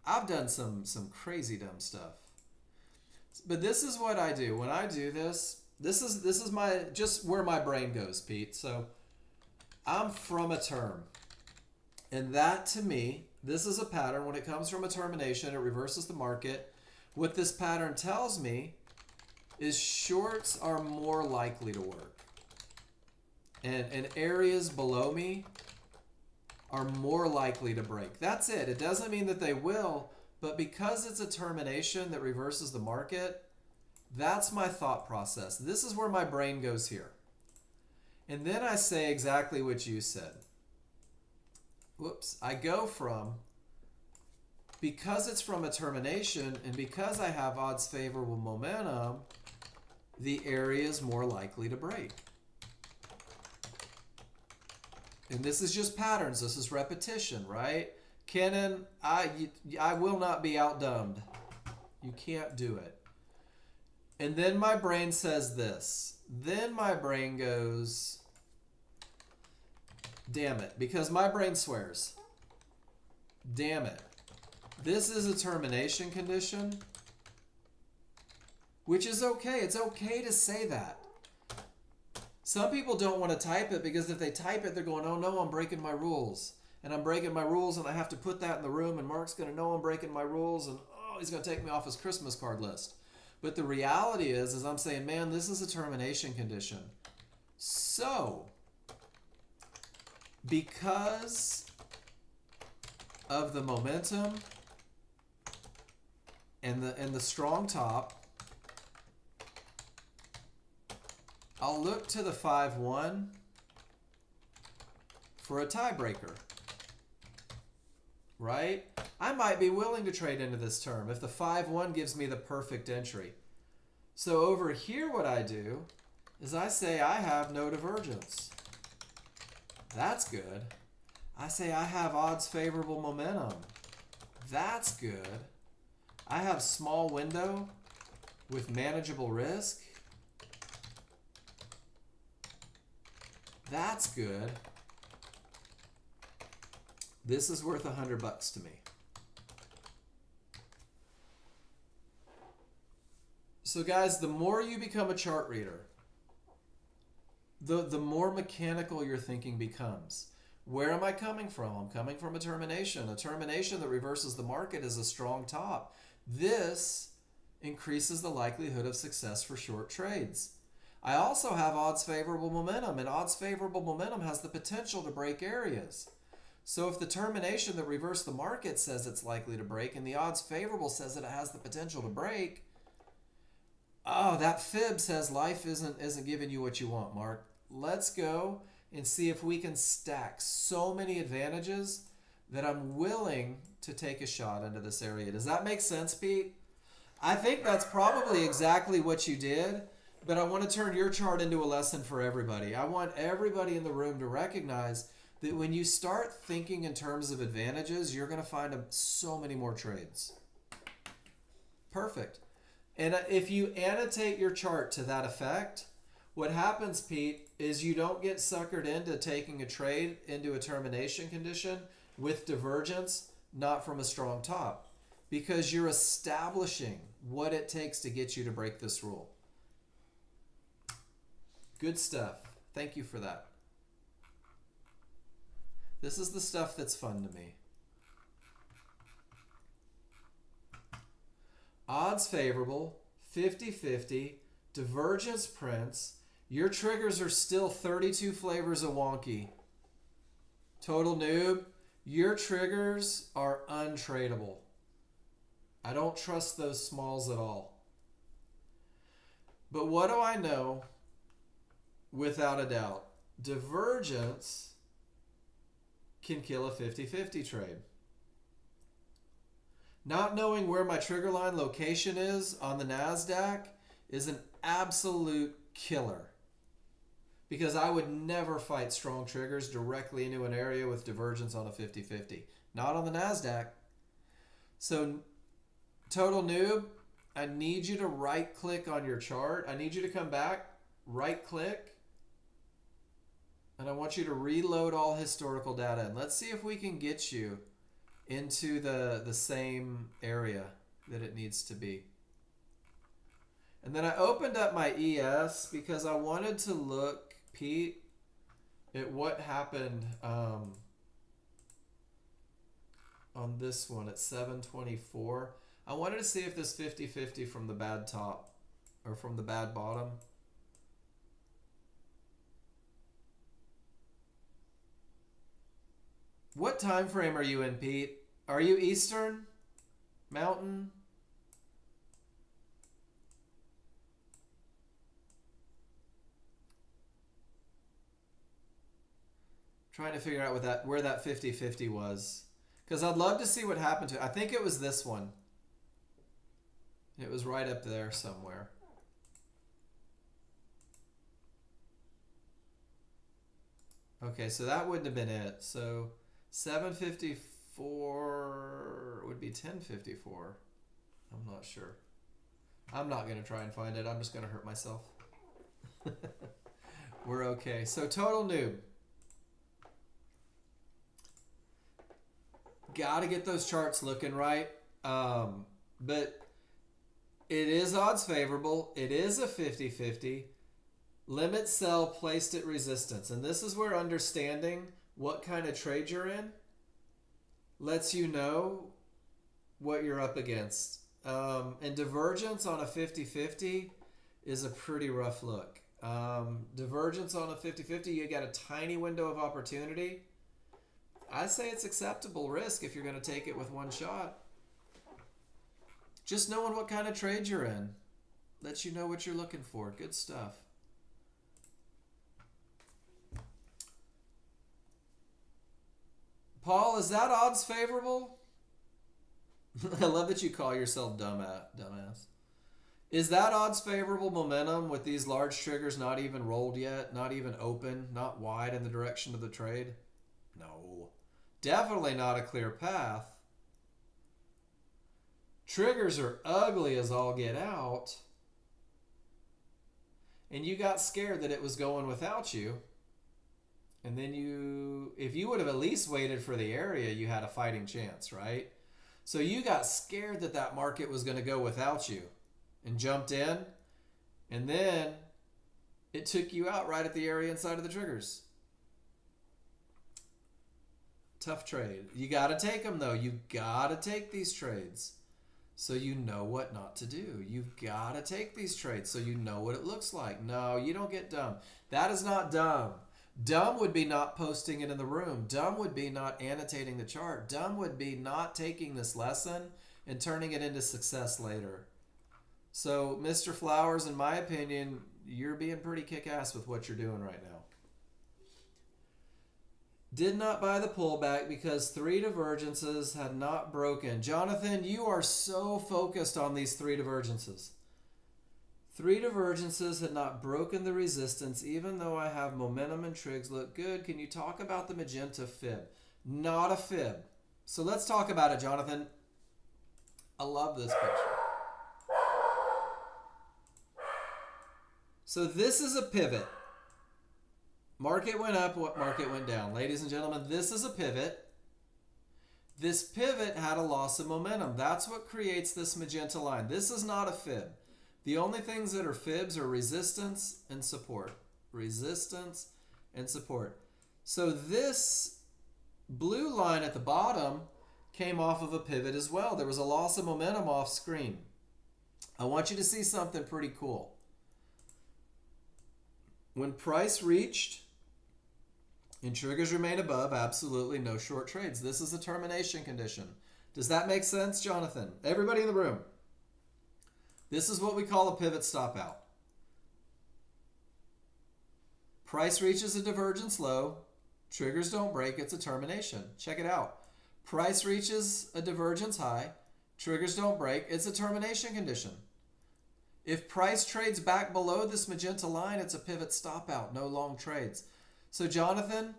I've done some crazy dumb stuff. But this is what I do. When I do this, this is my just where my brain goes, Pete. So I'm from a term. And that, to me, this is a pattern. When it comes from a termination, it reverses the market. What this pattern tells me is shorts are more likely to work. And areas below me are more likely to break. That's it. It doesn't mean that they will, but because it's a termination that reverses the market, that's my thought process. This is where my brain goes here. And then I say exactly what you said. Whoops. I go from, because it's from a termination and because I have odds favorable momentum, the area is more likely to break. And this is just patterns. This is repetition, right? Kenan, I will not be outdumbed. You can't do it. And then my brain says this. Then my brain goes, damn it, because my brain swears. Damn it. This is a termination condition, which is okay. It's okay to say that. Some people don't want to type it because if they type it, they're going, oh no, I'm breaking my rules. And I'm breaking my rules and I have to put that in the room and Mark's going to know I'm breaking my rules and oh, he's going to take me off his Christmas card list. But the reality is I'm saying, man, this is a termination condition. So, because of the momentum and the strong top, I'll look to the 5-1 for a tiebreaker, right? I might be willing to trade into this term if the 5-1 gives me the perfect entry. So over here what I do is I say I have no divergence. That's good. I say I have odds favorable momentum. That's good. I have small window with manageable risk. That's good. This is worth $100 to me. So guys, the more you become a chart reader, the more mechanical your thinking becomes. Where am I coming from? I'm coming from a termination. A termination that reverses the market is a strong top. This increases the likelihood of success for short trades. I also have odds favorable momentum, and odds favorable momentum has the potential to break areas. So if the termination that reversed the market says it's likely to break and the odds favorable says that it has the potential to break, oh, that fib says life isn't giving you what you want, Mark. Let's go and see if we can stack so many advantages that I'm willing to take a shot into this area. Does that make sense, Pete? I think that's probably exactly what you did, but I want to turn your chart into a lesson for everybody. I want everybody in the room to recognize that when you start thinking in terms of advantages, you're going to find so many more trades. Perfect. And if you annotate your chart to that effect, what happens, Pete, is you don't get suckered into taking a trade into a termination condition with divergence, not from a strong top, because you're establishing what it takes to get you to break this rule. Good stuff. Thank you for that. This is the stuff that's fun to me. Odds favorable, 50-50, divergence prints. Your triggers are still 32 flavors of wonky. Total noob, your triggers are untradeable. I don't trust those smalls at all. But what do I know without a doubt? Divergence can kill a 50-50 trade. Not knowing where my trigger line location is on the NASDAQ is an absolute killer, because I would never fight strong triggers directly into an area with divergence on a 50-50. Not on the NASDAQ. So, total noob, I need you to right click on your chart. I need you to come back, right click, and I want you to reload all historical data. And let's see if we can get you into the same area that it needs to be. And then I opened up my ES because I wanted to look, Pete, at what happened on this one at 724. I wanted to see if this 50-50 from the bad top or from the bad bottom. What time frame are you in, Pete? Are you Eastern? Mountain? Trying to figure out where that 50-50 was. Because I'd love to see what happened to it. I think it was this one. It was right up there somewhere. Okay, so that wouldn't have been it. So 754 would be 1054. I'm not sure. I'm not going to try and find it. I'm just going to hurt myself. We're okay. So total noob. Got to get those charts looking right. But it is odds favorable. It is a 50-50. Limit sell placed at resistance. And this is where understanding what kind of trade you're in lets you know what you're up against. And divergence on a 50-50 is a pretty rough look. Divergence on a 50-50, you got a tiny window of opportunity. I say it's acceptable risk if you're going to take it with one shot. Just knowing what kind of trade you're in lets you know what you're looking for. Good stuff. Paul, is that odds favorable? I love that you call yourself dumbass. Is that odds favorable momentum with these large triggers not even rolled yet, not even open, not wide in the direction of the trade? No. Definitely not a clear path. Triggers are ugly as all get out. And you got scared that it was going without you. And then if you would have at least waited for the area, you had a fighting chance, right? So you got scared that that market was going to go without you and jumped in. And then it took you out right at the area inside of the triggers. Tough trade. You got to take them though. You got to take these trades so you know what not to do. You've got to take these trades so you know what it looks like. No, you don't get dumb. That is not dumb. Dumb would be not posting it in the room. Dumb would be not annotating the chart. Dumb would be not taking this lesson and turning it into success later. So, Mr. Flowers, in my opinion, you're being pretty kick-ass with what you're doing right now. Did not buy the pullback because 3 divergences had not broken. Jonathan, you are so focused on these 3 divergences. 3 divergences had not broken the resistance, even though I have momentum and trigs look good. Can you talk about the magenta fib? Not a fib. So let's talk about it, Jonathan. I love this picture. So this is a pivot. Market went up, market went down. Ladies and gentlemen, this is a pivot. This pivot had a loss of momentum. That's what creates this magenta line. This is not a fib. The only things that are fibs are resistance and support. Resistance and support. So this blue line at the bottom came off of a pivot as well. There was a loss of momentum off screen. I want you to see something pretty cool. When price reached and triggers remain above, absolutely no short trades. This is a termination condition. Does that make sense, Jonathan? Everybody in the room. This is what we call a pivot stop out. Price reaches a divergence low. Triggers don't break. It's a termination. Check it out. Price reaches a divergence high. Triggers don't break. It's a termination condition. If price trades back below this magenta line, it's a pivot stop out. No long trades. So Jonathan,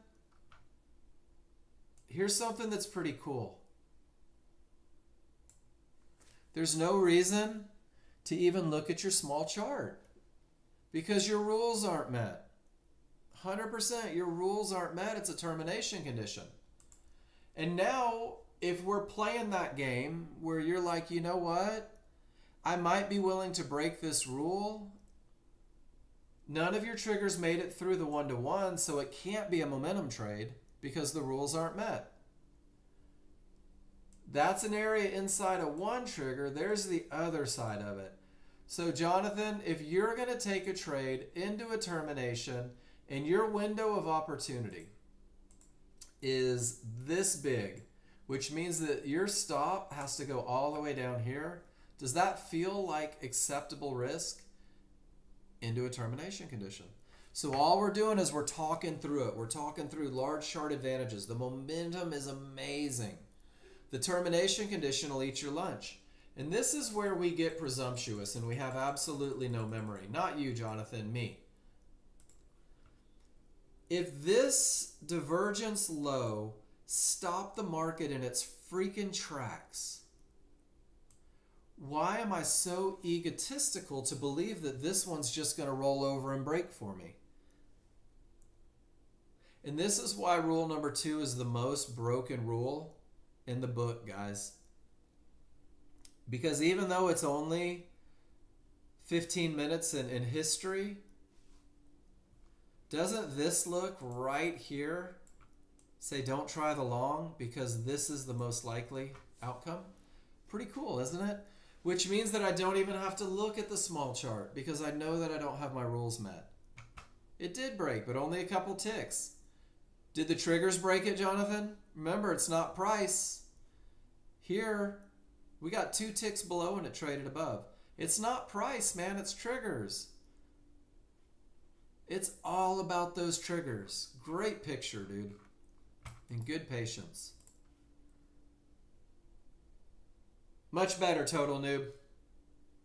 here's something that's pretty cool. There's no reason to even look at your small chart because your rules aren't met. 100%, your rules aren't met. It's a termination condition. And now, if we're playing that game where you're like, you know what? I might be willing to break this rule. None of your triggers made it through the 1-to-1, so it can't be a momentum trade because the rules aren't met. That's an area inside of one trigger. There's the other side of it. So Jonathan, if you're going to take a trade into a termination and your window of opportunity is this big, which means that your stop has to go all the way down here, does that feel like acceptable risk? Into a termination condition. So all we're doing is we're talking through it. We're talking through large chart advantages. The momentum is amazing. The termination condition will eat your lunch. And this is where we get presumptuous and we have absolutely no memory. Not you, Jonathan, me. If this divergence low stopped the market in its freaking tracks, why am I so egotistical to believe that this one's just going to roll over and break for me? And this is why rule number 2 is the most broken rule in the book, guys. Because even though it's only 15 minutes in history, doesn't this look right here say don't try the long because this is the most likely outcome? Pretty cool, isn't it? Which means that I don't even have to look at the small chart because I know that I don't have my rules met. It did break, but only a couple ticks. Did the triggers break it, Jonathan? Remember, it's not price. Here, we got 2 ticks below and it traded above. It's not price, man. It's triggers. It's all about those triggers. Great picture, dude. And good patience. Much better, Total Noob.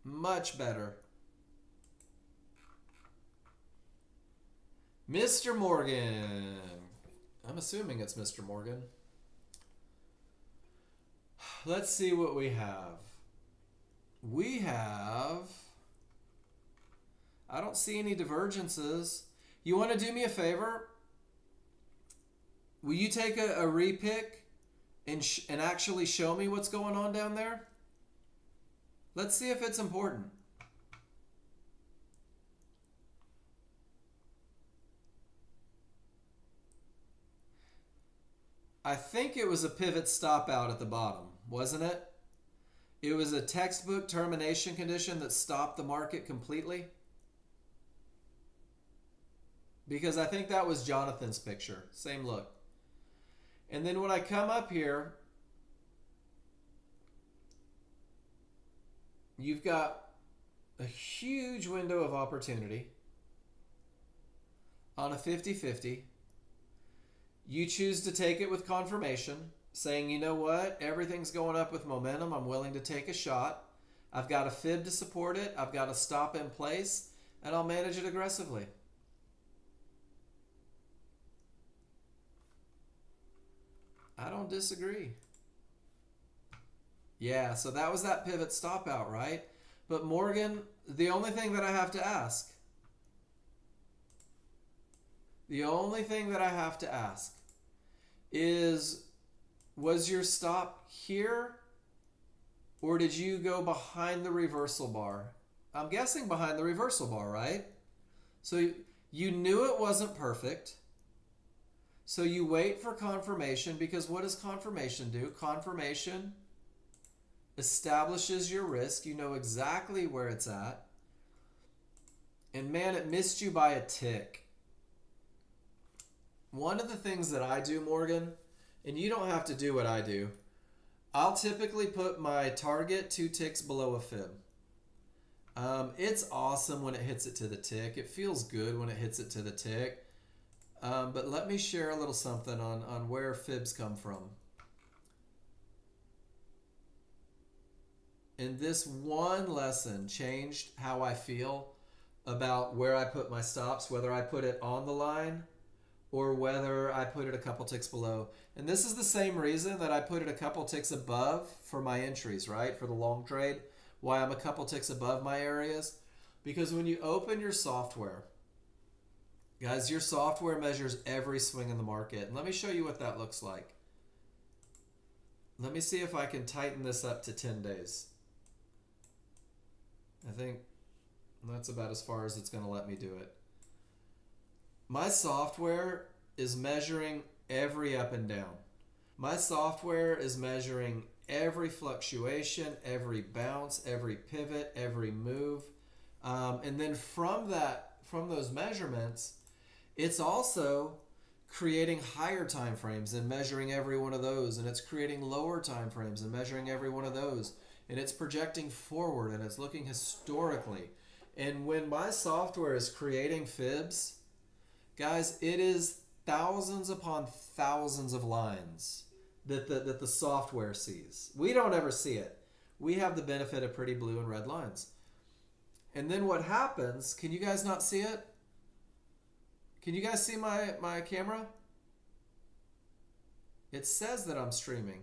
Much better. Mr. Morgan. I'm assuming it's Mr. Morgan. Let's see what we have. We have... I don't see any divergences. You want to do me a favor? Will you take a repick and actually show me what's going on down there? Let's see if it's important. I think it was a pivot stop out at the bottom, wasn't it? It was a textbook termination condition that stopped the market completely. Because I think that was Jonathan's picture. Same look. And then when I come up here, you've got a huge window of opportunity on a 50-50. You choose to take it with confirmation, saying, you know what, everything's going up with momentum. I'm willing to take a shot. I've got a fib to support it. I've got a stop in place, and I'll manage it aggressively. I don't disagree. Yeah, so that was that pivot stop out, right? But Morgan, the only thing that I have to ask, is, was your stop here or did you go behind the reversal bar? I'm guessing behind the reversal bar, right? So you knew it wasn't perfect. So you wait for confirmation, because what does confirmation do? Confirmation establishes your risk. You know exactly where it's at. And man, it missed you by a tick. One of the things that I do, Morgan, and you don't have to do what I do, I'll typically put my target 2 ticks below a fib. It's awesome when it hits it to the tick. It feels good when it hits it to the tick. But let me share a little something on where fibs come from. And this one lesson changed how I feel about where I put my stops, whether I put it on the line or whether I put it a couple ticks below. And this is the same reason that I put it a couple ticks above for my entries, right? For the long trade, why I'm a couple ticks above my areas. Because when you open your software, guys, your software measures every swing in the market. And let me show you what that looks like. Let me see if I can tighten this up to 10 days. I think that's about as far as it's going to let me do it. My software is measuring every up and down. My software is measuring every fluctuation, every bounce, every pivot, every move. And then from those measurements, it's also creating higher time frames and measuring every one of those, and it's creating lower time frames and measuring every one of those, and it's projecting forward and it's looking historically. And when my software is creating fibs, guys, it is thousands upon thousands of lines that the software sees. We don't ever see it. We have the benefit of pretty blue and red lines. And then what happens, can you guys not see it? Can you guys see my camera? It says that I'm streaming.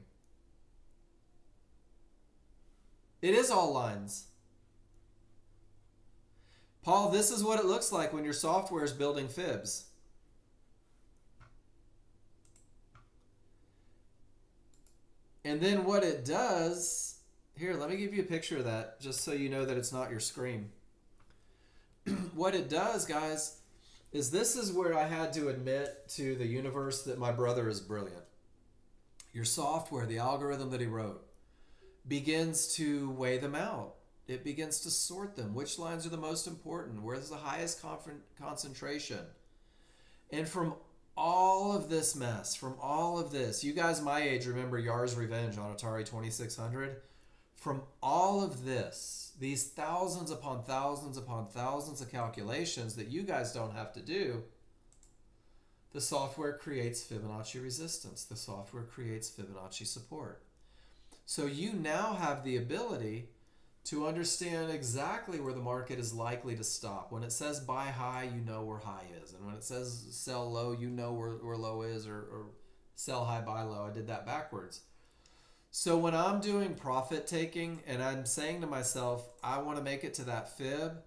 It is all lines. Paul, this is what it looks like when your software is building fibs. And then what it does, here, let me give you a picture of that just so you know that it's not your screen. What it does, guys, is this is where I had to admit to the universe that my brother is brilliant. Your software, the algorithm that he wrote, begins to weigh them out. It begins to sort them. Which lines are the most important? Where's the highest concentration? And from all of this mess, from all of this, you guys my age remember Yar's Revenge on Atari 2600. From all of this, these thousands upon thousands upon thousands of calculations that you guys don't have to do, the software creates Fibonacci resistance. The software creates Fibonacci support. So you now have the ability to understand exactly where the market is likely to stop. When it says buy high, you know where high is. And when it says sell low, you know where low is, or sell high, buy low. I did that backwards. So when I'm doing profit taking and I'm saying to myself, I want to make it to that fib,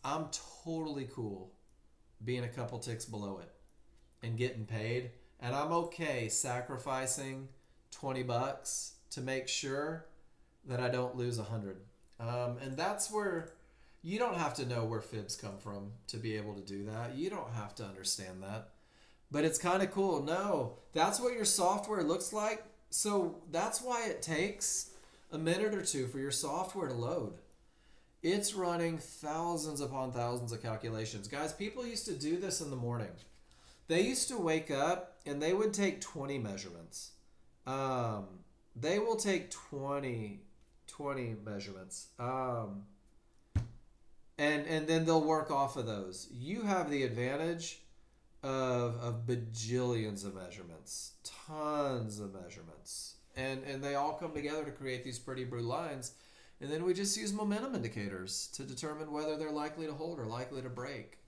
I'm totally cool being a couple ticks below it and getting paid. And I'm okay sacrificing 20 bucks to make sure that I don't lose 100. And that's where you don't have to know where fibs come from to be able to do that. You don't have to understand that. But it's kind of cool. No, that's what your software looks like. So that's why it takes a minute or two for your software to load. It's running thousands upon thousands of calculations. Guys, people used to do this in the morning. They used to wake up and they would take 20 measurements. They will take 20 measurements. And then they'll work off of those. You have the advantage of bajillions of measurements, tons of measurements. And they all come together to create these pretty blue lines. And then we just use momentum indicators to determine whether they're likely to hold or likely to break,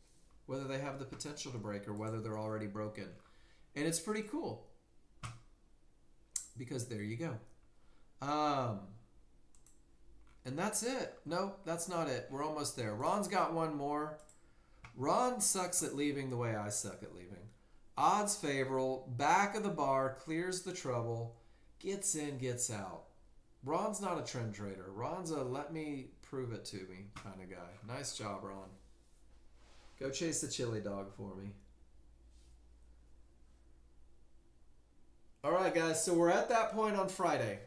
whether they have the potential to break or whether they're already broken. And it's pretty cool because there you go. And that's it. Nope, that's not it. We're almost there. Ron's got one more. Ron sucks at leaving the way I suck at leaving. Odds favorable, back of the bar, clears the trouble, gets in, gets out. Ron's not a trend trader. Ron's a let me prove it to me kind of guy. Nice job, Ron. Go chase the chili dog for me. All right, guys, so we're at that point on Friday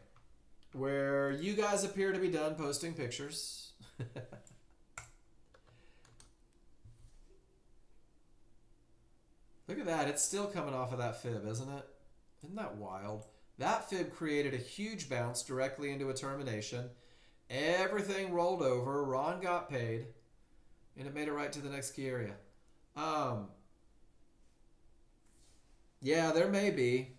where you guys appear to be done posting pictures. Look at that. It's still coming off of that fib, isn't it? Isn't that wild? That fib created a huge bounce directly into a termination. Everything rolled over. Ron got paid. And it made it right to the next key area. Yeah, there may be.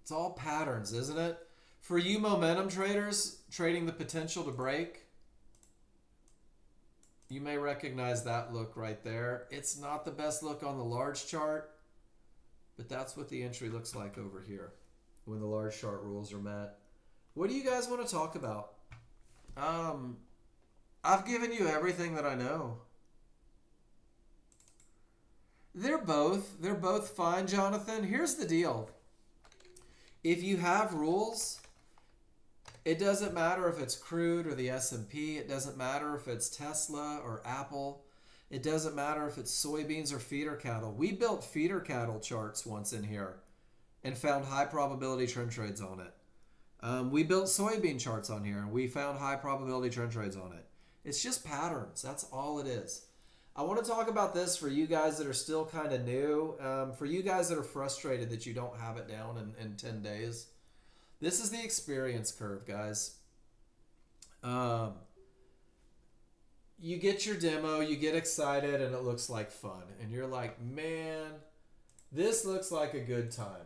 It's all patterns, isn't it? For you momentum traders trading the potential to break, you may recognize that look right there. It's not the best look on the large chart, but that's what the entry looks like over here when the large chart rules are met. What do you guys want to talk about? I've given you everything that I know. They're both fine, Jonathan. Here's the deal. If you have rules, it doesn't matter if it's crude or the S&P. It doesn't matter if it's Tesla or Apple. It doesn't matter if it's soybeans or feeder cattle. We built feeder cattle charts once in here and found high probability trend trades on it. We built soybean charts on here and we found high probability trend trades on it. It's just patterns. That's all it is. I want to talk about this for you guys that are still kind of new. For you guys that are frustrated that you don't have it down in 10 days. This is the experience curve, guys. You get your demo, you get excited, and it looks like fun. And you're like, man, this looks like a good time.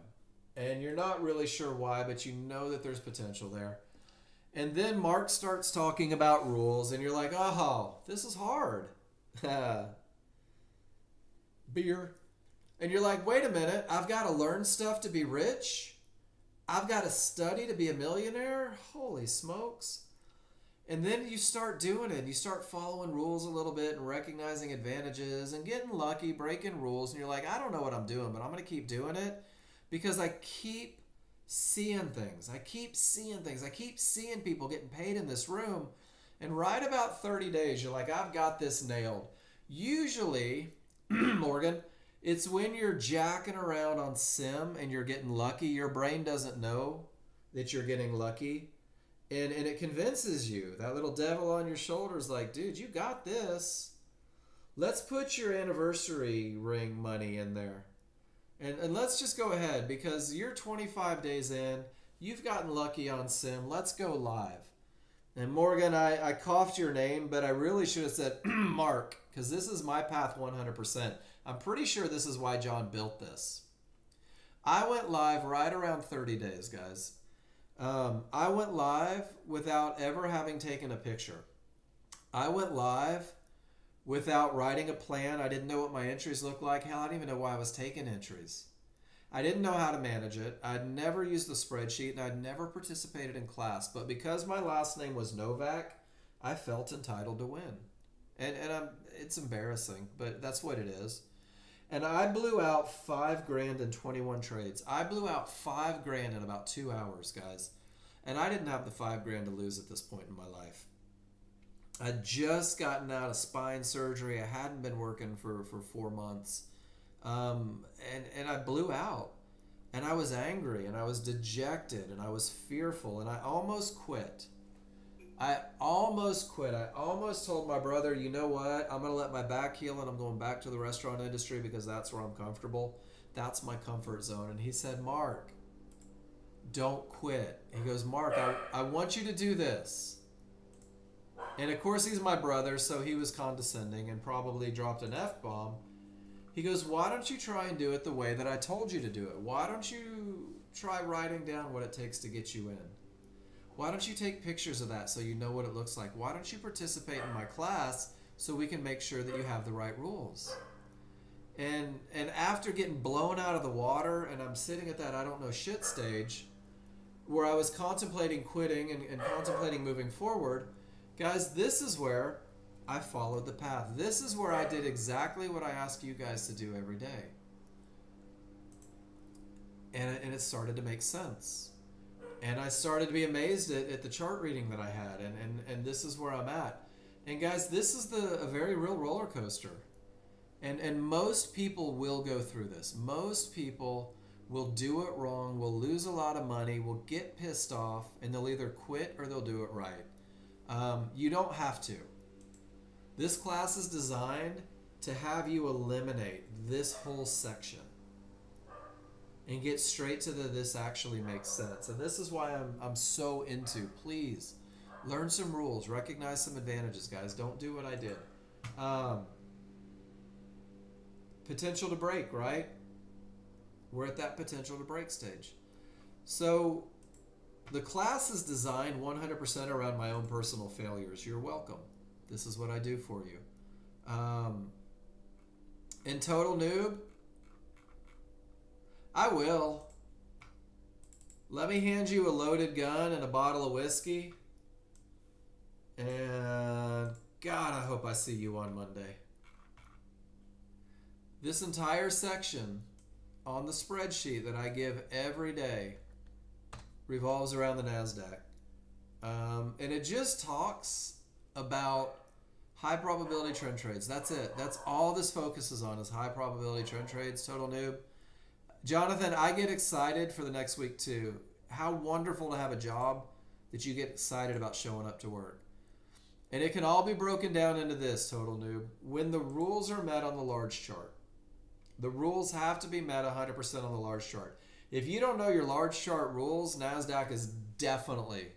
And you're not really sure why, but you know that there's potential there. And then Mark starts talking about rules, and you're like, oh, this is hard. Beer. And you're like, wait a minute, I've got to learn stuff to be rich? I've got to study to be a millionaire? Holy smokes. And then you start doing it. You start following rules a little bit and recognizing advantages and getting lucky, breaking rules. And you're like, I don't know what I'm doing, but I'm going to keep doing it because I keep seeing things. I keep seeing people getting paid in this room. And right about 30 days, you're like, I've got this nailed. Usually, Morgan, it's when you're jacking around on sim and you're getting lucky. Your brain doesn't know that you're getting lucky. And it convinces you. That little devil on your shoulder is like, dude, you got this. Let's put your anniversary ring money in there. And let's just go ahead because you're 25 days in. You've gotten lucky on sim. Let's go live. And Morgan, I coughed your name, but I really should have said Mark, because this is my path 100%. I'm pretty sure this is why John built this. I went live right around 30 days, guys. I went live without ever having taken a picture. I went live without writing a plan. I didn't know what my entries looked like. Hell, I didn't even know why I was taking entries. I didn't know how to manage it. I'd never used the spreadsheet and I'd never participated in class. But because my last name was Novak, I felt entitled to win. And it's embarrassing, but that's what it is. And I blew out $5,000 in 21 trades. I blew out $5,000 in about 2 hours, guys. And I didn't have the $5,000 to lose at this point in my life. I'd just gotten out of spine surgery. I hadn't been working for 4 months. And I blew out. And I was angry and I was dejected and I was fearful and I almost quit. I almost told my brother, you know what? I'm going to let my back heal and I'm going back to the restaurant industry because that's where I'm comfortable. That's my comfort zone. And he said, Mark, don't quit. He goes, Mark, I want you to do this. And of course, he's my brother, so he was condescending and probably dropped an F-bomb. He goes, why don't you try and do it the way that I told you to do it? Why don't you try writing down what it takes to get you in? Why don't you take pictures of that so you know what it looks like? Why don't you participate in my class so we can make sure that you have the right rules? And after getting blown out of the water, and I'm sitting at that I don't know shit stage, where I was contemplating quitting and contemplating moving forward, guys, this is where I followed the path. This is where I did exactly what I ask you guys to do every day. And it started to make sense. And I started to be amazed at the chart reading that I had. And this is where I'm at. And guys, this is a very real roller coaster. And most people will go through this. Most people will do it wrong, will lose a lot of money, will get pissed off, and they'll either quit or they'll do it right. You don't have to. This class is designed to have you eliminate this whole section and get straight to this actually makes sense. And this is why I'm so into, please, learn some rules, recognize some advantages, guys. Don't do what I did. Potential to break, right? We're at that potential to break stage. So the class is designed 100% around my own personal failures. You're welcome. This is what I do for you. In Total Noob, I will. Let me hand you a loaded gun and a bottle of whiskey. And God, I hope I see you on Monday. This entire section on the spreadsheet that I give every day revolves around the NASDAQ. And it just talks about high probability trend trades. That's it. That's all this focuses on is high probability trend trades. Total Noob. Jonathan, I get excited for the next week too. How wonderful to have a job that you get excited about showing up to work. And it can all be broken down into this, Total Noob. When the rules are met on the large chart, the rules have to be met 100% on the large chart. If you don't know your large chart rules, NASDAQ is definitely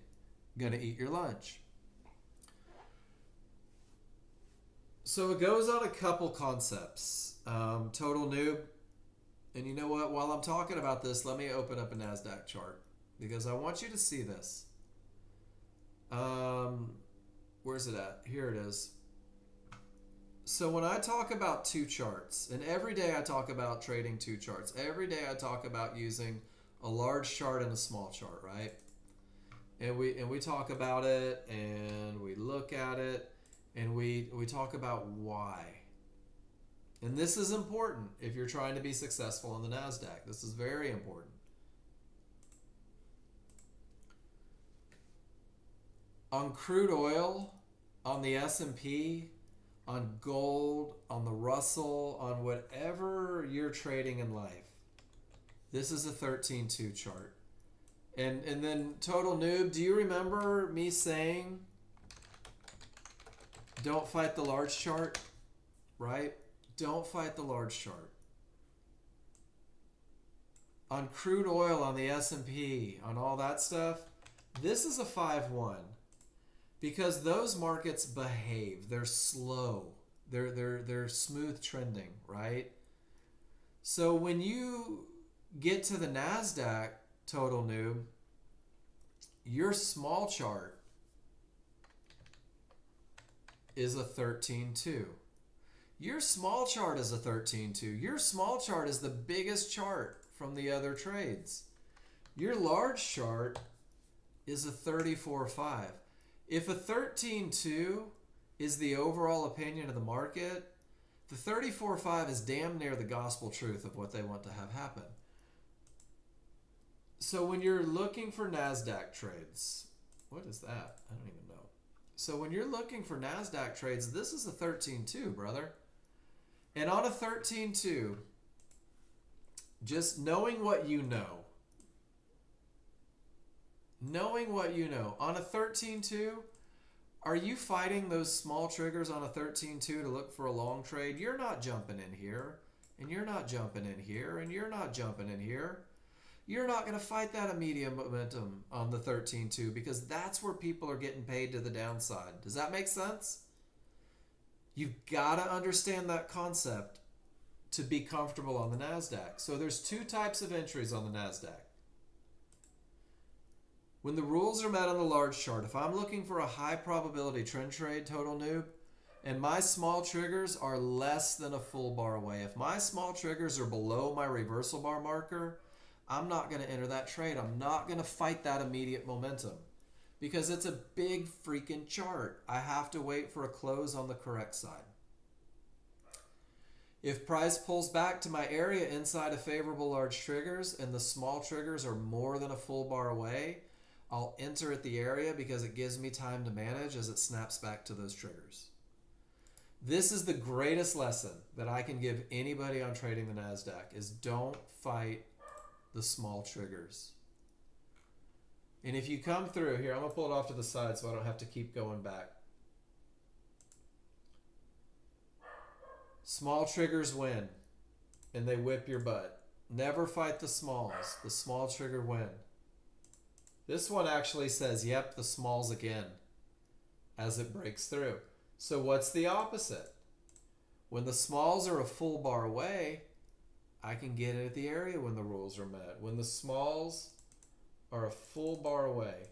going to eat your lunch. So it goes on a couple concepts. Total Noob. And you know what? While I'm talking about this, let me open up a NASDAQ chart because I want you to see this. Where's it at? Here it is. So when I talk about two charts, and every day I talk about trading two charts, every day I talk about using a large chart and a small chart, right? And we talk about it, and we look at it, and we talk about why. And this is important if you're trying to be successful on the NASDAQ. This is very important. On crude oil, on the S&P, on gold, on the Russell, on whatever you're trading in life, this is a 13-2 chart. And then Total Noob, do you remember me saying don't fight the large chart, right? Don't fight the large chart. On crude oil, on the S&P, on all that stuff, this is a 5-1 because those markets behave. They're slow. They're smooth trending, right? So when you get to the NASDAQ, Total Noob, your small chart is a 13.2. Your small chart is a 13.2. Your small chart is the biggest chart from the other trades. Your large chart is a 34.5. If a 13.2 is the overall opinion of the market, the 34.5 is damn near the gospel truth of what they want to have happen. So when you're looking for NASDAQ trades, what is that? I don't even know. So when you're looking for NASDAQ trades, this is a 13.2, brother. And on a 13.2, just knowing what you know, on a 13.2, are you fighting those small triggers on a 13.2 to look for a long trade? You're not jumping in here, and you're not jumping in here, and you're not jumping in here. You're not going to fight that immediate momentum on the 13.2 because that's where people are getting paid to the downside. Does that make sense? You've got to understand that concept to be comfortable on the NASDAQ. So there's two types of entries on the NASDAQ. When the rules are met on the large chart, if I'm looking for a high probability trend trade, total noob, and my small triggers are less than a full bar away, if my small triggers are below my reversal bar marker, I'm not going to enter that trade. I'm not going to fight that immediate momentum because it's a big freaking chart. I have to wait for a close on the correct side. If price pulls back to my area inside of favorable large triggers and the small triggers are more than a full bar away, I'll enter at the area because it gives me time to manage as it snaps back to those triggers. This is the greatest lesson that I can give anybody on trading the NASDAQ is don't fight the small triggers. And if you come through here, I'm going to pull it off to the side so I don't have to keep going back. Small triggers win and they whip your butt. Never fight the smalls. The small trigger win. This one actually says, yep, the smalls again as it breaks through. So what's the opposite? When the smalls are a full bar away, I can get it at the area when the rules are met. When the smalls are a full bar away,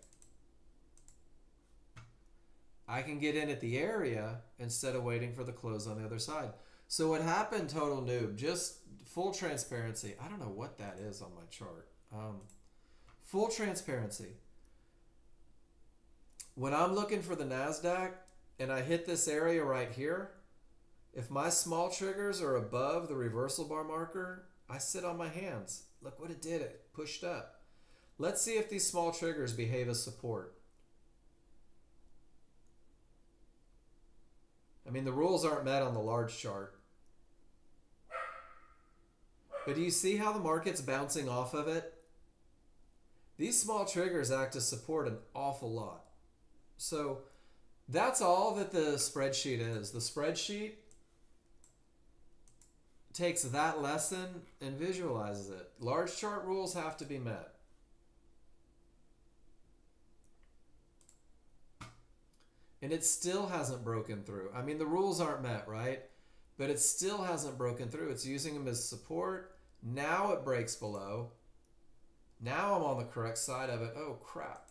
I can get in at the area instead of waiting for the close on the other side. So what happened, total noob, just full transparency. I don't know what that is on my chart. Full transparency. When I'm looking for the NASDAQ and I hit this area right here, if my small triggers are above the reversal bar marker, I sit on my hands. Look what it did. It pushed up. Let's see if these small triggers behave as support. I mean, the rules aren't met on the large chart. But do you see how the market's bouncing off of it? These small triggers act as support an awful lot. So that's all that the spreadsheet is. The spreadsheet takes that lesson and visualizes it. Large chart rules have to be met. And it still hasn't broken through. I mean, the rules aren't met, right? But it still hasn't broken through. It's using them as support. Now it breaks below. Now I'm on the correct side of it. Oh, crap.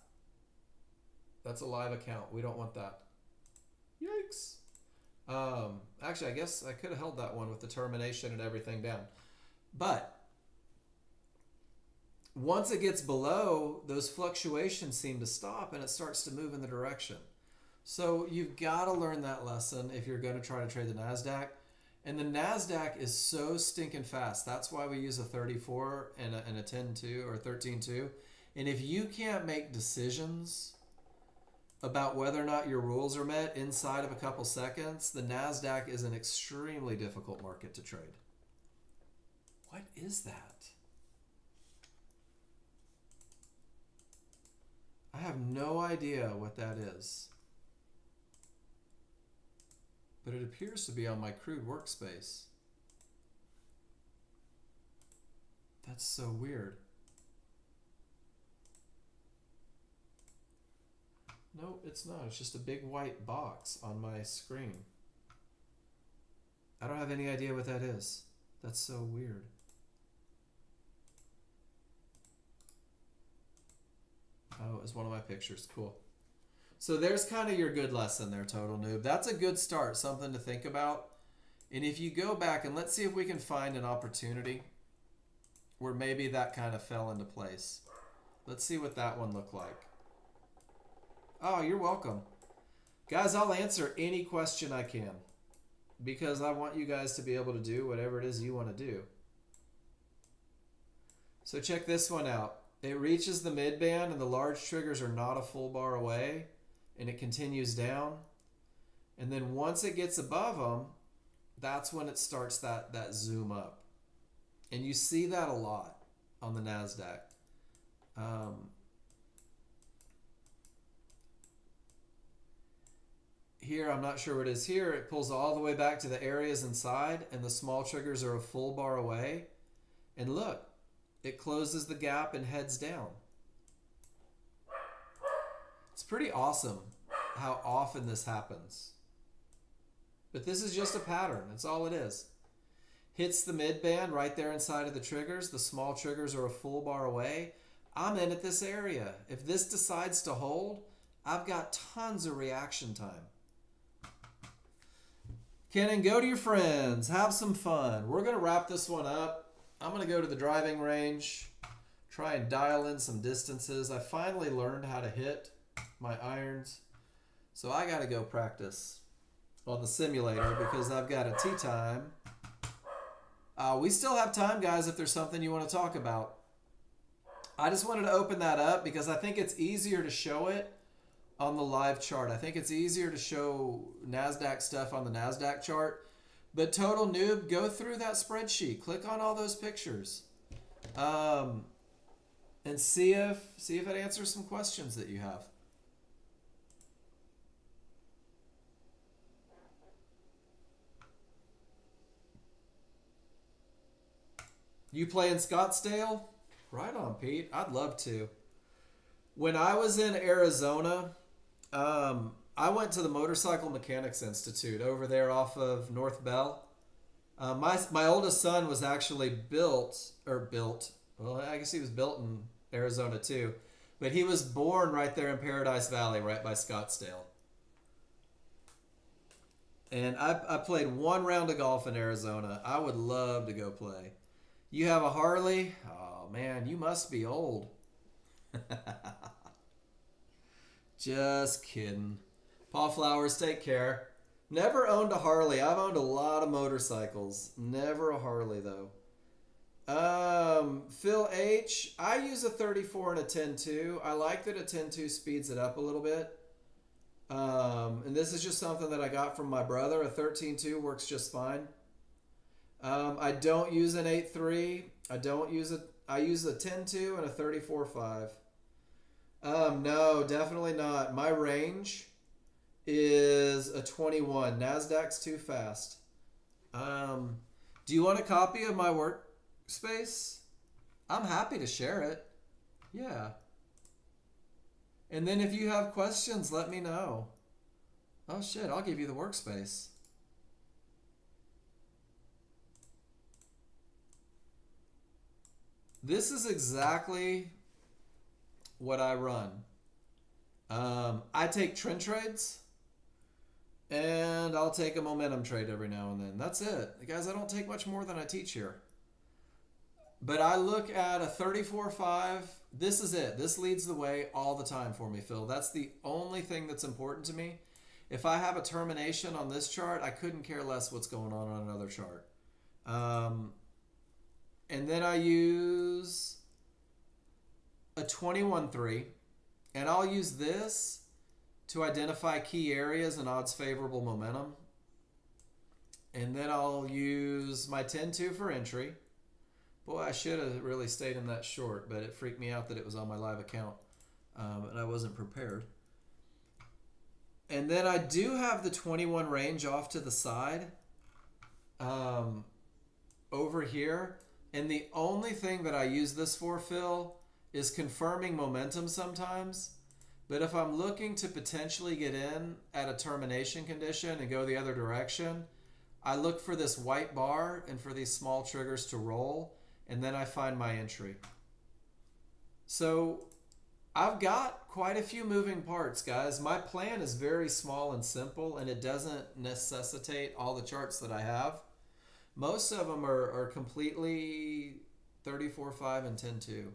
That's a live account. We don't want that. Yikes. Actually, I guess I could have held that one with the termination and everything down. But once it gets below, those fluctuations seem to stop and it starts to move in the direction. So you've got to learn that lesson if you're going to try to trade the NASDAQ. And the NASDAQ is so stinking fast. That's why we use a 34 and a 10.2 or 13.2. And if you can't make decisions about whether or not your rules are met inside of a couple seconds, the NASDAQ is an extremely difficult market to trade. What is that? I have no idea what that is. But it appears to be on my crude workspace. That's so weird. No, it's not. It's just a big white box on my screen. I don't have any idea what that is. That's so weird. Oh, it was one of my pictures. Cool. So there's kind of your good lesson there, Total Noob. That's a good start, something to think about. And if you go back and let's see if we can find an opportunity where maybe that kind of fell into place. Let's see what that one looked like. Oh, you're welcome. Guys, I'll answer any question I can because I want you guys to be able to do whatever it is you want to do. So check this one out. It reaches the midband and the large triggers are not a full bar away, and it continues down. And then once it gets above them, that's when it starts that zoom up. And you see that a lot on the NASDAQ. Here, I'm not sure what it is here. It pulls all the way back to the areas inside, and the small triggers are a full bar away. And look, it closes the gap and heads down. It's pretty awesome how often this happens. But this is just a pattern. That's all it is. Hits the midband right there inside of the triggers. The small triggers are a full bar away. I'm in at this area. If this decides to hold, I've got tons of reaction time. Kenan, go to your friends. Have some fun. We're going to wrap this one up. I'm going to go to the driving range, try and dial in some distances. I finally learned how to hit my irons, so I got to go practice on the simulator because I've got a tee time. We still have time, guys, if there's something you want to talk about. I just wanted to open that up because I think it's easier to show it on the live chart. I think it's easier to show NASDAQ stuff on the NASDAQ chart. But Total Noob, go through that spreadsheet. Click on all those pictures. And see if it answers some questions that you have. You play in Scottsdale? Right on, Pete. I'd love to. When I was in Arizona, I went to the Motorcycle Mechanics Institute over there off of North Bell. My oldest son was actually built. Well, I guess he was built in Arizona too. But he was born right there in Paradise Valley, right by Scottsdale. And I played one round of golf in Arizona. I would love to go play. You have a Harley? Oh, man, you must be old. Just kidding. Paul Flowers, take care. Never owned a Harley. I've owned a lot of motorcycles. Never a Harley, though. Phil H. I use a 34 and a 10.2. I like that a 10.2 speeds it up a little bit. And this is just something that I got from my brother. A 13.2 works just fine. I don't use an 8.3. I use a 10.2 and a 34.5. No, definitely not. My range is a 21. NASDAQ's too fast. Do you want a copy of my workspace? I'm happy to share it. Yeah. And then if you have questions, let me know. Oh shit, I'll give you the workspace. This is exactly what I run. I take trend trades and I'll take a momentum trade every now and then. That's it. Guys, I don't take much more than I teach here. But I look at a 34.5. This is it. This leads the way all the time for me, Phil. That's the only thing that's important to me. If I have a termination on this chart, I couldn't care less what's going on another chart. And then I use a 21.3, and I'll use this to identify key areas and odds favorable momentum. And then I'll use my 10.2 for entry. Boy, I should have really stayed in that short, but it freaked me out that it was on my live account, and I wasn't prepared. And then I do have the 21 range off to the side over here. And the only thing that I use this for, Phil, is confirming momentum sometimes. But if I'm looking to potentially get in at a termination condition and go the other direction, I look for this white bar and for these small triggers to roll, and then I find my entry. So I've got quite a few moving parts, guys. My plan is very small and simple, and it doesn't necessitate all the charts that I have. Most of them are completely 34.5 and 10.2.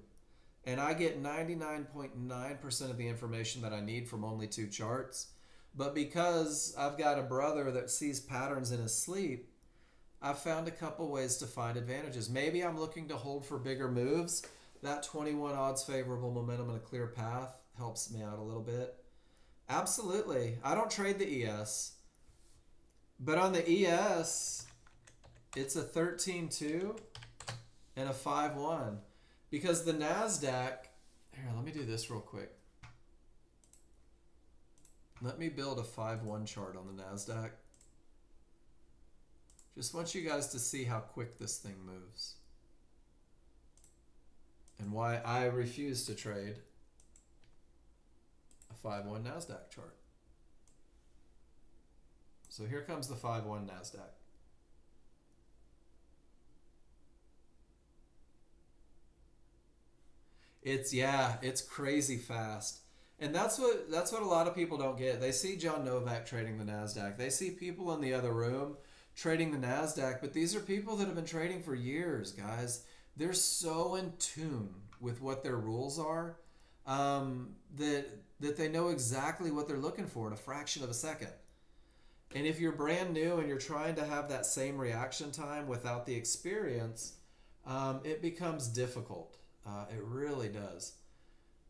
And I get 99.9% of the information that I need from only two charts. But because I've got a brother that sees patterns in his sleep, I've found a couple ways to find advantages. Maybe I'm looking to hold for bigger moves. That 21 odds favorable momentum and a clear path helps me out a little bit. Absolutely. I don't trade the ES. But on the ES, it's a 13.2 and a 5.1. Because the NASDAQ, here, let me do this real quick. Let me build a 5.1 chart on the NASDAQ. Just want you guys to see how quick this thing moves. And why I refuse to trade a 5.1 NASDAQ chart. So here comes the 5.1 NASDAQ. It's crazy fast. And that's what a lot of people don't get. They see John Novak trading the NASDAQ. They see people in the other room trading the NASDAQ, but these are people that have been trading for years, guys. They're so in tune with what their rules are that they know exactly what they're looking for in a fraction of a second. And if you're brand new and you're trying to have that same reaction time without the experience, it becomes difficult. It really does.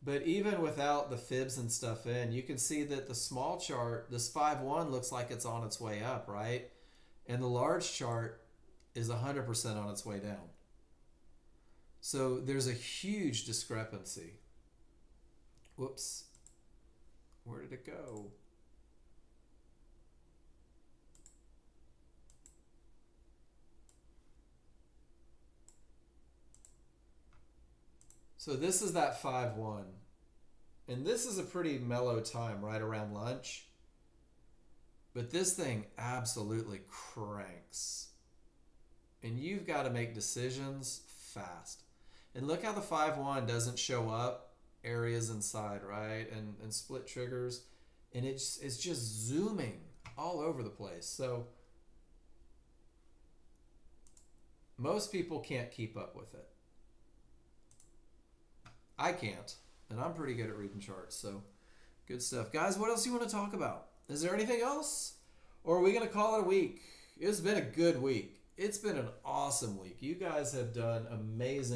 But even without the fibs and stuff in, you can see that the small chart, this 5.1 looks like it's on its way up, right? And the large chart is 100% on its way down. So there's a huge discrepancy. Whoops. Where did it go? So this is that 5.1. And this is a pretty mellow time right around lunch. But this thing absolutely cranks. And you've got to make decisions fast. And look how the 5.1 doesn't show up areas inside, right? And split triggers. And it's just zooming all over the place. So most people can't keep up with it. I can't. And I'm pretty good at reading charts. So good stuff. Guys, what else do you want to talk about? Is there anything else? Or are we going to call it a week? It's been a good week. It's been an awesome week. You guys have done amazing.